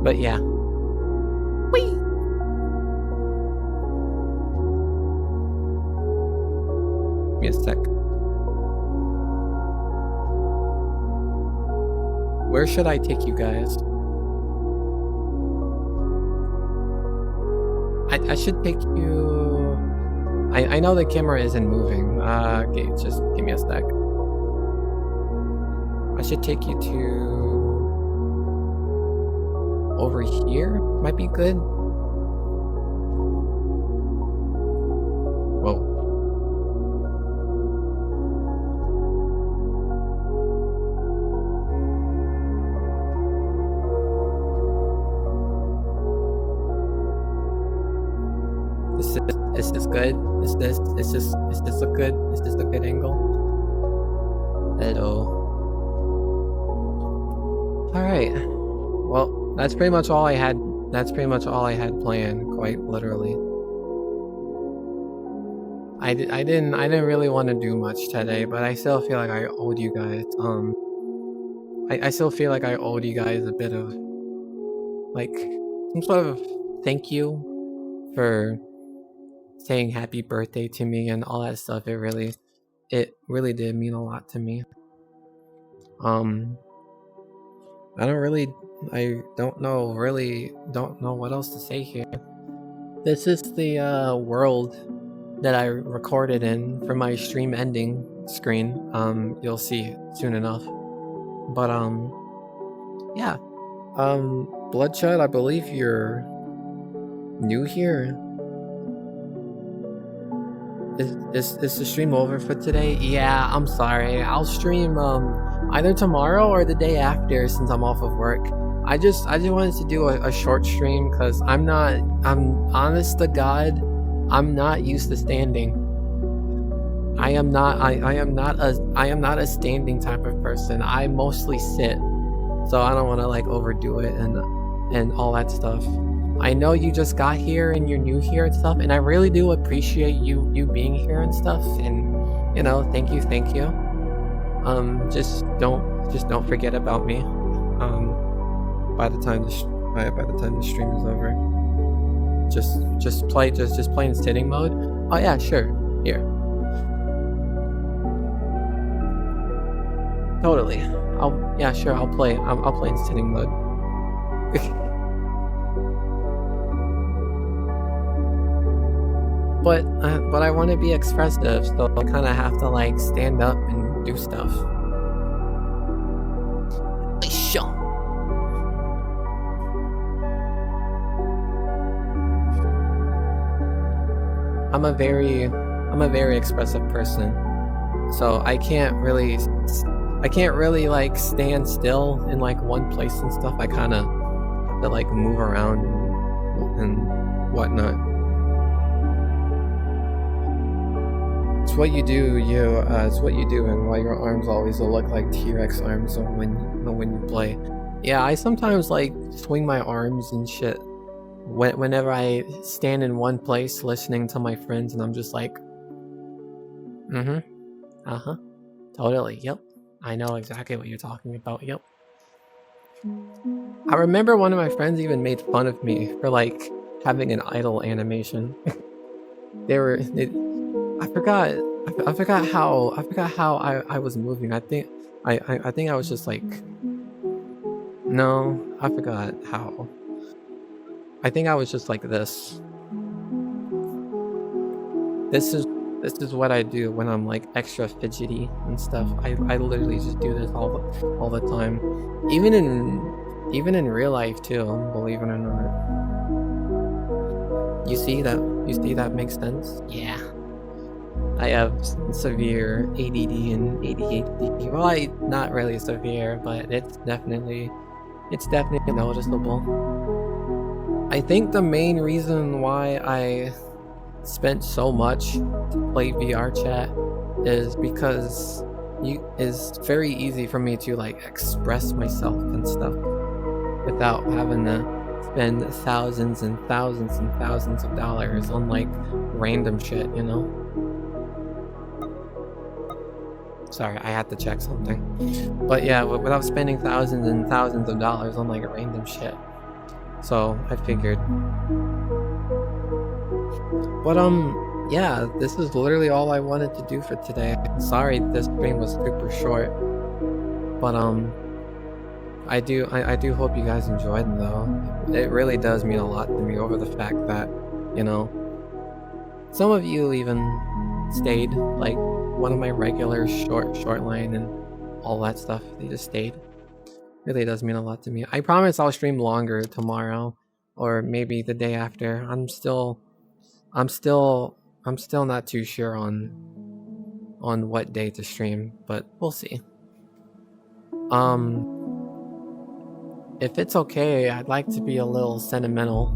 But yeah. Whee! Give me a sec. Where should I take you guys? I should take you... I know the camera isn't moving. Okay, just give me a sec. I should take you to... over here? Might be good. Whoa. Is this good? Is this a good angle? Hello. Alright. Well, that's pretty much all I had. That's pretty much all I had planned, quite literally. I didn't really want to do much today, but I still feel like I owed you guys I still feel like I owed you guys a bit of like some sort of thank you for saying happy birthday to me and all that stuff. It really did mean a lot to me. I don't know what else to say here. This is the world that I recorded in for my stream ending screen. You'll see soon enough. But yeah. Bloodshot, I believe you're new here. Is the stream over for today? Yeah, I'm sorry. I'll stream either tomorrow or the day after since I'm off of work. I just wanted to do a short stream because I'm honest to God, I'm not used to standing. I am not a standing type of person. I mostly sit. So I don't want to like overdo it and all that stuff. I know you just got here and you're new here and stuff, and I really do appreciate you being here and stuff, and you know, thank you. Just don't forget about me. By the time the stream is over, just play in sitting mode. Oh yeah, sure. Here. Totally. I'll play in sitting mode. But I want to be expressive, so I kind of have to like stand up and do stuff. Sure. I'm a very expressive person, so I can't really like stand still in like one place and stuff. I kind of have to like move around and whatnot. It's what you do, and why your arms always look like T-Rex arms when you play. Yeah, I sometimes like swing my arms and shit whenever I stand in one place listening to my friends, and I'm just like, totally, yep. I know exactly what you're talking about, yep. I remember one of my friends even made fun of me for like having an idle animation. I forgot how I was moving. I think I was just like, no, I forgot how. I think I was just like this. This is what I do when I'm like extra fidgety and stuff. I literally just do this all the time, even in real life too. Believe it or not. You see that makes sense? Yeah. I have severe ADD and ADHD. Well, not really severe, but it's definitely noticeable. I think the main reason why I spent so much to play VRchat is because it's very easy for me to like express myself and stuff without having to spend thousands and thousands and thousands of dollars on like random shit, you know? Sorry, I had to check something. But yeah, without spending thousands and thousands of dollars on like random shit. So I figured. But yeah, this is literally all I wanted to do for today. Sorry this stream was super short. But I do hope you guys enjoyed it though. It really does mean a lot to me over the fact that, you know, some of you even stayed, like one of my regular short line and all that stuff. They just stayed. Really does mean a lot to me. I promise I'll stream longer tomorrow or maybe the day after. I'm still not too sure on what day to stream, but we'll see. If it's okay, I'd like to be a little sentimental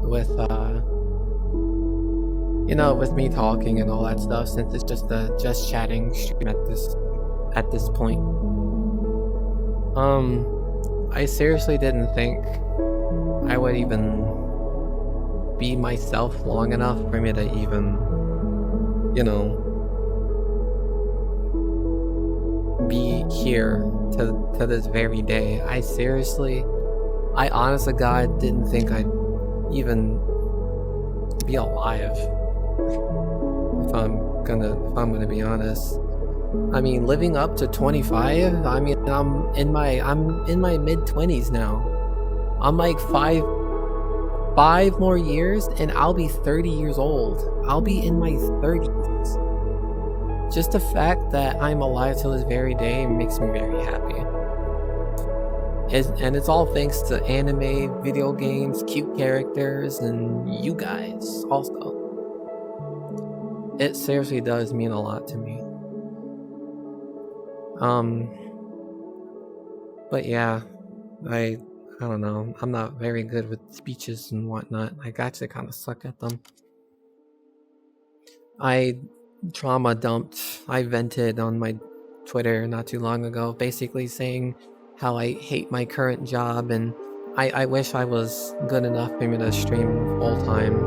with you know, with me talking and all that stuff, since it's just a just chatting stream at this point. I seriously didn't think I would even be myself long enough for me to even, you know, be here to this very day. I honest to God didn't think I'd even be alive. If I'm gonna be honest. I mean, living up to 25. I mean, I'm in my mid-20s now. I'm like five more years, and I'll be 30 years old. I'll be in my 30s. Just the fact that I'm alive till this very day makes me very happy. And it's all thanks to anime, video games, cute characters, and you guys also. It seriously does mean a lot to me. But yeah, I don't know. I'm not very good with speeches and whatnot. I actually kind of suck at them. I trauma dumped. I vented on my Twitter not too long ago, basically saying how I hate my current job and I wish I was good enough for me to stream full time.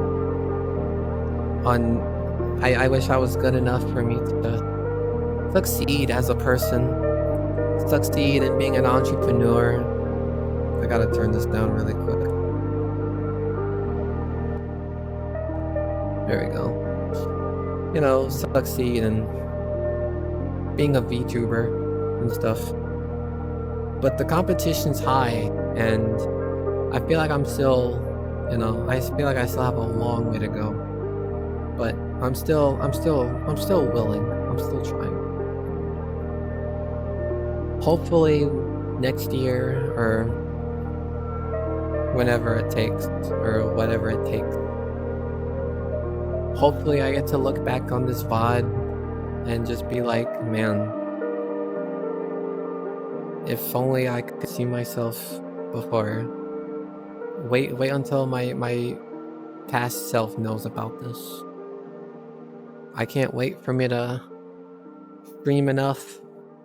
I wish I was good enough for me to succeed as a person, succeed in being an entrepreneur. I gotta turn this down really quick. There we go. You know, succeed in being a VTuber and stuff. But the competition's high, and I feel like I'm still, you know, I feel like I still have a long way to go. But I'm still willing. I'm still trying. Hopefully next year or whenever it takes or whatever it takes. Hopefully I get to look back on this VOD and just be like, man, if only I could see myself before. Wait until my past self knows about this. I can't wait for me to stream enough,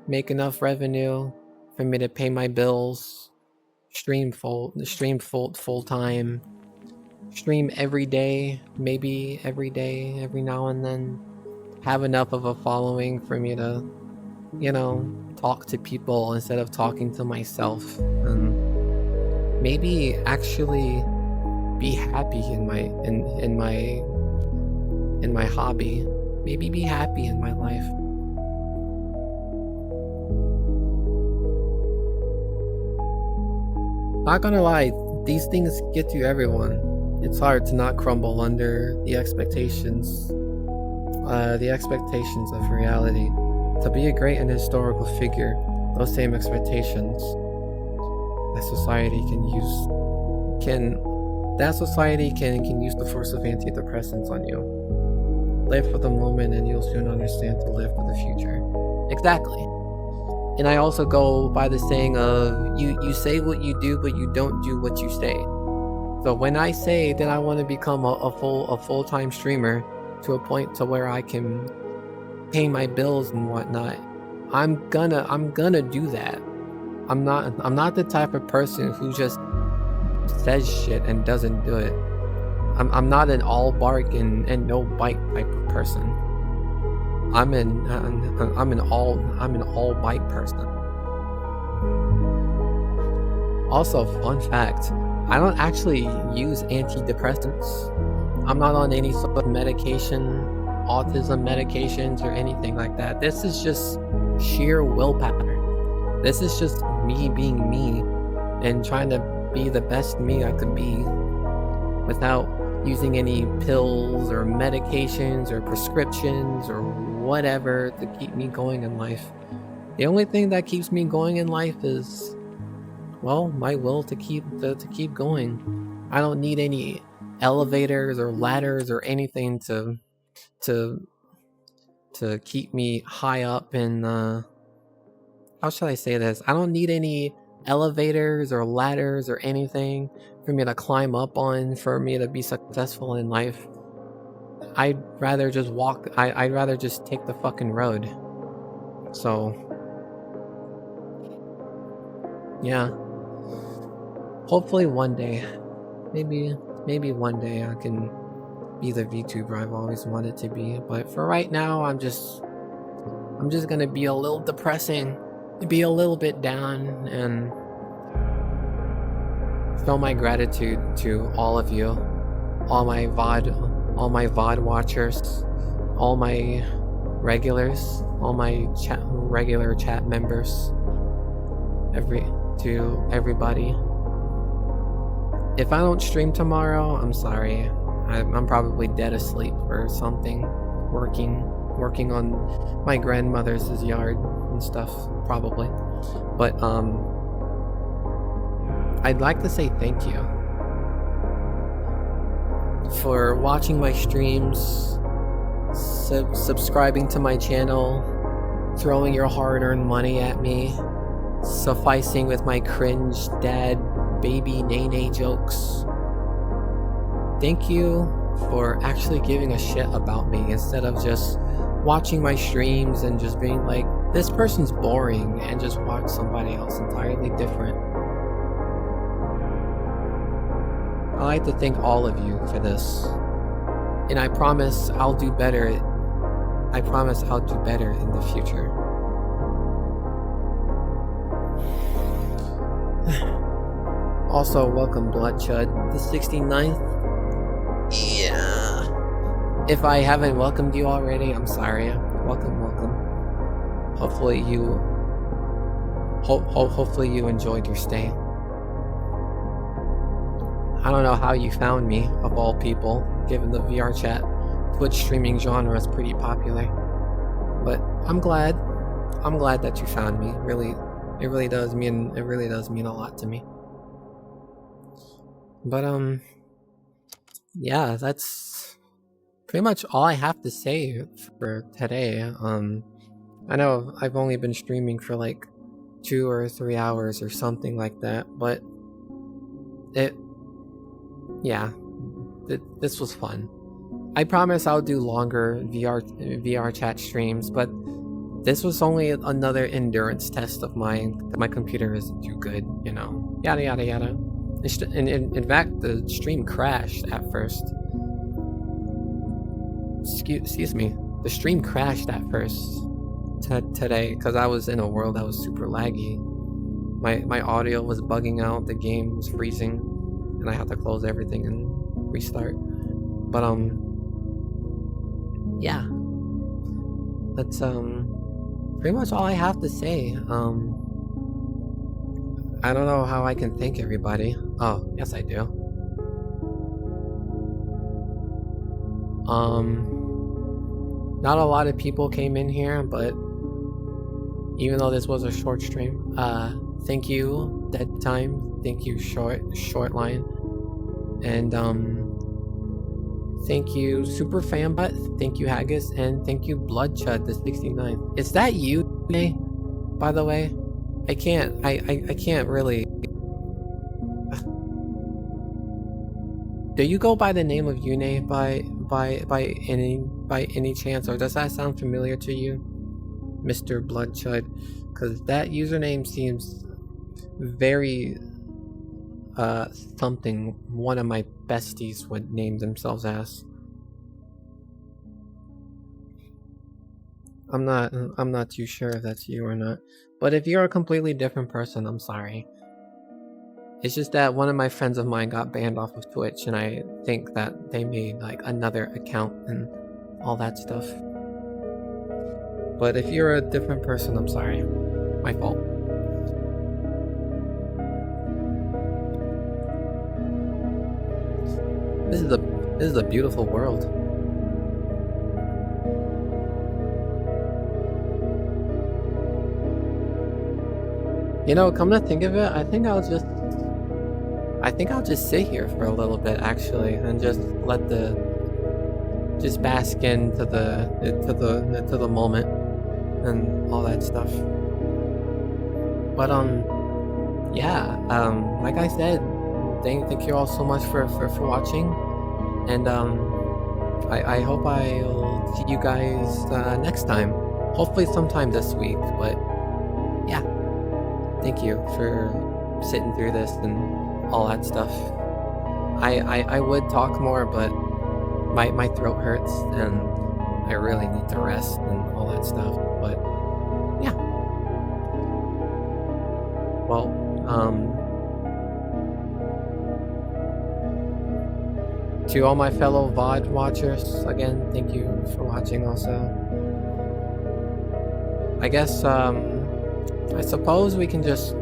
make enough revenue for me to pay my bills, stream full time, stream every day, maybe every day, every now and then, have enough of a following for me to, you know, talk to people instead of talking to myself, and maybe actually be happy in my hobby. Maybe be happy in my life. Not gonna lie, these things get to everyone. It's hard to not crumble under the expectations of reality. To be a great and historical figure, those same expectations that society can use the force of antidepressants on you. Live for the moment and you'll soon understand to live for the future. Exactly. And I also go by the saying of you say what you do, but you don't do what you say. So when I say that I want to become a full-time streamer to a point to where I can pay my bills and whatnot, I'm gonna do that. I'm not the type of person who just says shit and doesn't do it. I'm not an all bark and no bite type of person. I'm an all bite person. Also, fun fact, I don't actually use antidepressants. I'm not on any sort of medication, autism medications or anything like that. This is just sheer willpower. This is just me being me and trying to be the best me I could be without using any pills or medications or prescriptions or whatever to keep me going in life. The only thing that keeps me going in life is, well, my will to keep going. I don't need any elevators or ladders or anything to keep me high up in how should I say this? I don't need any elevators or ladders or anything for me to climb up on for me to be successful in life. I'd rather just walk. I'd rather just take the fucking road. So yeah, hopefully one day, maybe one day I can be the VTuber I've always wanted to be. But for right now, I'm just gonna be a little depressing, be a little bit down, and show my gratitude to all of you, all my VOD watchers, all my regulars, all my regular chat members, everybody. If I don't stream tomorrow, I'm sorry. I'm probably dead asleep or something, working on my grandmother's yard and stuff, probably. But I'd like to say thank you for watching my streams, subscribing to my channel, throwing your hard-earned money at me, sufficing with my cringe dad baby nay jokes. Thank you for actually giving a shit about me instead of just watching my streams and just being like, this person's boring, and just watch somebody else entirely different. I'd like to thank all of you for this, and I promise I'll do better. I promise I'll do better in the future. Also, welcome Bloodchud, the 69th. Yeah. If I haven't welcomed you already, I'm sorry. Welcome. Hopefully you enjoyed your stay. I don't know how you found me, of all people, given the VRchat Twitch streaming genre is pretty popular. But I'm glad that you found me. It really does mean a lot to me. But yeah, that's pretty much all I have to say for today. I know I've only been streaming for like 2 or 3 hours or something like that, but this was fun. I promise I'll do longer VRchat streams, but this was only another endurance test of mine. My computer isn't too good, you know. Yada yada yada. In fact, the stream crashed at first. Excuse me. The stream crashed at first today because I was in a world that was super laggy. My audio was bugging out. The game was freezing, and I had to close everything and restart. But yeah, that's pretty much all I have to say. I don't know how I can thank everybody. Oh, yes I do. Not a lot of people came in here, but even though this was a short stream, thank you Dead Time, thank you Short Line, and thank you Super Fanbot, thank you Haggis, and thank you Bloodchud the 69th. Is that you, Nay? By the way, I can't really. Do you go by the name of Yune by any chance, or does that sound familiar to you, Mr. Bloodchud? Because that username seems very something one of my besties would name themselves as. I'm not too sure if that's you or not. But if you're a completely different person, I'm sorry. It's just that one of my friends of mine got banned off of Twitch, and I think that they made like another account and all that stuff. But if you're a different person, I'm sorry. My fault. This is a beautiful world. You know, come to think of it, I think I'll just sit here for a little bit actually, and just just bask into the moment and all that stuff. But yeah, like I said, thank you all so much for watching, and I hope I'll see you guys next time. Hopefully sometime this week, but yeah. Thank you for sitting through this and all that stuff. I would talk more, but my throat hurts and I really need to rest and all that stuff. But yeah. Well, to all my fellow VOD watchers, again, thank you for watching also. I guess I suppose we can just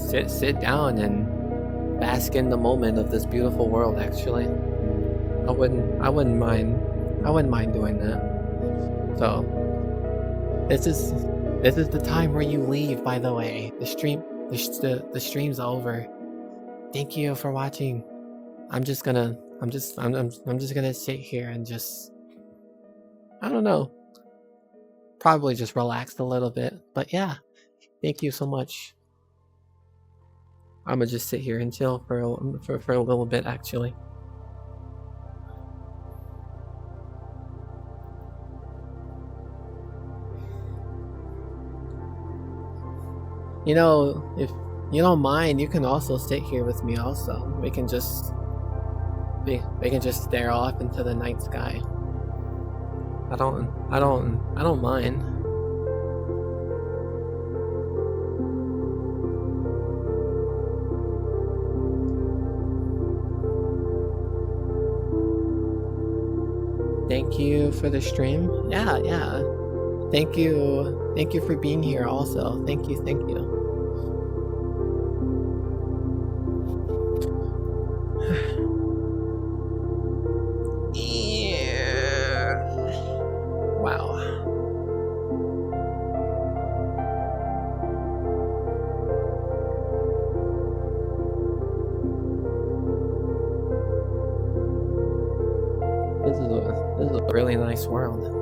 sit down and bask in the moment of this beautiful world. Actually, I wouldn't mind doing that. So this is the time where you leave. By the way, the stream's over. Thank you for watching. I'm just gonna sit here and just, I don't know, probably just relax a little bit. But yeah, thank you so much. I'm gonna just sit here and chill for a little bit actually. You know, if you don't mind, you can also sit here with me also. We can just stare off into the night sky. I don't mind. Thank you for the stream. Yeah. Thank you for being here also. Thank you. Wow. This is a really nice world.